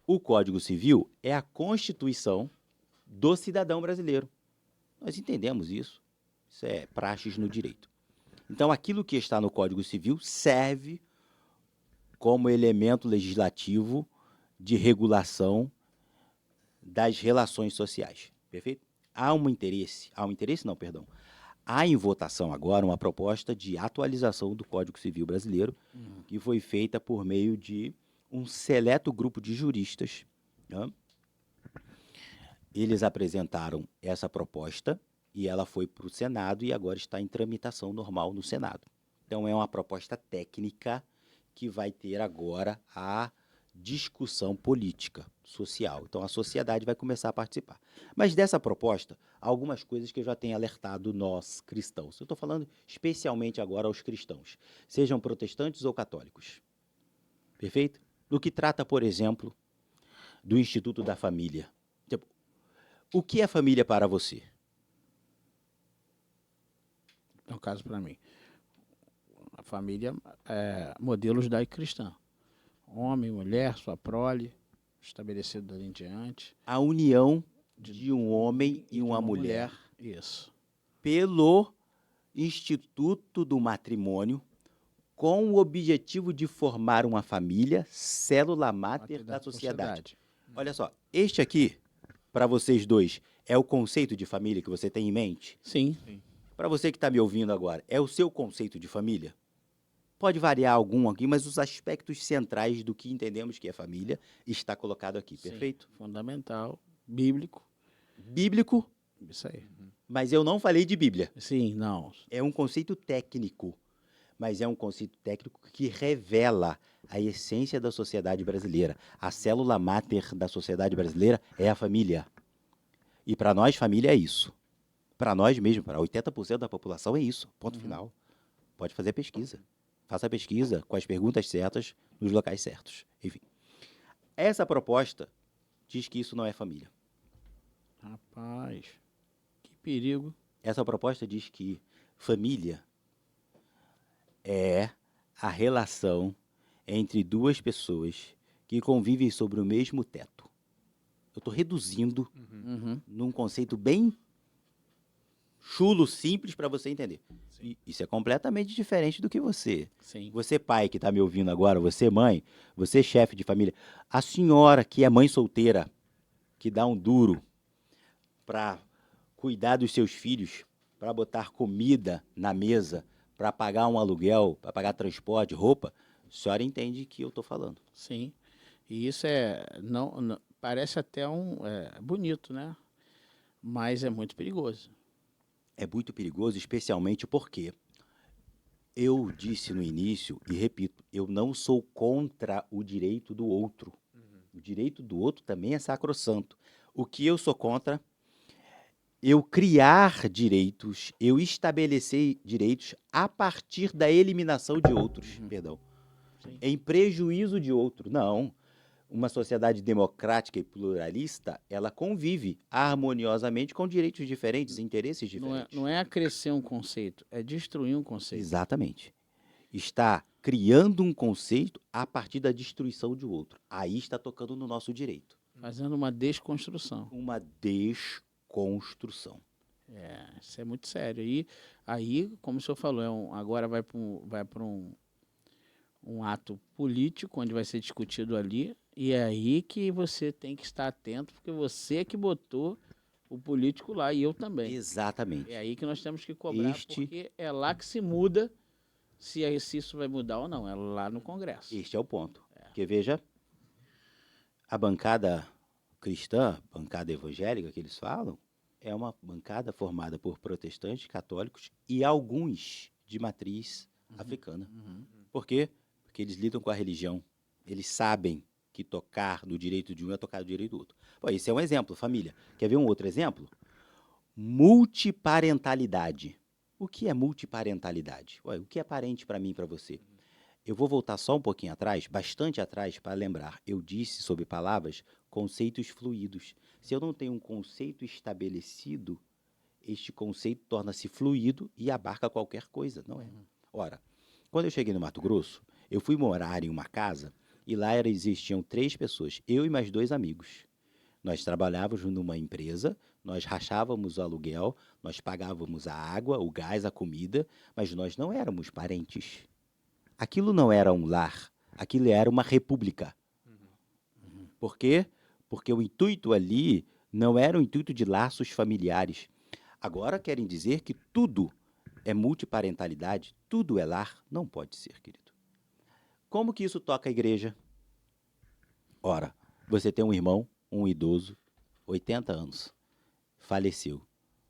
Speaker 3: O Código Civil é a Constituição do cidadão brasileiro. Nós entendemos isso. Isso é praxis no direito. Então, aquilo que está no Código Civil serve como elemento legislativo de regulação das relações sociais. Perfeito? Há em votação agora uma proposta de atualização do Código Civil brasileiro, que foi feita por meio de um seleto grupo de juristas, né? Eles apresentaram essa proposta e ela foi para o Senado e agora está em tramitação normal no Senado. Então, é uma proposta técnica que vai ter agora a discussão política, social. Então, a sociedade vai começar a participar. Mas dessa proposta, há algumas coisas que eu já tenho alertado nós, cristãos. Eu estou falando especialmente agora aos cristãos, sejam protestantes ou católicos. Perfeito? No que trata, por exemplo, do Instituto da Família. Tipo, o que é família para você?
Speaker 1: No caso, para mim, a família é modelo judaico-cristão. Homem, mulher, sua prole, estabelecido dali em diante.
Speaker 3: A união de um homem e
Speaker 1: de
Speaker 3: uma mulher
Speaker 1: Isso.
Speaker 3: pelo Instituto do Matrimônio, com o objetivo de formar uma família, célula máter da sociedade. Olha só, este aqui, para vocês dois, é o conceito de família que você tem em mente?
Speaker 1: Sim.
Speaker 3: Para você que está me ouvindo agora, é o seu conceito de família? Pode variar algum aqui, mas os aspectos centrais do que entendemos que é família está colocado aqui,
Speaker 1: Sim.
Speaker 3: perfeito?
Speaker 1: Fundamental, bíblico.
Speaker 3: Bíblico,
Speaker 1: Isso aí.
Speaker 3: mas eu não falei de Bíblia.
Speaker 1: Sim, não.
Speaker 3: É um conceito técnico, mas é um conceito técnico que revela a essência da sociedade brasileira. A célula máter da sociedade brasileira é a família. E para nós, família é isso. Para nós mesmo, para 80% da população é isso. Ponto final. Pode fazer pesquisa. Faça a pesquisa com as perguntas certas, nos locais certos. Enfim. Essa proposta diz que isso não é família.
Speaker 1: Rapaz, que perigo.
Speaker 3: Essa proposta diz que família é a relação entre duas pessoas que convivem sobre o mesmo teto. Eu estou reduzindo num conceito bem chulo, simples para você entender. E isso é completamente diferente do que você.
Speaker 1: Sim.
Speaker 3: Você pai que está me ouvindo agora, você mãe, você chefe de família, a senhora que é mãe solteira, que dá um duro para cuidar dos seus filhos, para botar comida na mesa, para pagar um aluguel, para pagar transporte, roupa, a senhora entende que eu estou falando.
Speaker 1: Sim. E isso não parece até bonito, né? Mas é muito perigoso.
Speaker 3: É muito perigoso, especialmente porque eu disse no início, e repito, eu não sou contra o direito do outro. O direito do outro também é sacrossanto. O que eu sou contra, eu criar direitos, eu estabelecer direitos a partir da eliminação de outros, perdão,
Speaker 1: Sim.
Speaker 3: em prejuízo de outro. Não. Uma sociedade democrática e pluralista, ela convive harmoniosamente com direitos diferentes, interesses diferentes.
Speaker 1: Não é acrescer um conceito, é destruir um conceito.
Speaker 3: Exatamente. Está criando um conceito a partir da destruição de outro. Aí está tocando no nosso direito.
Speaker 1: Fazendo uma desconstrução.
Speaker 3: Uma desconstrução.
Speaker 1: Isso é muito sério. E aí, como o senhor falou, agora vai para um ato político, onde vai ser discutido ali, e é aí que você tem que estar atento, porque você é que botou o político lá, e eu também.
Speaker 3: Exatamente.
Speaker 1: É aí que nós temos que cobrar, porque é lá que se muda se isso vai mudar ou não, é lá no Congresso.
Speaker 3: Este é o ponto. Porque, veja, a bancada cristã, bancada evangélica que eles falam, é uma bancada formada por protestantes, católicos e alguns de matriz africana. Por quê? Porque eles lidam com a religião. Eles sabem que tocar no direito de um é tocar no direito do outro. Pô, esse é um exemplo, família. Quer ver um outro exemplo? Multiparentalidade. O que é multiparentalidade? Ué, o que é parente para mim e para você? Eu vou voltar só um pouquinho atrás, bastante atrás, para lembrar. Eu disse sobre palavras, conceitos fluidos. Se eu não tenho um conceito estabelecido, este conceito torna-se fluido e abarca qualquer coisa, não é? Ora, quando eu cheguei no Mato Grosso, eu fui morar em uma casa e lá existiam 3 pessoas, eu e mais 2 amigos. Nós trabalhávamos numa empresa, nós rachávamos o aluguel, nós pagávamos a água, o gás, a comida, mas nós não éramos parentes. Aquilo não era um lar, aquilo era uma república. Por quê? Porque o intuito ali não era o intuito de laços familiares. Agora querem dizer que tudo é multiparentalidade, tudo é lar? Não pode ser, querido. Como que isso toca a igreja? Ora, você tem um irmão, um idoso, 80 anos, faleceu.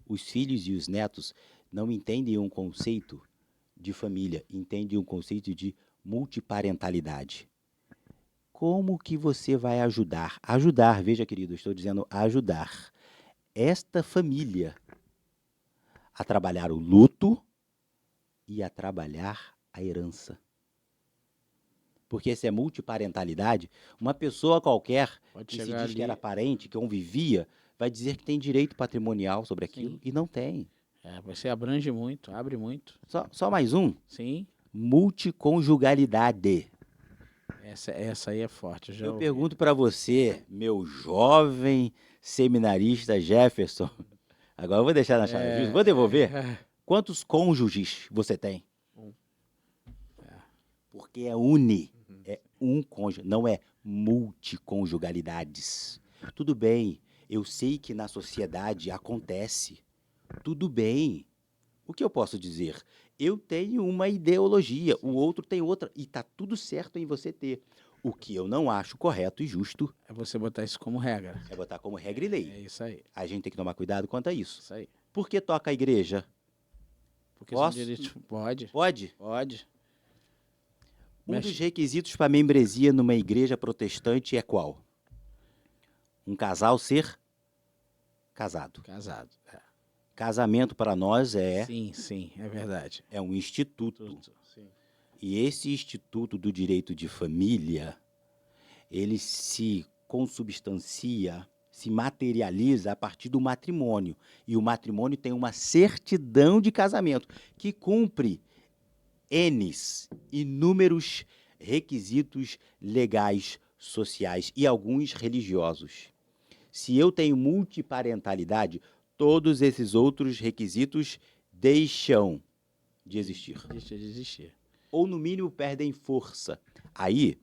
Speaker 3: Os filhos e os netos não entendem um conceito de família, entendem um conceito de multiparentalidade. como que você vai ajudar? Ajudar, veja, querido, eu estou dizendo ajudar esta família a trabalhar o luto e a trabalhar a herança. Porque se é multiparentalidade, uma pessoa qualquer
Speaker 1: Pode
Speaker 3: que se
Speaker 1: chegar
Speaker 3: diz que
Speaker 1: ali.
Speaker 3: era parente, que convivia, vai dizer que tem direito patrimonial sobre aquilo,
Speaker 1: Sim.
Speaker 3: e não tem.
Speaker 1: Você abrange muito, abre muito.
Speaker 3: Só mais um,
Speaker 1: Sim,
Speaker 3: multiconjugalidade.
Speaker 1: essa aí é forte. Já
Speaker 3: Eu
Speaker 1: ouvi.
Speaker 3: pergunto para você, meu jovem seminarista Jefferson, agora eu vou deixar na chave justa, vou devolver. Quantos cônjuges você tem?
Speaker 2: Um.
Speaker 3: Porque é uni, é um cônjuge, não é multiconjugalidades. Tudo bem, eu sei que na sociedade acontece, tudo bem. O que eu posso dizer? Eu tenho uma ideologia, o outro tem outra, e tá tudo certo em você ter. O que eu não acho correto e justo
Speaker 1: É você botar isso como regra.
Speaker 3: é botar como regra e
Speaker 1: É
Speaker 3: lei.
Speaker 1: isso aí,
Speaker 3: A gente tem que tomar cuidado quanto a isso.
Speaker 1: isso aí.
Speaker 3: Por que toca a igreja?
Speaker 1: Porque
Speaker 3: Posso?
Speaker 1: são direitos. Pode,
Speaker 3: Pode?
Speaker 1: pode.
Speaker 3: Um
Speaker 1: Mexe-
Speaker 3: dos requisitos para membresia numa igreja protestante é qual? Um casal ser casado.
Speaker 1: Casado.
Speaker 3: Casamento para nós
Speaker 1: Sim, sim, é verdade.
Speaker 3: é um instituto.
Speaker 1: Tudo.
Speaker 2: Sim.
Speaker 3: E esse instituto do direito de família, ele se consubstancia, se materializa a partir do matrimônio. E o matrimônio tem uma certidão de casamento que cumpre inúmeros requisitos legais, sociais e alguns religiosos. Se eu tenho multiparentalidade, todos esses outros requisitos deixam de existir.
Speaker 1: Deixa de existir.
Speaker 3: Ou, no mínimo, perdem força. Aí,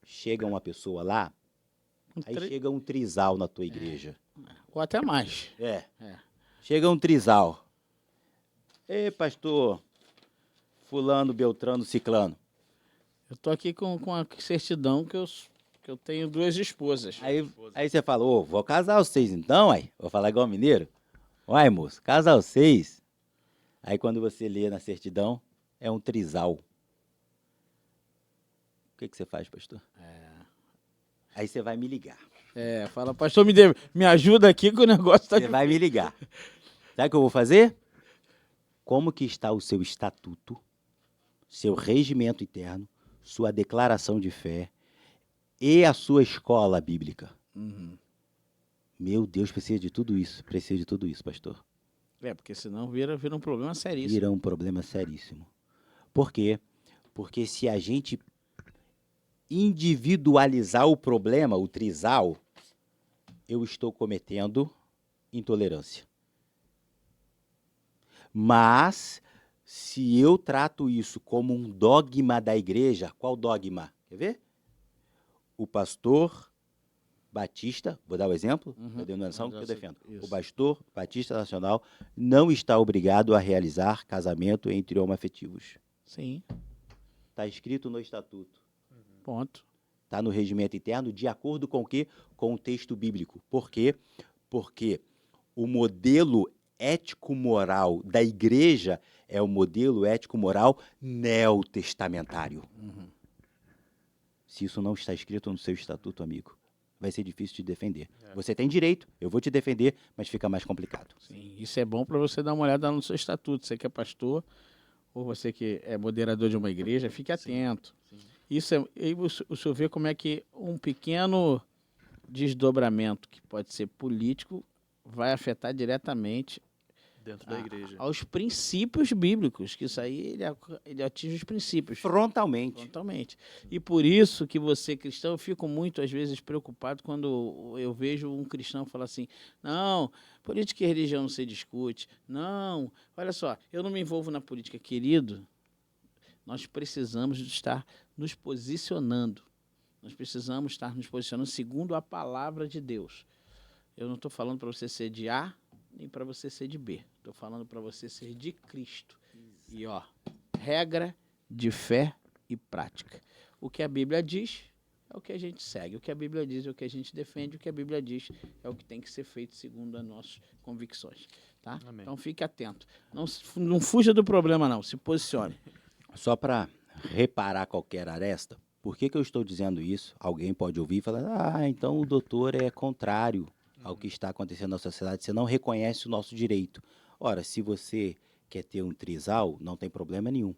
Speaker 3: chega uma pessoa lá, aí chega um trisal na tua igreja.
Speaker 1: Ou até mais.
Speaker 3: É.
Speaker 1: É.
Speaker 3: Chega um trisal. Ei, pastor, fulano, beltrano, ciclano.
Speaker 1: Eu tô aqui com a certidão que eu tenho 2 esposas.
Speaker 3: Aí você fala, ô, vou casar vocês então, aí. Vou falar igual mineiro. Uai, moço, casar vocês. Aí quando você lê na certidão, é um trisal. O que você faz, pastor? Aí você vai me ligar.
Speaker 1: Fala, pastor, me ajuda aqui que o negócio tá
Speaker 3: Você vai me ligar. Sabe o que eu vou fazer? Como que está o seu estatuto, seu regimento interno, sua declaração de fé e a sua escola bíblica?
Speaker 1: Uhum.
Speaker 3: Meu Deus, precisa de tudo isso. Precisa de tudo isso, pastor.
Speaker 1: Porque senão vira um problema seríssimo.
Speaker 3: Vira um problema seríssimo. Por quê? Porque se a gente individualizar o problema, o trisal, eu estou cometendo intolerância. Mas, se eu trato isso como um dogma da igreja, qual dogma? Quer ver? O pastor Batista, vou dar o exemplo da denominação que eu defendo.
Speaker 1: Isso.
Speaker 3: O pastor Batista Nacional não está obrigado a realizar casamento entre homoafetivos.
Speaker 1: Sim,
Speaker 3: Está escrito no estatuto.
Speaker 1: ponto.
Speaker 3: Está no regimento interno, de acordo com o quê? Com o texto bíblico. Por quê? Porque o modelo ético-moral da igreja é o modelo ético-moral neotestamentário. Se isso não está escrito no seu estatuto, amigo, vai ser difícil de defender. Você tem direito, eu vou te defender, mas fica mais complicado.
Speaker 1: Sim, isso é bom para você dar uma olhada no seu estatuto. Você que é pastor ou você que é moderador de uma igreja, fique atento. Isso aí o senhor vê como é que um pequeno desdobramento que pode ser político vai afetar diretamente
Speaker 2: Dentro da igreja.
Speaker 1: aos princípios bíblicos, que isso aí ele atinge os princípios
Speaker 3: Frontalmente.
Speaker 1: frontalmente. E por isso que você, cristão, eu fico muito, às vezes, preocupado quando eu vejo um cristão falar assim, não, política e religião não se discute, não, olha só, eu não me envolvo na política, querido, nós precisamos estar nos posicionando, nós precisamos estar nos posicionando segundo a palavra de Deus. Eu não estou falando para você ser de A, nem para você ser de B. Estou falando para você ser de Cristo. E, regra de fé e prática. O que a Bíblia diz é o que a gente segue. O que a Bíblia diz é o que a gente defende. O que a Bíblia diz é o que tem que ser feito segundo as nossas convicções. Tá?
Speaker 2: Amém.
Speaker 1: Então, fique atento. Não fuja do problema, não. Se posicione.
Speaker 3: Só para reparar qualquer aresta, Por que eu estou dizendo isso? Alguém pode ouvir e falar, então o doutor é contrário ao que está acontecendo na sociedade, você não reconhece o nosso direito. Ora, se você quer ter um trisal, não tem problema nenhum.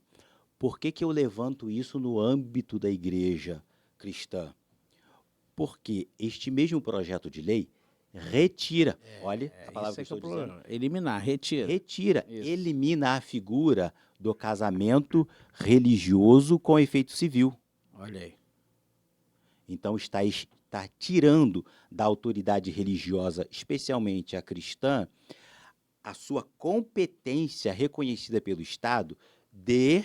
Speaker 3: Por que eu levanto isso no âmbito da igreja cristã? Porque este mesmo projeto de lei retira, olha a palavra que eu estou dizendo.
Speaker 1: Eliminar, retira.
Speaker 3: Retira,
Speaker 1: Isso.
Speaker 3: elimina a figura do casamento religioso com efeito civil.
Speaker 1: Olha aí.
Speaker 3: Então está tirando da autoridade religiosa, especialmente a cristã, a sua competência reconhecida pelo Estado de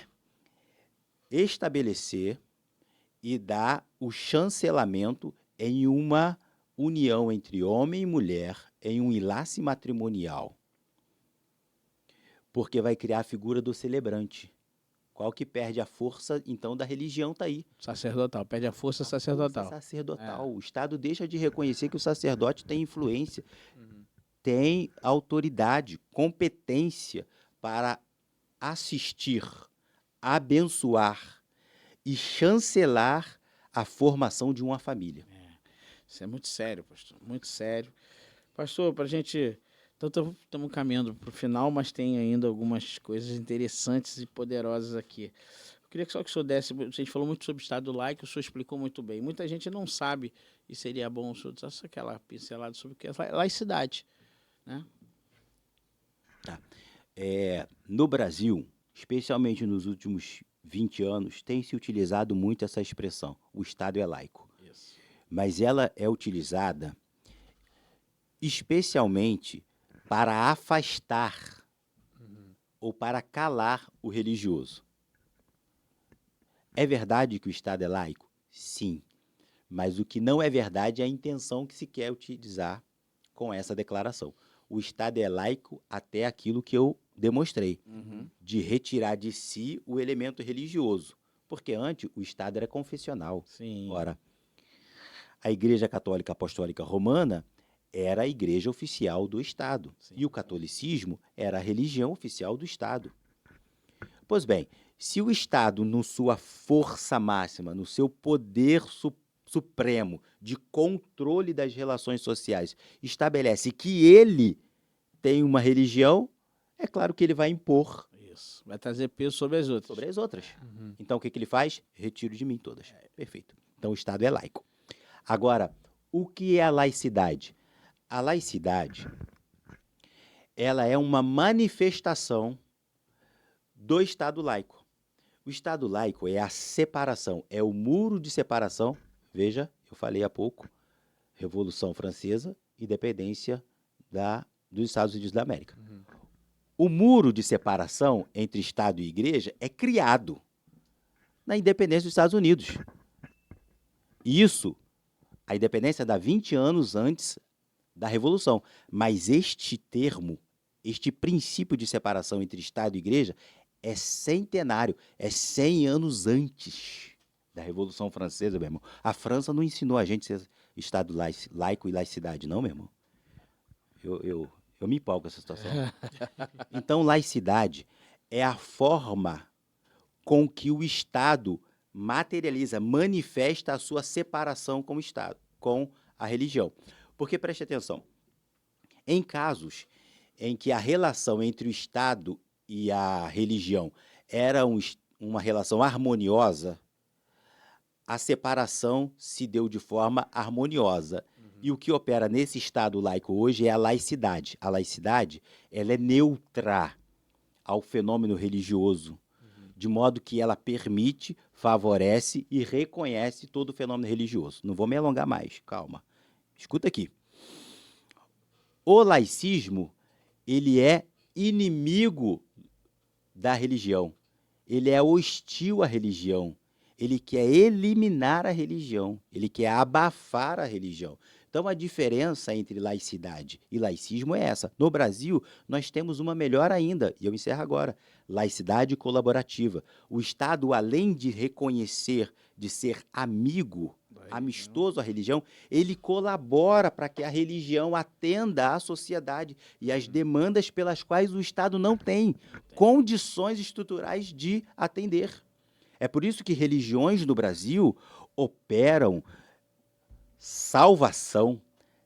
Speaker 3: estabelecer e dar o chancelamento em uma união entre homem e mulher, em um enlace matrimonial. Porque vai criar a figura do celebrante. Qual que perde a força, então, da religião está aí.
Speaker 1: Sacerdotal, perde a força sacerdotal.
Speaker 3: Força sacerdotal. O Estado deixa de reconhecer que o sacerdote tem influência, tem autoridade, competência para assistir, abençoar e chancelar a formação de uma família.
Speaker 1: Isso é muito sério, pastor, muito sério. Pastor, para a gente... Então, estamos caminhando para o final, mas tem ainda algumas coisas interessantes e poderosas aqui. Eu queria só que o senhor desse... A gente falou muito sobre o Estado laico, o senhor explicou muito bem. Muita gente não sabe, e seria bom o senhor dar aquela pincelada sobre o que é laicidade, né?
Speaker 3: Tá. No Brasil, especialmente nos últimos 20 anos, tem se utilizado muito essa expressão, o Estado é laico.
Speaker 1: Isso.
Speaker 3: Mas ela é utilizada especialmente para afastar ou para calar o religioso. É verdade que o Estado é laico? Sim. Mas o que não é verdade é a intenção que se quer utilizar com essa declaração. O Estado é laico até aquilo que eu demonstrei, de retirar de si o elemento religioso. Porque antes o Estado era confessional.
Speaker 1: Sim.
Speaker 3: Ora, a Igreja Católica Apostólica Romana era a igreja oficial do Estado.
Speaker 1: Sim.
Speaker 3: E o catolicismo era a religião oficial do Estado. Pois bem, se o Estado, na sua força máxima, no seu poder supremo de controle das relações sociais, estabelece que ele tem uma religião, é claro que ele vai impor.
Speaker 1: Isso. Vai trazer peso sobre as outras.
Speaker 3: Sobre as outras. Então, o que ele faz? Retiro de mim todas. Perfeito. Então, o Estado é laico. Agora, o que é a laicidade? A laicidade, ela é uma manifestação do Estado laico. O Estado laico é a separação, é o muro de separação. Veja, eu falei há pouco, Revolução Francesa, independência dos Estados Unidos da América. O muro de separação entre Estado e Igreja é criado na independência dos Estados Unidos. Isso, a independência dá 20 anos antes da Revolução. Mas este termo, este princípio de separação entre Estado e Igreja é centenário, é 100 anos antes da Revolução Francesa, meu irmão. A França não ensinou a gente a ser Estado laico e laicidade, não, meu irmão. Eu me empolgo com essa situação. Então, laicidade é a forma com que o Estado materializa, manifesta a sua separação com o Estado, com a religião. Porque, preste atenção, em casos em que a relação entre o Estado e a religião era uma relação harmoniosa, a separação se deu de forma harmoniosa. E o que opera nesse Estado laico hoje é a laicidade. A laicidade, ela é neutra ao fenômeno religioso, de modo que ela permite, favorece e reconhece todo o fenômeno religioso. Não vou me alongar mais, calma. Escuta aqui. O laicismo, ele é inimigo da religião. Ele é hostil à religião. Ele quer eliminar a religião. Ele quer abafar a religião. Então, a diferença entre laicidade e laicismo é essa. No Brasil, nós temos uma melhor ainda, e eu encerro agora, laicidade colaborativa. O Estado, além de reconhecer, de ser amigo, amistoso à religião, ele colabora para que a religião atenda à sociedade e às demandas pelas quais o Estado não tem condições estruturais de atender. É por isso que religiões no Brasil operam salvação,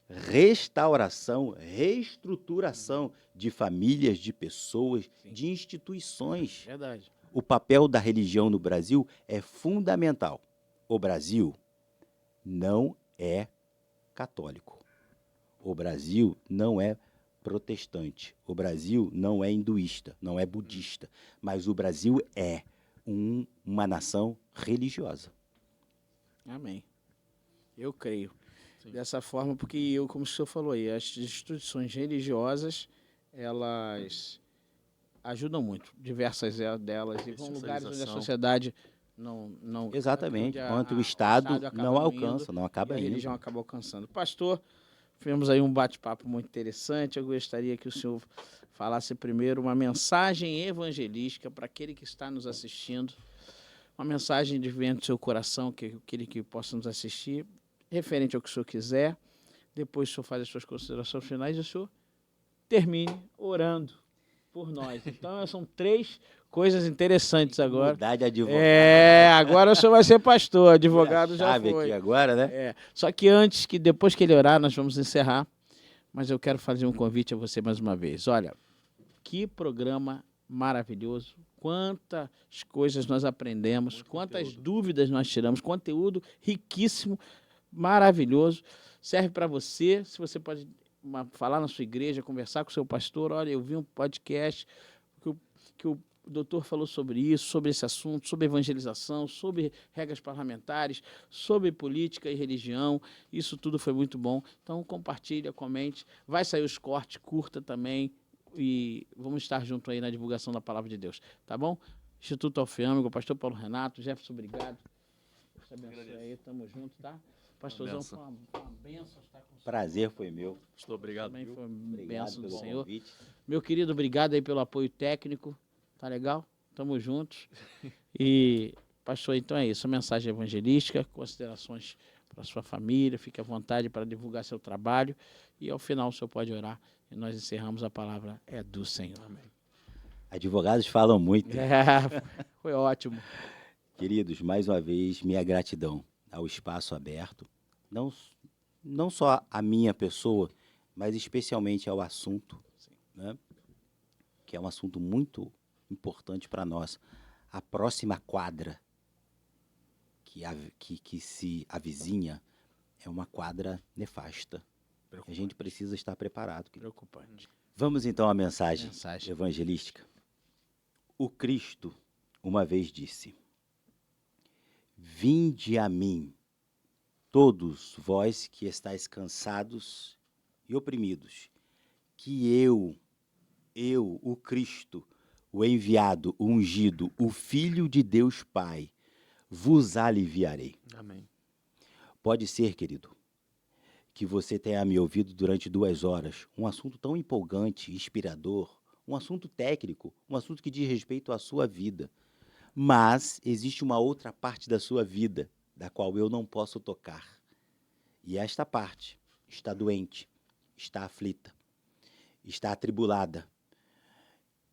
Speaker 3: restauração, reestruturação de famílias, de pessoas,
Speaker 1: Sim.
Speaker 3: de instituições.
Speaker 1: Verdade.
Speaker 3: O papel da religião no Brasil é fundamental. O Brasil não é católico. O Brasil não é protestante. O Brasil não é hinduísta, não é budista. Mas o Brasil é uma nação religiosa.
Speaker 1: Amém. Eu creio.
Speaker 2: Sim.
Speaker 1: Dessa forma, porque eu, como o senhor falou aí, as instituições religiosas, elas ajudam muito, diversas delas, e vão lugares onde a
Speaker 2: Especialização.
Speaker 1: sociedade não
Speaker 3: Exatamente.
Speaker 1: onde
Speaker 3: Quanto o Estado
Speaker 1: acaba
Speaker 3: não
Speaker 1: não
Speaker 3: alcança,
Speaker 1: indo,
Speaker 3: não
Speaker 1: e
Speaker 3: acaba
Speaker 1: a
Speaker 3: indo.
Speaker 1: religião acaba alcançando. Pastor, tivemos aí um bate-papo muito interessante. Eu gostaria que o senhor falasse primeiro uma mensagem evangelística para aquele que está nos assistindo, uma mensagem de vento do seu coração, que aquele que possa nos assistir, referente ao que o senhor quiser. Depois o senhor faz as suas considerações finais e o senhor termine orando por nós. Então, são 3 coisas interessantes agora.
Speaker 3: Mudar de advogado.
Speaker 1: Agora o senhor vai ser pastor, advogado
Speaker 3: Vira a
Speaker 1: já
Speaker 3: chave
Speaker 1: foi.
Speaker 3: aqui agora, né?
Speaker 1: Só que depois que ele orar, nós vamos encerrar, mas eu quero fazer um convite a você mais uma vez. Olha, que programa maravilhoso, quantas coisas nós aprendemos,
Speaker 2: Muito
Speaker 1: quantas
Speaker 2: conteúdo.
Speaker 1: dúvidas nós tiramos, conteúdo riquíssimo, maravilhoso, serve para você, se você pode falar na sua igreja, conversar com o seu pastor, olha, eu vi um podcast que o doutor falou sobre isso, sobre esse assunto, sobre evangelização, sobre regras parlamentares, sobre política e religião, isso tudo foi muito bom, então compartilha, comente, vai sair os cortes, curta também, e vamos estar junto aí na divulgação da Palavra de Deus, tá bom? Instituto Alfeâmico, pastor Paulo Renato, Jefferson, obrigado. Deus te abençoe aí, tamo junto, tá? Pastorzão, foi uma bênção estar com o senhor.
Speaker 3: Prazer foi meu.
Speaker 2: Pastor, obrigado.
Speaker 1: Também foi uma
Speaker 3: Obrigado
Speaker 1: bênção do
Speaker 3: pelo
Speaker 1: Senhor.
Speaker 3: convite.
Speaker 1: Meu querido, obrigado aí pelo apoio técnico, tá legal? Tamo juntos. E, pastor, então é isso, a mensagem evangelística, considerações para sua família, fique à vontade para divulgar seu trabalho e ao final o senhor pode orar e nós encerramos a palavra é do Senhor.
Speaker 2: Amém.
Speaker 3: Advogados falam muito.
Speaker 1: Foi ótimo.
Speaker 3: Queridos, mais uma vez, minha gratidão ao espaço aberto, não só a minha pessoa, mas especialmente ao assunto, né, que é um assunto muito importante para nós. A próxima quadra que se avizinha é uma quadra nefasta. A gente precisa estar preparado.
Speaker 1: Preocupante.
Speaker 3: Vamos então à mensagem
Speaker 1: Mensagem.
Speaker 3: evangelística. O Cristo uma vez disse: Vinde a mim, todos vós que estáis cansados e oprimidos, que eu, o Cristo, o enviado, o ungido, o Filho de Deus Pai, vos aliviarei.
Speaker 2: Amém.
Speaker 3: Pode ser, querido, que você tenha me ouvido durante 2 horas, um assunto tão empolgante, inspirador, um assunto técnico, um assunto que diz respeito à sua vida. Mas existe uma outra parte da sua vida, da qual eu não posso tocar. E esta parte está doente, está aflita, está atribulada,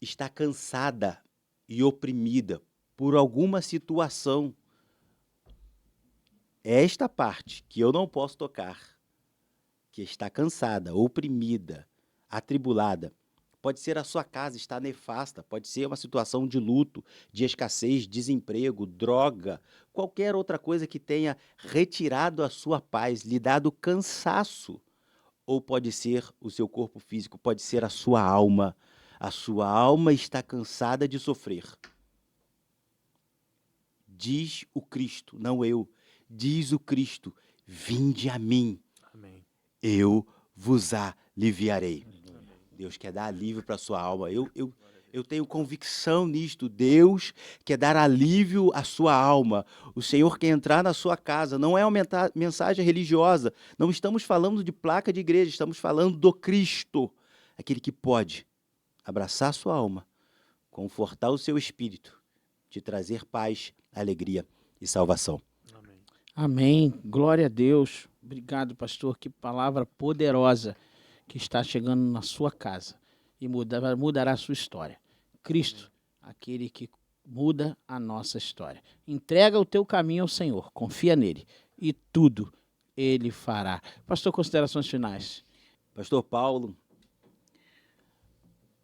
Speaker 3: está cansada e oprimida por alguma situação. Esta parte que eu não posso tocar, que está cansada, oprimida, atribulada, pode ser a sua casa está nefasta, pode ser uma situação de luto, de escassez, desemprego, droga, qualquer outra coisa que tenha retirado a sua paz, lhe dado cansaço. Ou pode ser o seu corpo físico, pode ser a sua alma. A sua alma está cansada de sofrer. Diz o Cristo, não eu, diz o Cristo, vinde a mim,
Speaker 2: Amém.
Speaker 3: eu vos aliviarei. Deus quer dar alívio para a sua alma. Eu tenho convicção nisto. Deus quer dar alívio à sua alma. O Senhor quer entrar na sua casa. Não é uma mensagem religiosa. Não estamos falando de placa de igreja. Estamos falando do Cristo. Aquele que pode abraçar a sua alma, confortar o seu espírito, te trazer paz, alegria e salvação.
Speaker 2: Amém.
Speaker 1: Amém. Glória a Deus. Obrigado, pastor. Que palavra poderosa que está chegando na sua casa e mudará a sua história. Cristo, aquele que muda a nossa história. Entrega o teu caminho ao Senhor, confia nele e tudo ele fará. Pastor, considerações finais.
Speaker 3: Pastor Paulo,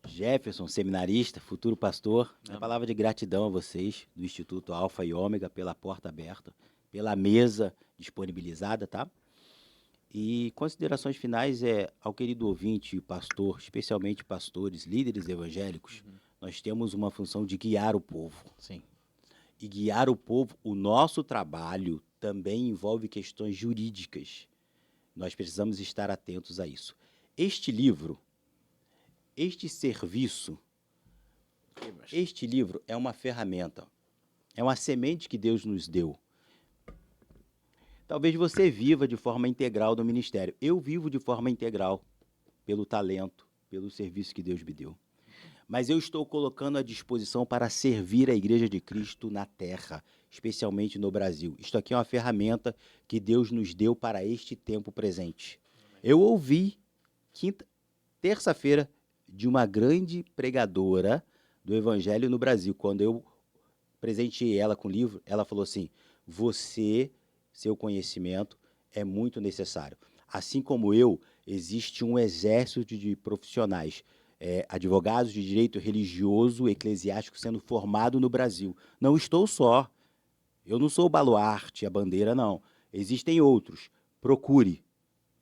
Speaker 3: Jefferson, seminarista, futuro pastor, a palavra de gratidão a vocês do Instituto Alfa e Ômega pela porta aberta, pela mesa disponibilizada, tá? E considerações finais ao querido ouvinte, pastor, especialmente pastores, líderes evangélicos, nós temos uma função de guiar o povo.
Speaker 1: Sim.
Speaker 3: E guiar o povo, o nosso trabalho também envolve questões jurídicas. Nós precisamos estar atentos a isso. Este livro, este serviço, este livro é uma ferramenta, é uma semente que Deus nos deu. Talvez você viva de forma integral no ministério. Eu vivo de forma integral pelo talento, pelo serviço que Deus me deu. Mas eu estou colocando à disposição para servir a Igreja de Cristo na terra, especialmente no Brasil. Isto aqui é uma ferramenta que Deus nos deu para este tempo presente. Eu ouvi terça-feira de uma grande pregadora do Evangelho no Brasil. Quando eu presenteei ela com o livro, ela falou assim: seu conhecimento é muito necessário. Assim como eu, existe um exército de profissionais, advogados de direito religioso, eclesiástico, sendo formado no Brasil. Não estou só. Eu não sou o baluarte, a bandeira, não. Existem outros. Procure.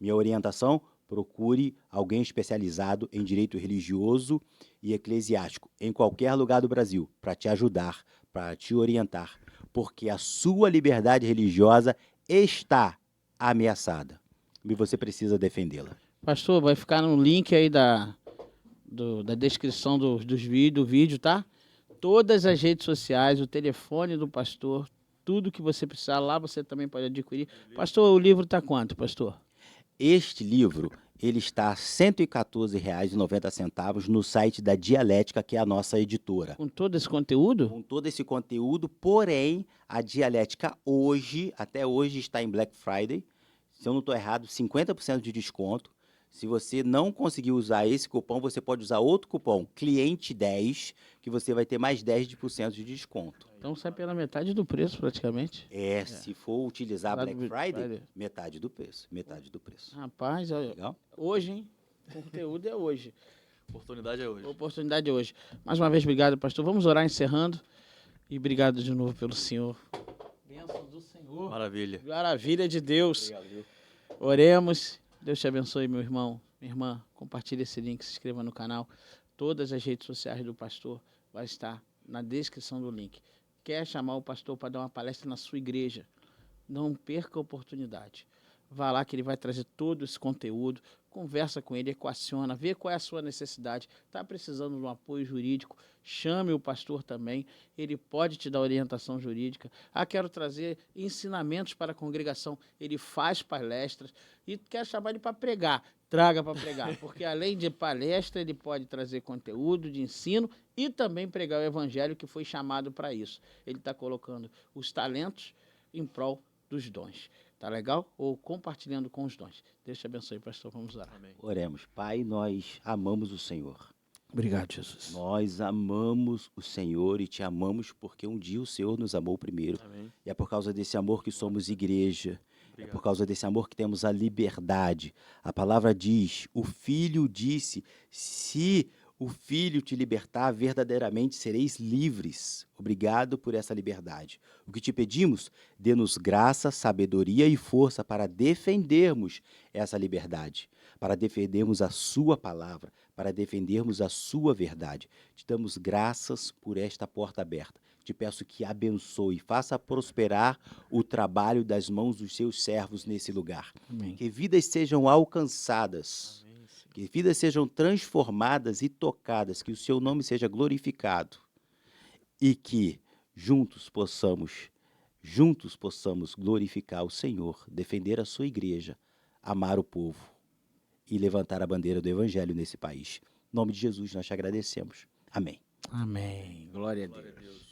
Speaker 3: Minha orientação, procure alguém especializado em direito religioso e eclesiástico, em qualquer lugar do Brasil, para te ajudar, para te orientar, porque a sua liberdade religiosa está ameaçada e você precisa defendê-la.
Speaker 1: Pastor, vai ficar no link aí da descrição do vídeo, tá? Todas as redes sociais, o telefone do pastor, tudo que você precisar, lá você também pode adquirir. Pastor, o livro está quanto, pastor?
Speaker 3: Este livro, ele está R$ 114,90 no site da Dialética, que é a nossa editora.
Speaker 1: Com todo esse conteúdo?
Speaker 3: Com todo esse conteúdo, porém, a Dialética até hoje está em Black Friday. Se eu não estou errado, 50% de desconto. Se você não conseguir usar esse cupom, você pode usar outro cupom, Cliente10, que você vai ter mais 10% de desconto.
Speaker 1: Então sai pela metade do preço, praticamente.
Speaker 3: Se for utilizar Black Friday, metade do preço.
Speaker 1: Rapaz,
Speaker 3: legal?
Speaker 1: Hoje, hein? O conteúdo é hoje.
Speaker 2: Oportunidade é hoje.
Speaker 1: Oportunidade é hoje. Mais uma vez, obrigado, pastor. Vamos orar encerrando. E obrigado de novo pelo Senhor. Bênção do Senhor.
Speaker 2: Maravilha.
Speaker 1: Maravilha de Deus.
Speaker 3: Obrigado, viu?
Speaker 1: Oremos. Deus te abençoe, meu irmão, minha irmã. Compartilhe esse link, se inscreva no canal. Todas as redes sociais do pastor vai estar na descrição do link. Quer chamar o pastor para dar uma palestra na sua igreja? Não perca a oportunidade. Vá lá que ele vai trazer todo esse conteúdo, conversa com ele, equaciona, vê qual é a sua necessidade. Está precisando de um apoio jurídico? Chame o pastor também, ele pode te dar orientação jurídica. Quero trazer ensinamentos para a congregação, ele faz palestras. E quer chamar ele para pregar? Traga para pregar, porque além de palestra, ele pode trazer conteúdo de ensino e também pregar o evangelho, que foi chamado para isso. Ele está colocando os talentos em prol dos dons. Tá legal? Ou compartilhando com os dons. Deus te abençoe, pastor. Vamos orar.
Speaker 2: Amém.
Speaker 3: Oremos. Pai, nós amamos o Senhor.
Speaker 1: Obrigado, Jesus.
Speaker 3: Nós amamos o Senhor e te amamos porque um dia o Senhor nos amou primeiro.
Speaker 2: Amém.
Speaker 3: E é por causa desse amor que somos igreja.
Speaker 2: Obrigado.
Speaker 3: É por causa desse amor que temos a liberdade. A palavra diz, o Filho disse, se o Filho te libertar, verdadeiramente sereis livres. Obrigado por essa liberdade. O que te pedimos, dê-nos graça, sabedoria e força para defendermos essa liberdade, para defendermos a sua palavra, para defendermos a sua verdade. Te damos graças por esta porta aberta. Te peço que abençoe, faça prosperar o trabalho das mãos dos seus servos nesse lugar.
Speaker 1: Amém.
Speaker 3: Que vidas sejam alcançadas.
Speaker 2: Amém, Senhor.
Speaker 3: Que vidas sejam transformadas e tocadas, que o seu nome seja glorificado e que juntos possamos glorificar o Senhor, defender a sua igreja, amar o povo e levantar a bandeira do evangelho nesse país. Em nome de Jesus nós te agradecemos. Amém.
Speaker 1: Amém. Glória a
Speaker 2: Glória a
Speaker 1: Deus.
Speaker 2: Deus.